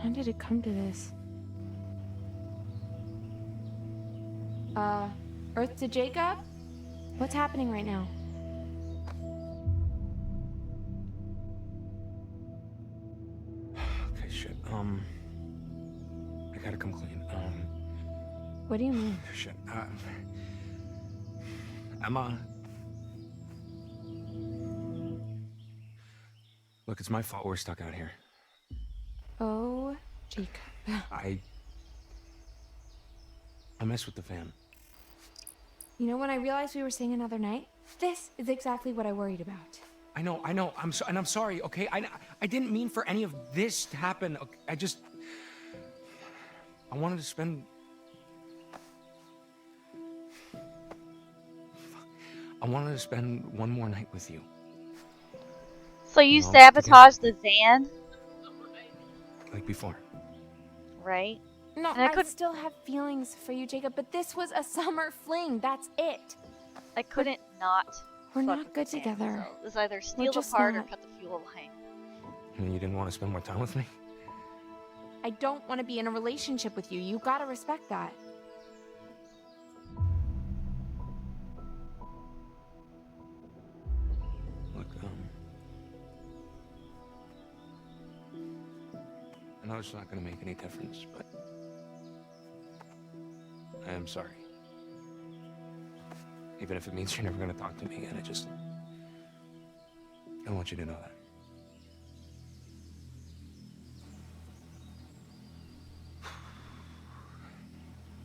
how did it come to this? Earth to Jacob? What's happening right now? Okay, shit. I gotta come clean. What do you mean? Shit. Emma. Look, it's my fault we're stuck out here. Oh, Jacob. I messed with the van. You know, when I realized we were staying another night, this is exactly what I worried about. I know. I'm sorry, okay? I didn't mean for any of this to happen. Okay? I wanted to spend... I wanted to spend one more night with you. So you No, sabotaged the van, Like before. right? No, And I I couldn't- still have feelings for you, Jacob, but this was a summer fling. That's it. I couldn't not. We're fuck not with good the van, together. So it was either steal the just part or not. cut the fuel line. You mean you didn't want to spend more time with me? I don't want to be in a relationship with you. You gotta respect that. Look, I know it's not gonna make any difference, but I am sorry. Even if it means you're never gonna talk to me again, I want you to know that.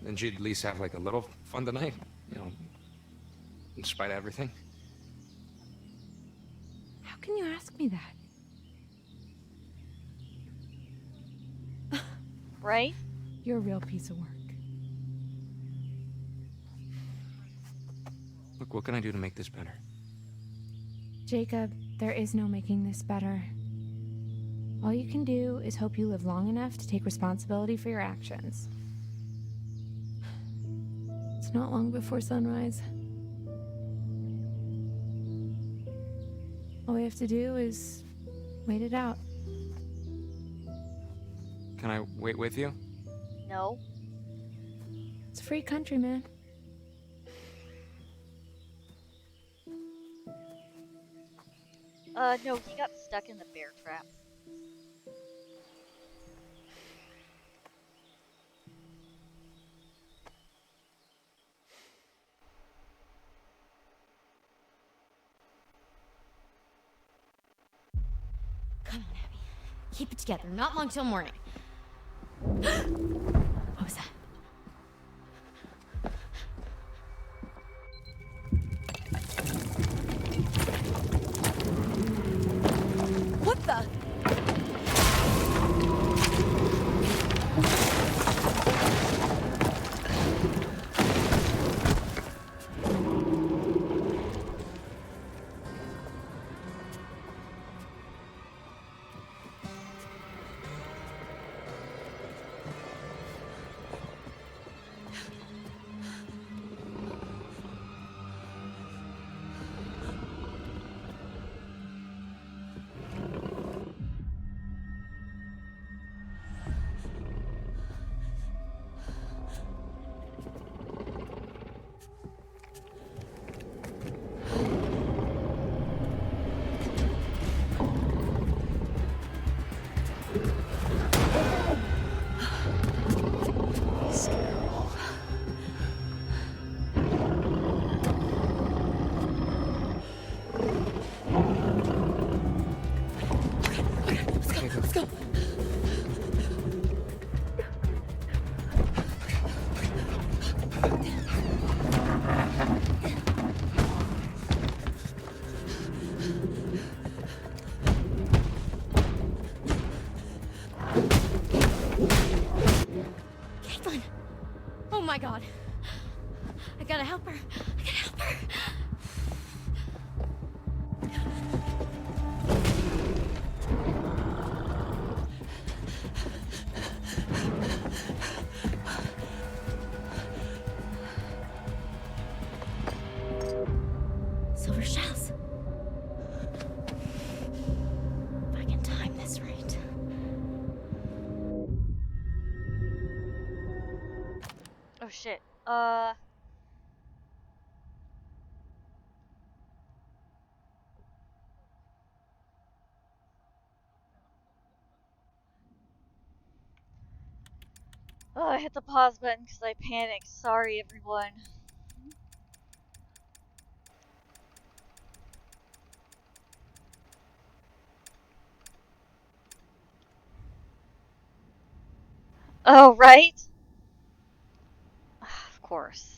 Then she'd at least have like a little fun tonight, you know, in spite of everything. How can you ask me that? Right? You're a real piece of work. Look, what can I do to make this better? Jacob, there is no making this better. All you can do is hope you live long enough to take responsibility for your actions. It's not long before sunrise. All we have to do is wait it out. Can I wait with you? No. It's a free country, man. No, he got stuck in the bear trap. Come on, Abby. Keep it together. Not long till morning. What was that? What the? Let's go. Caitlin! Oh my god. I gotta help her. I gotta help her. Silver shells. If I can time this right. Oh shit. Oh, I hit the pause button because I panicked. Sorry, everyone. Oh, right? Of course.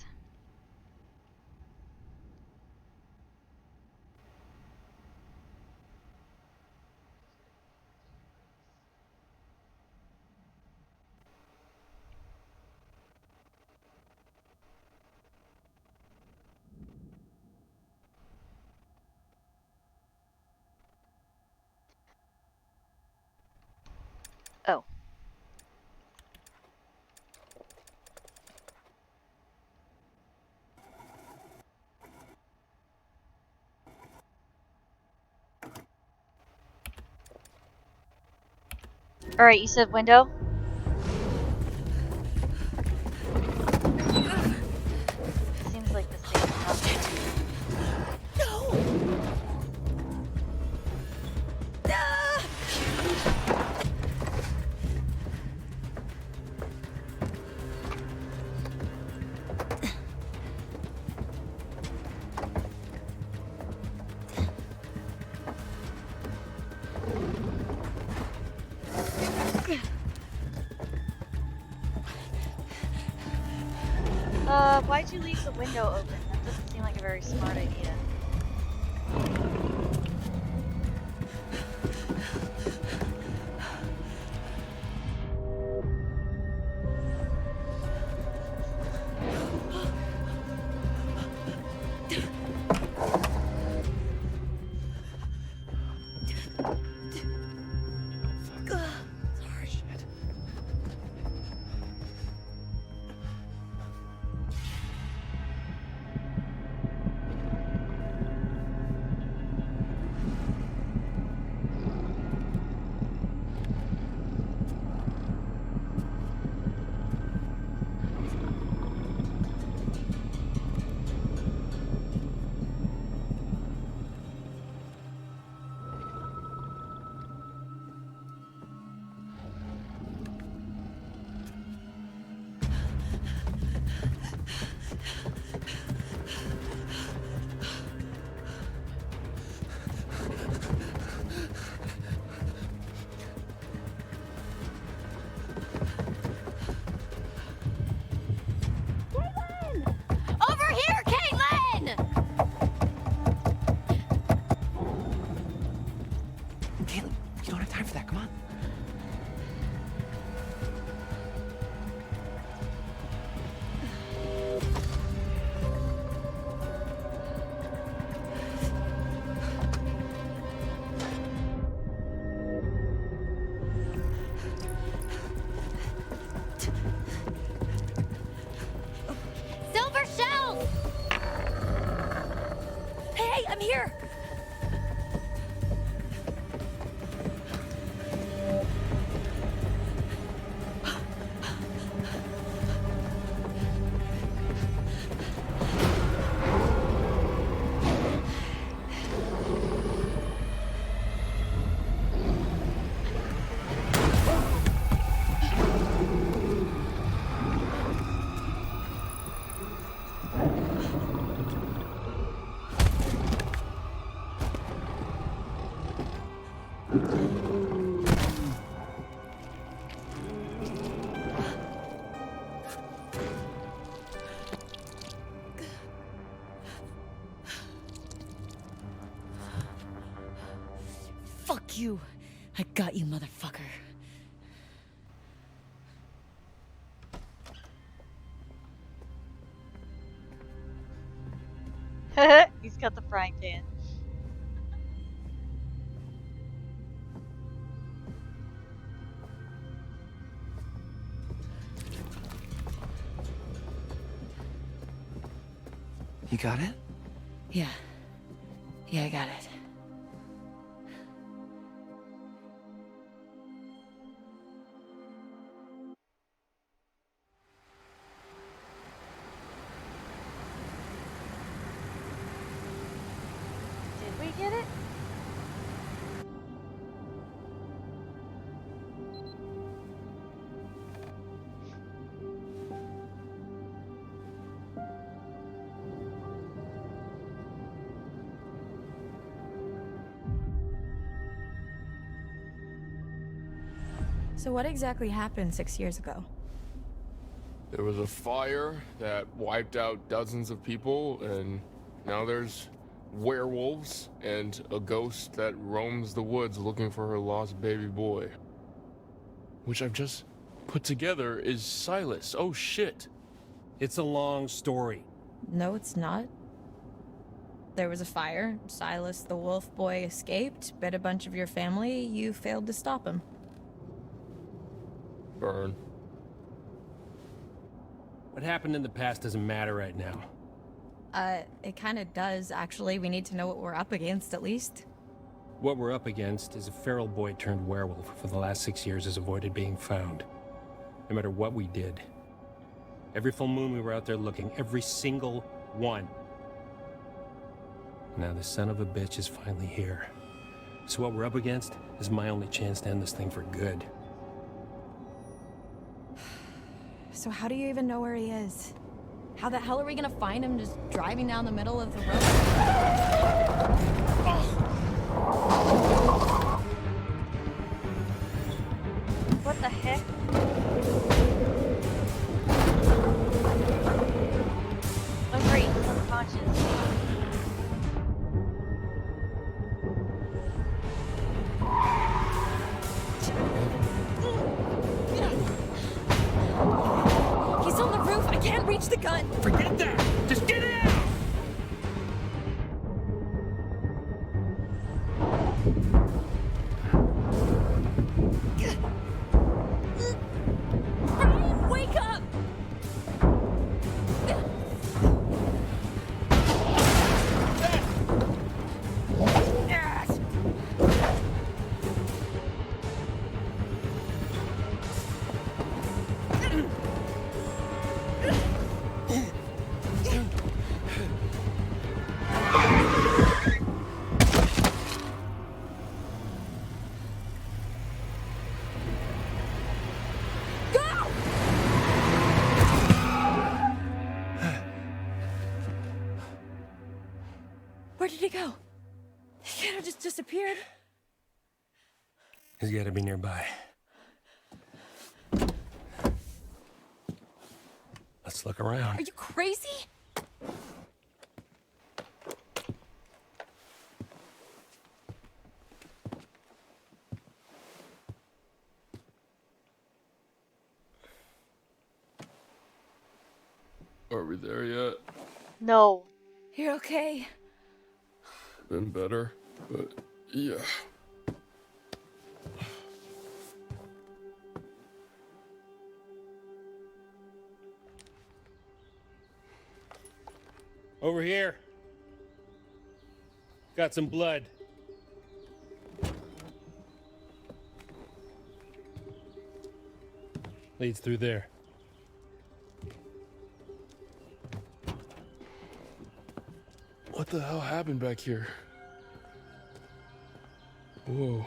Oh. Alright, you said window? Seems like the same house. No! Why'd you leave the window open? That doesn't seem like a very smart idea. Over here, Caitlin! Caitlin, you don't have time for that. Come on. Silver shells! Hey, I'm here! Fuck you. I got you, motherfucker. He's got the frying pan. You got it? Yeah. Yeah, I got it. Did we get it? So what exactly happened 6 years ago? There was a fire that wiped out dozens of people, and now there's werewolves and a ghost that roams the woods looking for her lost baby boy. Which I've just put together is Silas. Oh shit. It's a long story. No, it's not. There was a fire. Silas the wolf boy escaped, bit a bunch of your family. You failed to stop him. Burn. What happened in the past doesn't matter right now. It kind of does, actually. We need to know what we're up against, at least. What we're up against is a feral boy turned werewolf for the last 6 years has avoided being found. No matter what we did. Every full moon we were out there looking, every single one. Now the son of a bitch is finally here. So what we're up against is my only chance to end this thing for good. So how do you even know where he is? How the hell are we gonna find him just driving down the middle of the road? What the heck? conscious. He's on the roof. I can't reach the gun. Forget that. Just get out. Brian, wake up! Where did he go? He kind of just disappeared. He's gotta be nearby. Let's look around. Are you crazy? Are we there yet? No. You're okay. Been better, but yeah. Over here. Got some blood. Leads through there. What the hell happened back here? Whoa.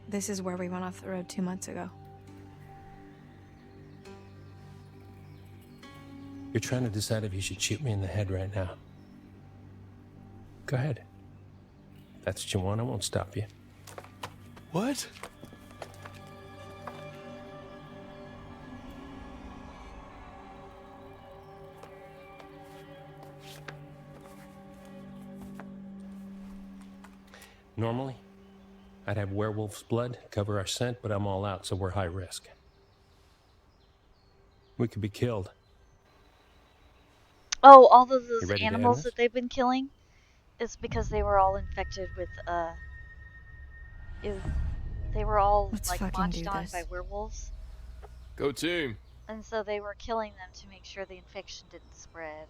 This is where we went off the road 2 months ago. You're trying to decide if you should shoot me in the head right now. Go ahead. If that's what you want, I won't stop you. What? Normally, I'd have werewolf's blood cover our scent, but I'm all out, so we're high risk. We could be killed. Oh, all of You those ready to end animals this? that they've been killing is because they were all infected with they were all Let's like fucking launched do on this. by werewolves, Go team. and so they were killing them to make sure the infection didn't spread.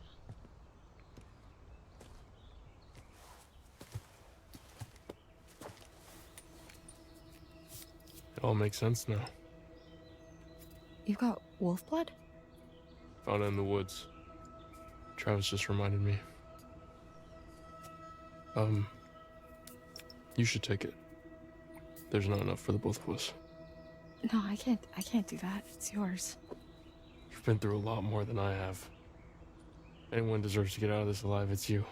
It all makes sense now. You've got wolf blood? Found it in the woods. Travis just reminded me. You should take it. There's not enough for the both of us. No, I can't do that. It's yours. You've been through a lot more than I have. Anyone deserves to get out of this alive, it's you.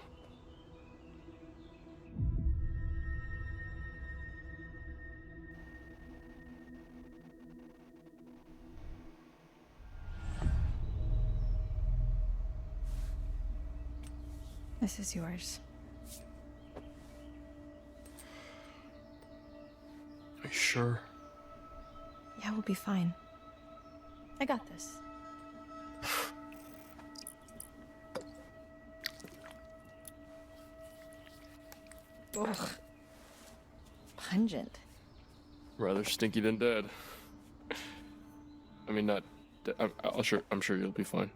This is yours. Are you sure? Yeah, we'll be fine. I got this. Ugh. Pungent. Rather stinky than dead. I mean, not. I'm sure you'll be fine.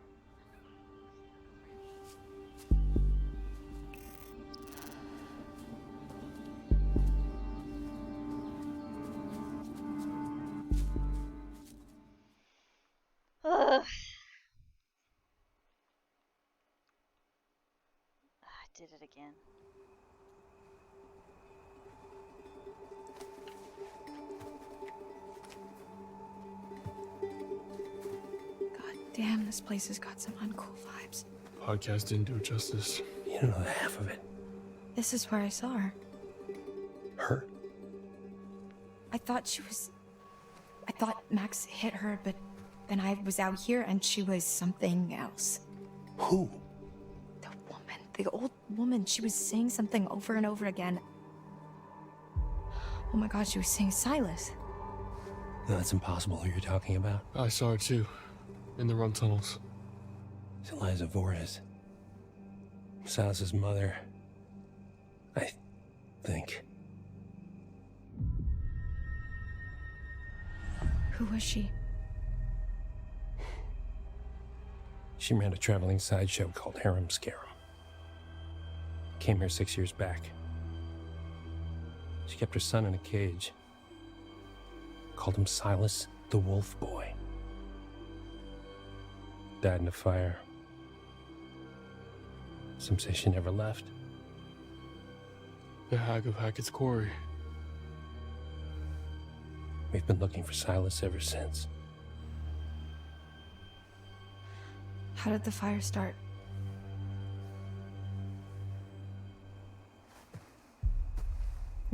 Ugh. I did it again. God damn, this place has got some uncool vibes. Podcast didn't do it justice. You don't know the half of it. This is where I saw her. Her? I thought she was... thought Max hit her, but then I was out here and she was something else. Who? The old woman, she was saying something over and over again. Oh my god, she was saying Silas. No, that's impossible who you're talking about. I saw her too, in the run tunnels. It's Eliza Voorhees. Silas's mother. I think. Who was she? She ran a traveling sideshow called Harem Scarum. Came here 6 years back. She kept her son in a cage. Called him Silas the Wolf Boy. Died in a fire. Some say she never left. The Hag of Hackett's Quarry. We've been looking for Silas ever since. How did the fire start?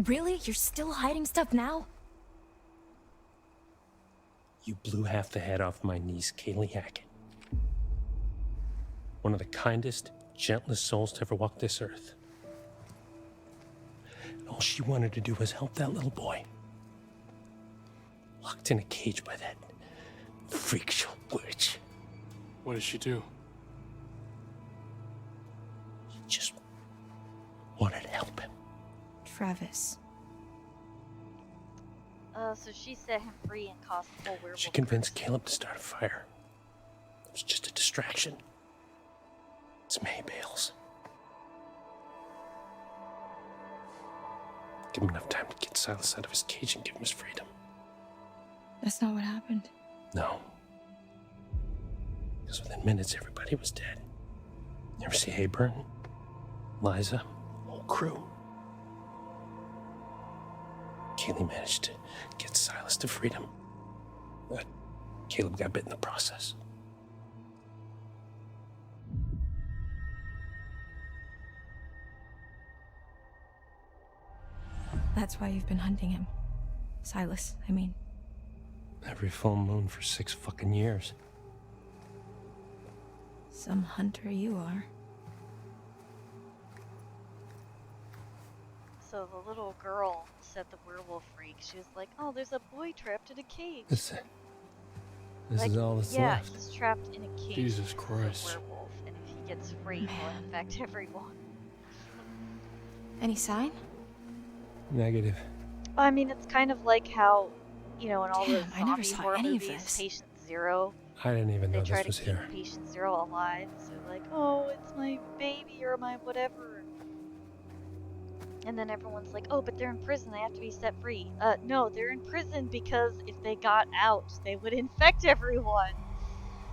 Really? You're still hiding stuff now? You blew half the head off my niece, Kaylee Hackett. One of the kindest, gentlest souls to ever walk this earth. And all she wanted to do was help that little boy. Locked in a cage by that freak show witch. What did she do? She just wanted to help him. Travis. So she set him free and caused the whole werewolf. She convinced Caleb to start a fire. It was just a distraction. It's May Bales. Give him enough time to get Silas out of his cage and give him his freedom. That's not what happened. No. Because within minutes, everybody was dead. You ever see Hayburn? Liza? Whole crew. Kaylee managed to get Silas to freedom. But Caleb got bit in the process. That's why you've been hunting him. Silas, I mean. Every full moon for 6 fucking years. Some hunter you are. So the little girl set the werewolf free. She was like, "Oh, there's a boy trapped in a cage." This Like, is all that's yeah, left. he's trapped in a cage. Jesus He's a Christ. werewolf, and if he gets free, he'll infect everyone. Any sign? Negative. I mean, it's kind of like how, you know, in all Damn, those I never zombie saw horror any of movies, this. Patient Zero, I didn't even they know try this to was keep here. Patient Zero alive. So like, oh, it's my baby or my whatever. And then everyone's like, oh, but they're in prison. They have to be set free. No, they're in prison because if they got out, they would infect everyone.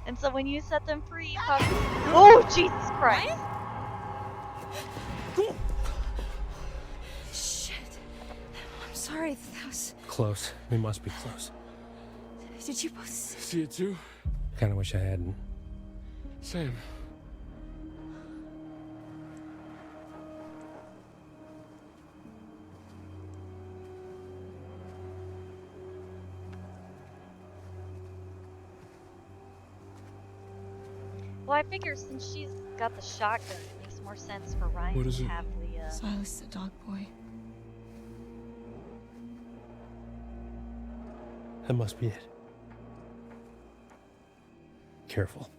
And so when you set them free, you probably... Oh, Jesus Christ! Shit. I'm sorry, that was... Close. We must be close. Did you both... See it too? Kinda wish I hadn't. Same. Well, I figure since she's got the shotgun, it makes more sense for Ryan What is to it? have the, Silas, the dog boy. That must be it. Careful.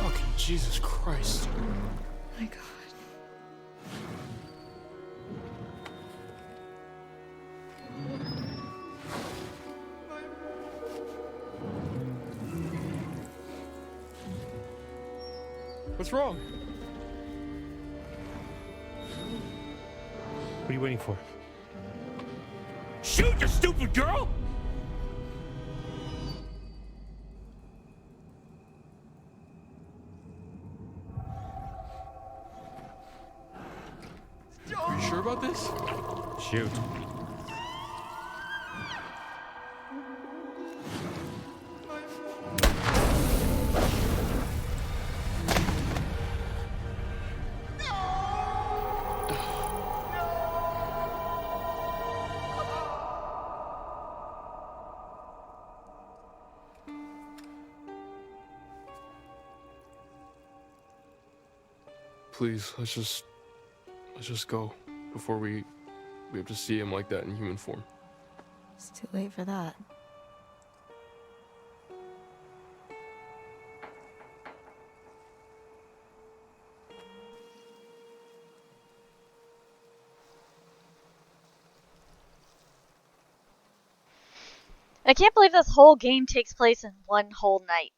Fucking Jesus Christ. My God. What's wrong? What are you waiting for? Shoot, you stupid girl! about this? Shoot. Please, let's just go before we have to see him like that in human form. It's too late for that. I can't believe this whole game takes place in one whole night.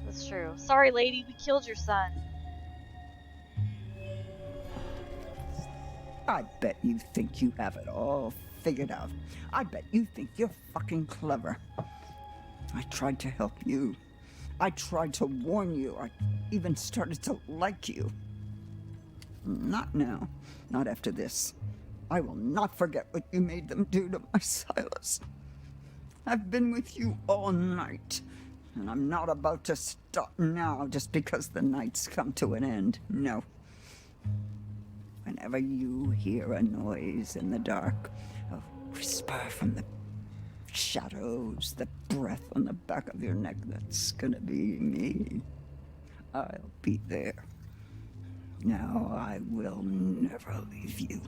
That's true. Sorry, lady, we killed your son. I bet you think you have it all figured out. I bet you think you're fucking clever. I tried to help you. I tried to warn you. I even started to like you. Not now. Not after this. I will not forget what you made them do to my Silas. I've been with you all night, and I'm not about to stop now just because the night's come to an end. No. Whenever you hear a noise in the dark, a whisper from the shadows, the breath on the back of your neck, that's gonna be me. I'll be there. Now I will never leave you.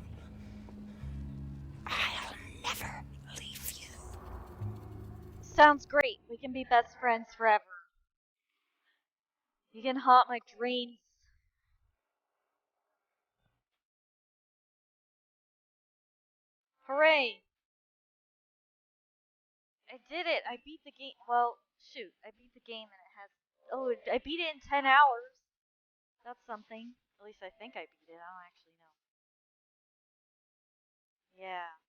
I'll never leave you. Sounds great. We can be best friends forever. You can haunt my dreams. Hooray! I did it. I beat the game. Well, shoot. I beat the game and it has... Oh, I beat it in 10 hours. That's something. At least I think I beat it. I don't actually know. Yeah.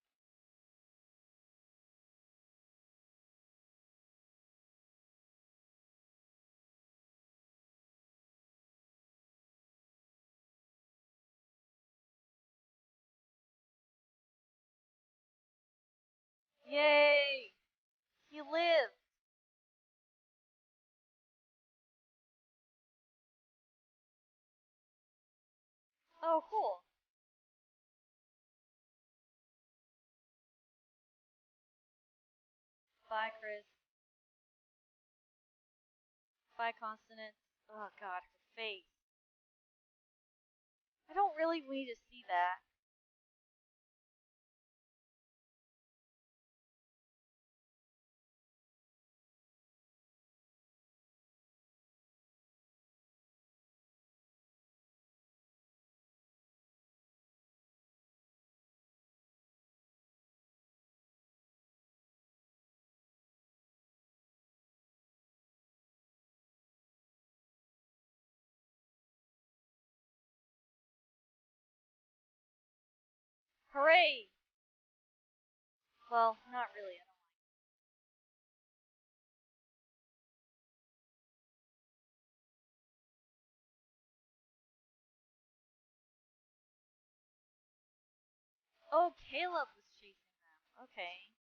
Yay! He lived. Oh, cool. Bye, Chris. Bye, Consonant. Oh, God, her face. I don't really need to see that. Hooray! Well, not really. Oh, Caleb was chasing them. Okay.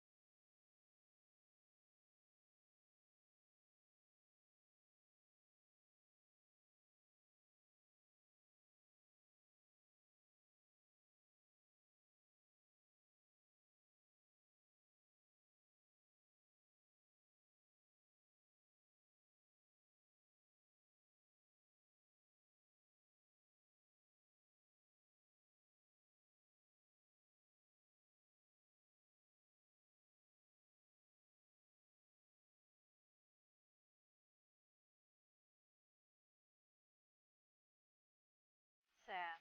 Sad.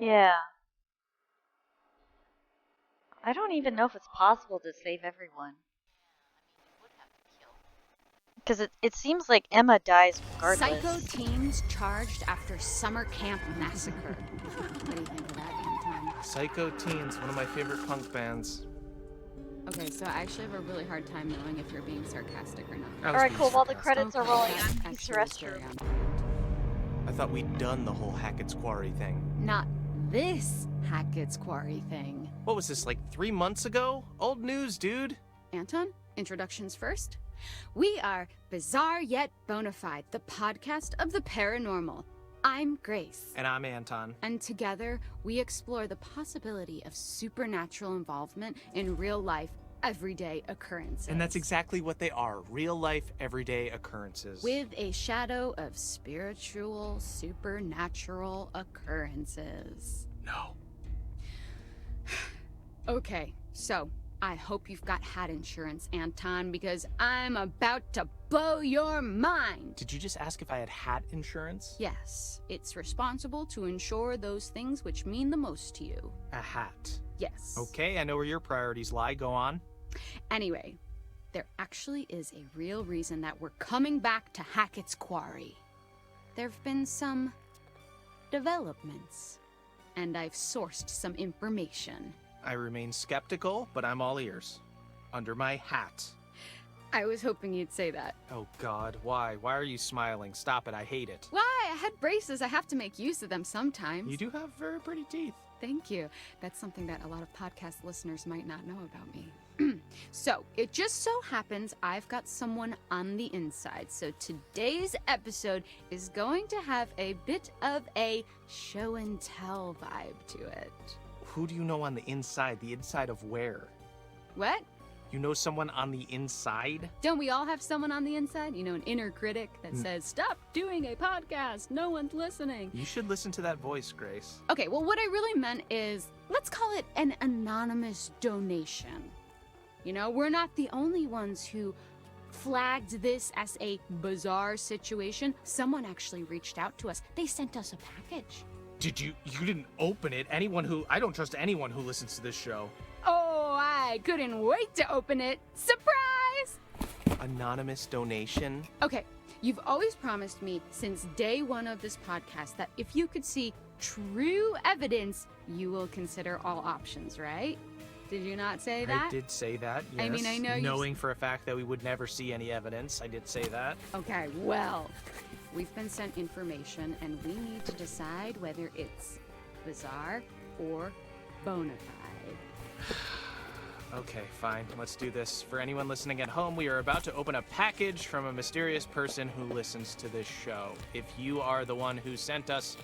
Yeah. I don't even know if it's possible to save everyone. Because it seems like Emma dies regardless. Psycho teens charged after summer camp massacre. What do you think of that, Anton? Psycho Teens, one of my favorite punk bands. Okay, so I actually have a really hard time knowing if you're being sarcastic or not. Alright, cool. While the credits are rolling, I'm going to use the restroom. I thought we'd done the whole Hackett's Quarry thing. Not this Hackett's Quarry thing. What was this, like 3 months ago? Old news, dude. Anton, introductions first. We are Bizarre Yet Bonafide, the podcast of the paranormal. I'm Grace. And I'm Anton. And together, we explore the possibility of supernatural involvement in real life, everyday occurrences. And that's exactly what they are, real life, everyday occurrences. With a shadow of spiritual, supernatural occurrences. No. Okay, so I hope you've got hat insurance, Anton, because I'm about to blow your mind. Did you just ask if I had hat insurance? Yes, it's responsible to insure those things which mean the most to you. A hat. Yes. Okay, I know where your priorities lie. Go on. Anyway, there actually is a real reason that we're coming back to Hackett's Quarry. There've been some developments, and I've sourced some information. I remain skeptical, but I'm all ears. Under my hat. I was hoping you'd say that. Oh God, why? Why are you smiling? Stop it, I hate it. Why? I had braces. I have to make use of them sometimes. You do have very pretty teeth. Thank you. That's something that a lot of podcast listeners might not know about me. So, it just so happens I've got someone on the inside. So today's episode is going to have a bit of a show and tell vibe to it. Who do you know on the inside? The inside of where? What? You know someone on the inside? Don't we all have someone on the inside? You know, an inner critic that says, stop doing a podcast, no one's listening. You should listen to that voice, Grace. Okay, well, what I really meant is, let's call it an anonymous donation. You know, we're not the only ones who flagged this as a bizarre situation. Someone actually reached out to us. They sent us a package. Did you didn't open it? I don't trust anyone who listens to this show. Oh, I couldn't wait to open it. Surprise! Anonymous donation? Okay, you've always promised me since day one of this podcast that if you could see true evidence, you will consider all options, right? Did you not say that? I did say that, yes. I mean, I know knowing for a fact that we would never see any evidence, I did say that. Okay, well, we've been sent information and we need to decide whether it's bizarre or bona fide. Okay, fine. Let's do this. For anyone listening at home, we are about to open a package from a mysterious person who listens to this show. If you are the one who sent us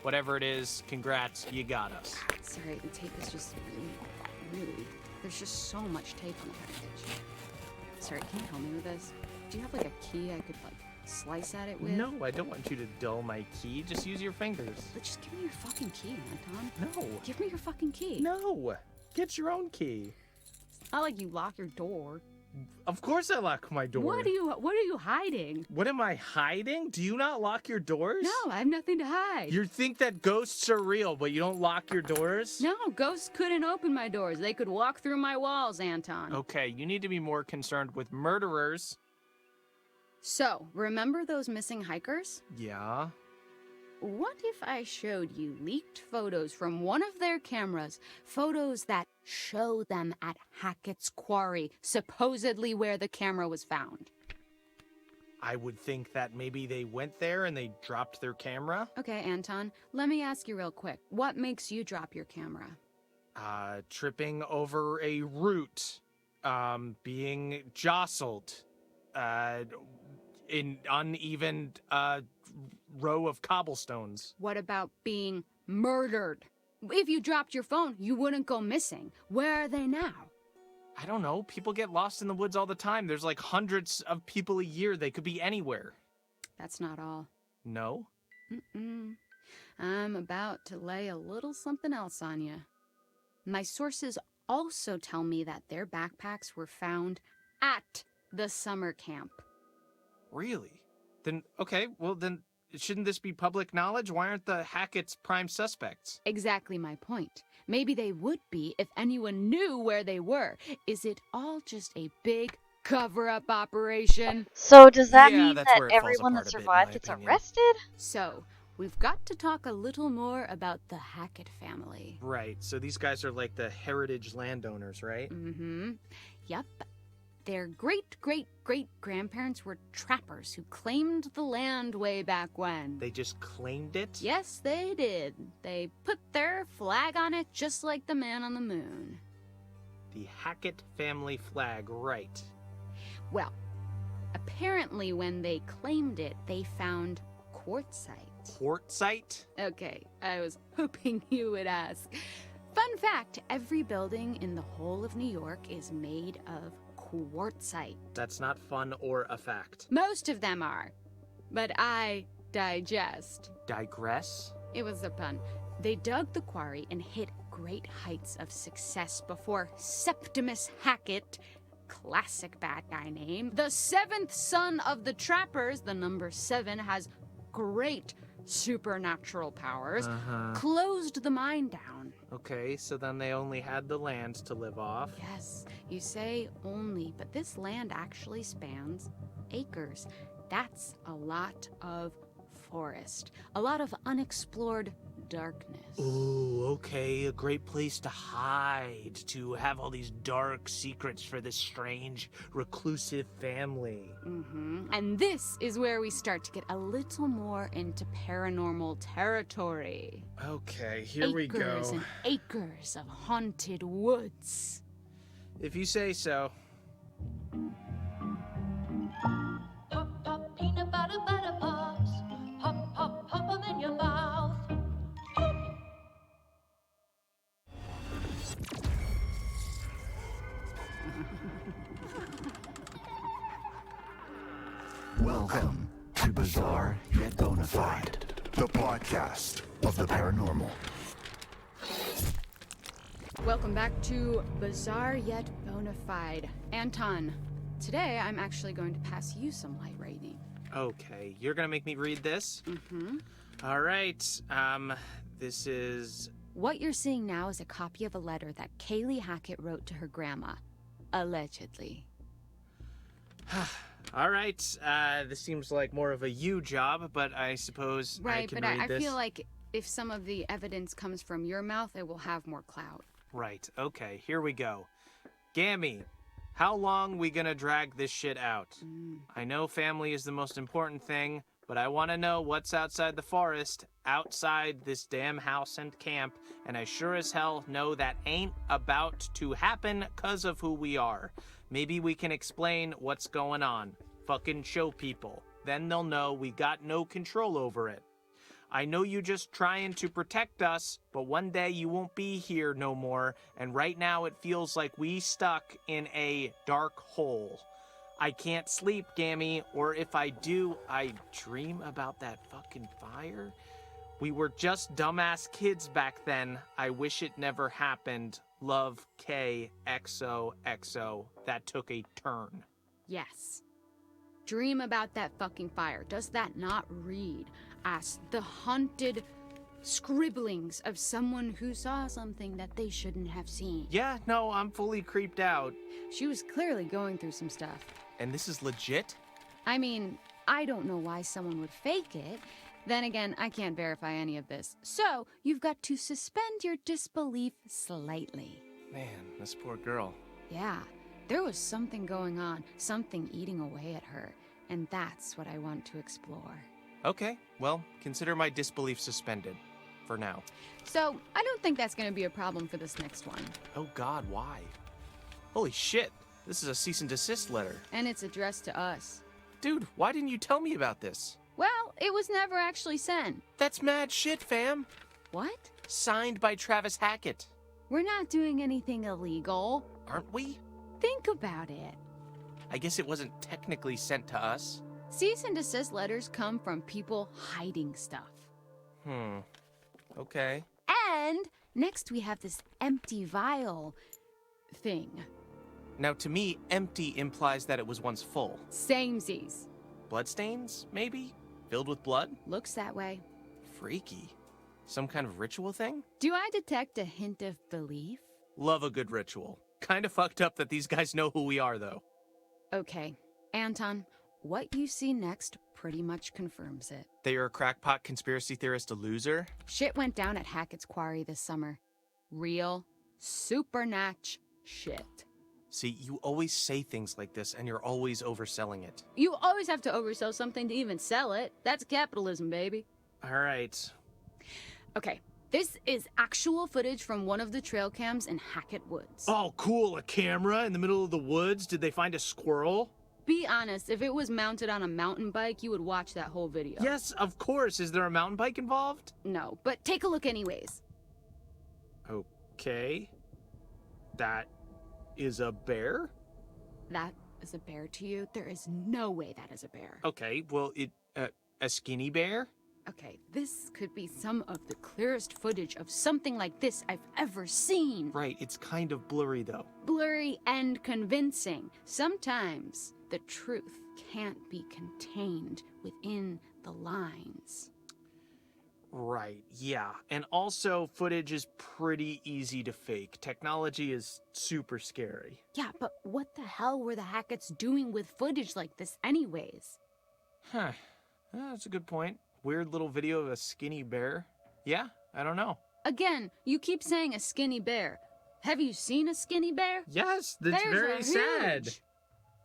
whatever it is, congrats, you got us. Sorry, the tape is just really, there's just so much tape on the package. Sorry, can you help me with this? Do you have like a key I could like slice at it with? No, I don't want you to dull my key. Just use your fingers. But just give me your fucking key, Anton. No. Give me your fucking key. No. Get your own key. It's not like you lock your door. Of course I lock my door. What are you hiding? What am I hiding? Do you not lock your doors? No, I have nothing to hide. You think that ghosts are real, but you don't lock your doors? No, ghosts couldn't open my doors. They could walk through my walls, Anton. Okay, you need to be more concerned with murderers. So, remember those missing hikers? Yeah. What if I showed you leaked photos from one of their cameras? Photos that show them at Hackett's Quarry, supposedly where the camera was found. I would think that maybe they went there and they dropped their camera. Okay, Anton, let me ask you real quick. What makes you drop your camera? Tripping over a root. Being jostled. In uneven, row of cobblestones. What about being murdered? If you dropped your phone, you wouldn't go missing. Where are they now? I don't know. People get lost in the woods all the time. There's like hundreds of people a year. They could be anywhere. That's not all. No? Mm-mm. I'm about to lay a little something else on you. My sources also tell me that their backpacks were found at the summer camp. Really? Then, okay, well then, shouldn't this be public knowledge? Why aren't the Hackett's prime suspects? Exactly my point. Maybe they would be if anyone knew where they were. Is it all just a big cover-up operation. So does that Yeah, mean that's that where it falls everyone that apart a bit, in survived my gets opinion. arrested? So, we've got to talk a little more about the Hackett family. Right, so these guys are like the heritage landowners, right? Mm-hmm. Yep. Their great-great-great-grandparents were trappers who claimed the land way back when. They just claimed it? Yes, they did. They put their flag on it just like the man on the moon. The Hackett family flag, right. Well, apparently when they claimed it, they found quartzite. Quartzite? Okay, I was hoping you would ask. Fun fact, every building in the whole of New York is made of quartzite. That's not fun or a fact. Most of them are, but I digest. Digress? It was a pun. They dug the quarry and hit great heights of success before Septimus Hackett, classic bad guy name, the seventh son of the trappers, the number 7 has great supernatural powers, closed the mine down. Okay, so then they only had the land to live off. Yes, you say only, but this land actually spans acres. That's a lot of forest, a lot of unexplored darkness. Ooh, okay, a great place to hide, to have all these dark secrets for this strange, reclusive family. And this is where we start to get a little more into paranormal territory. Okay, here we go. Acres and acres of haunted woods. If you say so. Pop, pop, peanut butter, butter pops. Pop, pop, pop 'em in your mouth. Welcome to Bizarre Yet Bonafide, the podcast of the paranormal. Welcome back to Bizarre Yet Bonafide. Anton, today I'm actually going to pass you some light reading. Okay, you're gonna make me read this? All right, this is... What you're seeing now is a copy of a letter that Kaylee Hackett wrote to her grandma. Allegedly. All right, this seems like more of a you job, but I suppose I can read I this. feel like if some of the evidence comes from your mouth, it will have more clout. Right, okay, here we go. Gammy, how long we gonna drag this shit out? I know family is the most important thing, but I want to know what's outside the forest, outside this damn house and camp, and I sure as hell know that ain't about to happen 'cause of who we are. Maybe we can explain what's going on. Fucking show people. Then they'll know we got no control over it. I know you just trying to protect us, but one day you won't be here no more, and right now it feels like we stuck in a dark hole. I can't sleep, Gammy, or if I do, I dream about that fucking fire. We were just dumbass kids back then. I wish it never happened. Love, K, XOXO. That took a turn. Yes. Dream about that fucking fire. Does that not read as the haunted scribblings of someone who saw something that they shouldn't have seen? Yeah, no, I'm fully creeped out. She was clearly going through some stuff. And this is legit? I mean, I don't know why someone would fake it. Then again, I can't verify any of this. So, you've got to suspend your disbelief slightly. Man, this poor girl. Yeah, there was something going on, something eating away at her, and that's what I want to explore. Okay, well, consider my disbelief suspended. For now. So, I don't think that's going to be a problem for this next one. Oh god, why? Holy shit, this is a cease and desist letter. And it's addressed to us. Dude, why didn't you tell me about this? Well, it was never actually sent. That's mad shit, fam. What? Signed by Travis Hackett. We're not doing anything illegal. Aren't we? Think about it. I guess it wasn't technically sent to us. Cease and desist letters come from people hiding stuff. Okay. And next we have this empty vial thing. Now, to me, empty implies that it was once full. Samesies. Bloodstains, maybe? Filled with blood? Looks that way. Freaky. Some kind of ritual thing? Do I detect a hint of belief? Love a good ritual. Kinda fucked up that these guys know who we are, though. Okay, Anton, what you see next pretty much confirms it. That you're a crackpot conspiracy theorist, a loser? Shit went down at Hackett's Quarry this summer. Real, supernatch shit. See, you always say things like this, and you're always overselling it. You always have to oversell something to even sell it. That's capitalism, baby. All right. Okay, this is actual footage from one of the trail cams in Hackett Woods. Oh, cool. A camera in the middle of the woods? Did they find a squirrel? Be honest, if it was mounted on a mountain bike, you would watch that whole video. Yes, of course. Is there a mountain bike involved? No, but take a look anyways. Okay. That is a bear? That is a bear to you? There is no way that is a bear. Okay, well, a skinny bear? Okay, this could be some of the clearest footage of something like this I've ever seen. Right, it's kind of blurry, though. Blurry and convincing. Sometimes the truth can't be contained within the lines. Right, yeah. And also, footage is pretty easy to fake. Technology is super scary. Yeah, but what the hell were the Hacketts doing with footage like this anyways? Huh. That's a good point. Weird little video of a skinny bear. Yeah, I don't know. Again, you keep saying a skinny bear. Have you seen a skinny bear? Yes, that's Bears very are sad. huge.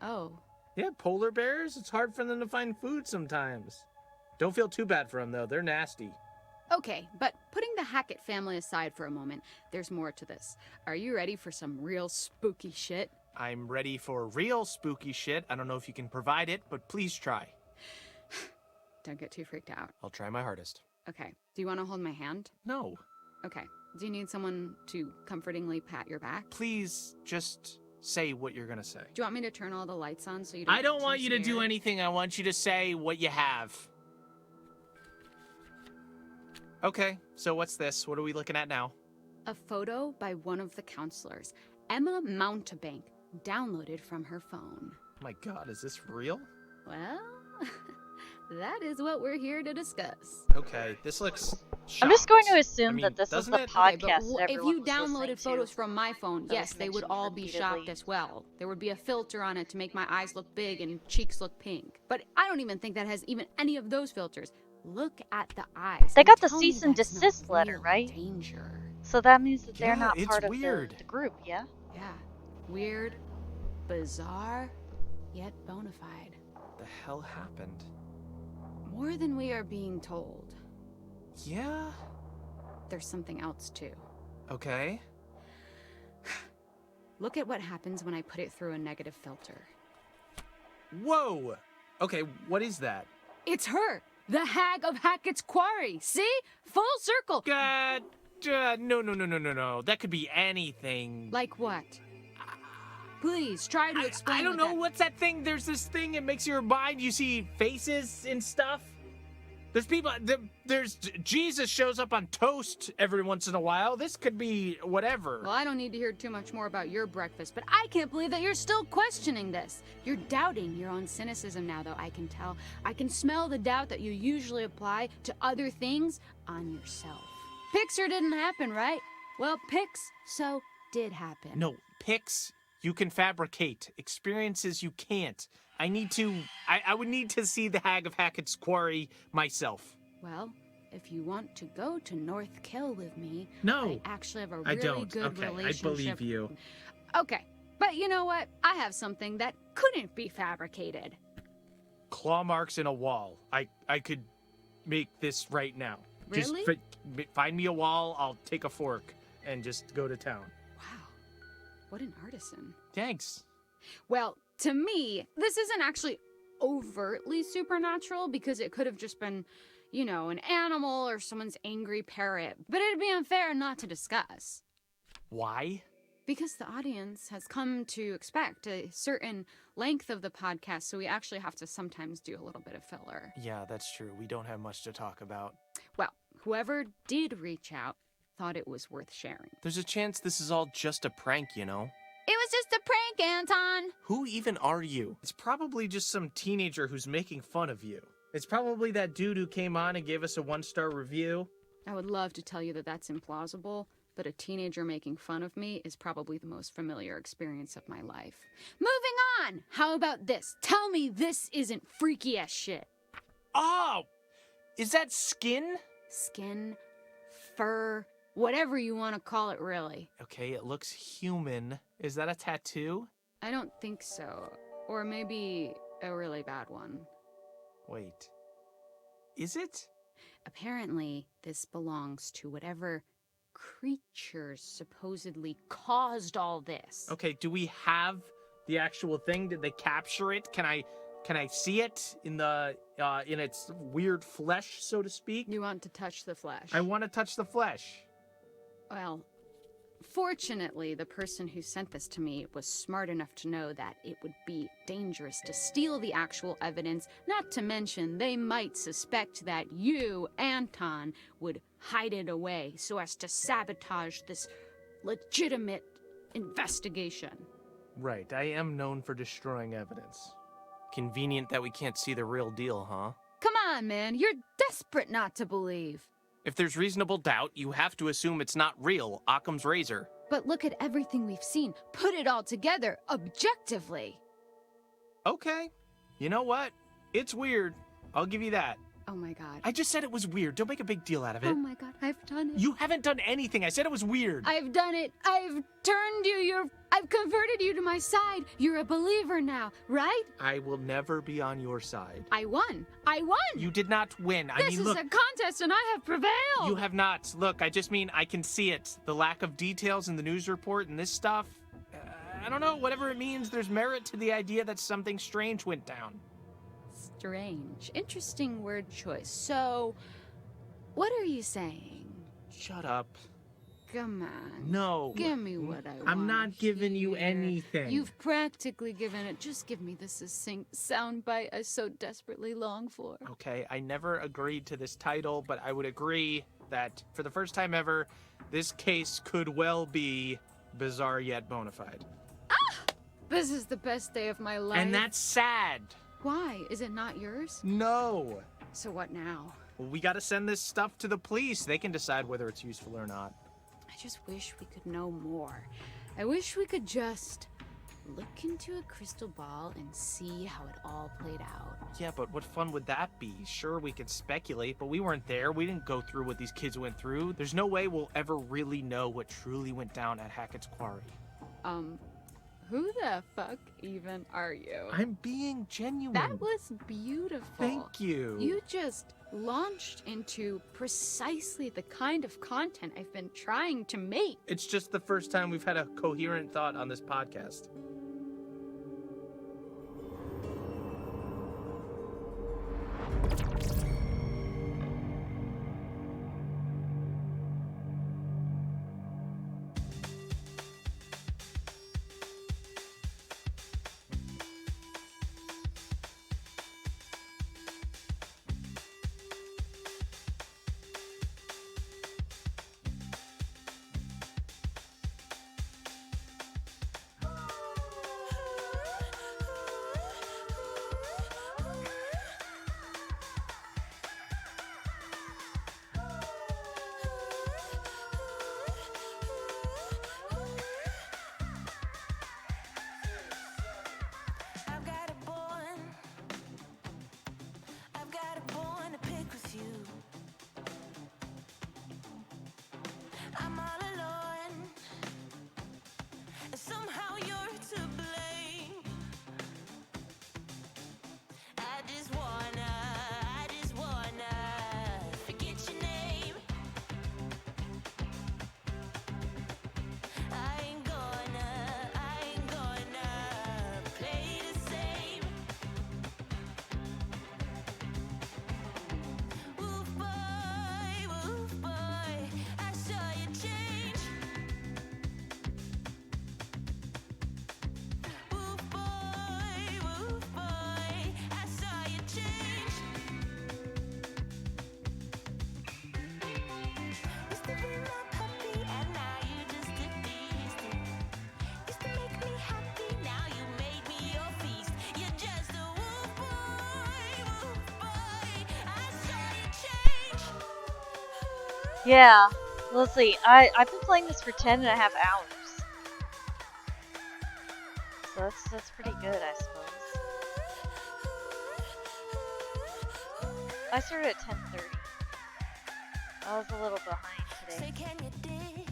Oh. Yeah, polar bears, it's hard for them to find food sometimes. Don't feel too bad for them, though. They're nasty. Okay, but putting the Hackett family aside for a moment, there's more to this. Are you ready for some real spooky shit? I'm ready for real spooky shit. I don't know if you can provide it, but please try. Don't get too freaked out. I'll try my hardest. Okay, do you want to hold my hand? No. Okay, do you need someone to comfortingly pat your back? Please, just say what you're gonna say. Do you want me to turn all the lights on so you don't I don't get want too you to do scared? anything. I want you to say what you have. Okay, so what's this? What are we looking at now? A photo by one of the counselors, Emma Mountebank, downloaded from her phone. Oh my god, is this real? Well, that is what we're here to discuss. Okay, this looks I'm just going to shocked. assume I mean, that this is doesn't the it? podcast that If everyone you was listening downloaded to photos from my phone, that yes, was they would mentioned all be repeatedly. shopped as well. There would be a filter on it to make my eyes look big and cheeks look pink. But I don't even think that has even any of those filters. Look at the eyes. They and got the tell me cease and that's not desist letter, real right? Danger. So that means that they're Yeah, not it's part of weird. the group, yeah? Yeah. Weird, bizarre, yet bona fide. The hell happened? More than we are being told. Yeah? There's something else too. Okay. Look at what happens when I put it through a negative filter. Whoa! Okay, what is that? It's her! The hag of Hackett's Quarry! See? Full circle! No. That could be anything. Like what? Please, try to explain. I don't know. What's that thing? There's this thing, it makes your mind, you see faces and stuff. There's people, there's Jesus shows up on toast every once in a while. This could be whatever. Well, I don't need to hear too much more about your breakfast, but I can't believe that you're still questioning this. You're doubting your own cynicism now, though, I can tell. I can smell the doubt that you usually apply to other things on yourself. Pixar didn't happen, right? Well, so did happen. No, pics you can fabricate. Experiences you can't. I would need to see the Hag of Hackett's Quarry myself. Well, if you want to go to North Kill with me, No, I actually have a I really don't. good Okay, relationship. I believe you. Okay, but you know what? I have something that couldn't be fabricated. Claw marks in a wall. I could make this right now. Really? Just find me a wall, I'll take a fork and just go to town. Wow, what an artisan. Thanks. Well, to me, this isn't actually overtly supernatural because it could have just been, you know, an animal or someone's angry parrot. But it'd be unfair not to discuss. Why? Because the audience has come to expect a certain length of the podcast, so we actually have to sometimes do a little bit of filler. Yeah, that's true. We don't have much to talk about. Well, whoever did reach out thought it was worth sharing. There's a chance this is all just a prank, you know? It was just a prank, Anton! Who even are you? It's probably just some teenager who's making fun of you. It's probably that dude who came on and gave us a 1-star review. I would love to tell you that that's implausible, but a teenager making fun of me is probably the most familiar experience of my life. Moving on, how about this? Tell me this isn't freaky ass shit. Oh! Is that skin? Skin, fur, whatever you want to call it, really. Okay, it looks human. Is that a tattoo? I don't think so. Or maybe a really bad one. Wait. Is it? Apparently, this belongs to whatever creatures supposedly caused all this. Okay, do we have the actual thing? Did they capture it? Can I see it in the in its weird flesh, so to speak? You want to touch the flesh? I want to touch the flesh. Well, fortunately, the person who sent this to me was smart enough to know that it would be dangerous to steal the actual evidence, not to mention they might suspect that you, Anton, would hide it away so as to sabotage this legitimate investigation. Right, I am known for destroying evidence. Convenient that we can't see the real deal, huh? Come on, man, you're desperate not to believe. If there's reasonable doubt, you have to assume it's not real. Occam's razor. But look at everything we've seen. Put it all together, objectively. Okay. You know what? It's weird. I'll give you that. Oh my god. I just said it was weird. Don't make a big deal out of it. Oh my god, I've done it. You haven't done anything. I said it was weird. I've done it. I've turned you. I've converted you to my side. You're a believer now, right? I will never be on your side. I won. I won. You did not win. This is look, a contest and I have prevailed. You have not. Look, I just mean I can see it. The lack of details in the news report and this stuff. I don't know, whatever it means, there's merit to the idea that something strange went down. Strange. Interesting word choice. So, what are you saying? Shut up. Come on. No. Give me what I want. I'm not giving you anything. You've practically given it. Just give me the succinct soundbite I so desperately long for. Okay, I never agreed to this title, but I would agree that for the first time ever, this case could well be bizarre yet bona fide. This is the best day of my life. And that's sad. Why? Is it not yours? No. So what now? Well, we gotta send this stuff to the police. They can decide whether it's useful or not. I just wish we could know more. I wish we could just look into a crystal ball and see how it all played out. Yeah, but what fun would that be? Sure, we could speculate, but we weren't there. We didn't go through what these kids went through. There's no way we'll ever really know what truly went down at Hackett's Quarry. Who the fuck even are you? I'm being genuine. That was beautiful. Thank you. You just launched into precisely the kind of content I've been trying to make. It's just the first time we've had a coherent thought on this podcast. Yeah, let's see. I've been playing this for 10 and a half hours. So that's pretty good, I suppose. I started at 10:30. I was a little behind today. Say, can you dig?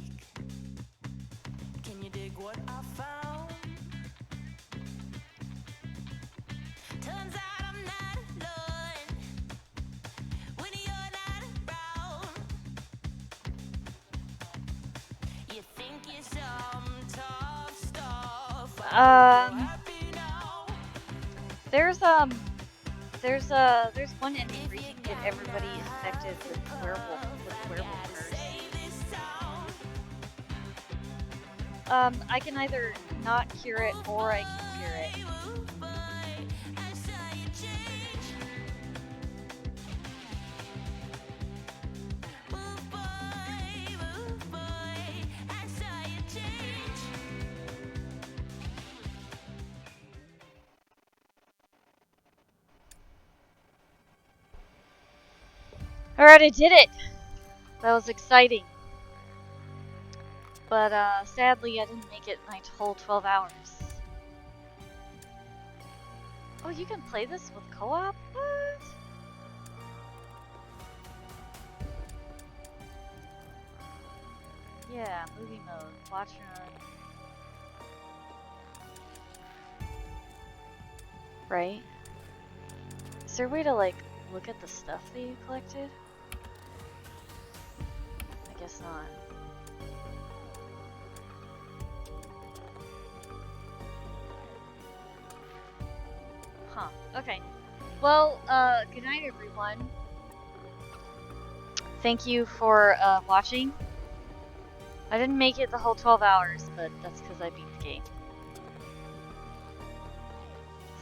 Can you dig what I found? Turns out I'm not alone when you're not around. You think you're some tough stuff. There's one ending where you can get everybody infected with werewolf curse. I can either not cure it or I can cure it. Alright, I did it! That was exciting. But, sadly, I didn't make it my whole 12 hours. Oh, you can play this with co-op? What? Yeah, movie mode. Watch run. Right? Is there a way to, like, look at the stuff that you collected? I guess not. Huh. Okay. Well, good night, everyone. Thank you for, watching. I didn't make it the whole 12 hours, but that's because I beat the game.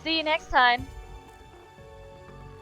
See you next time.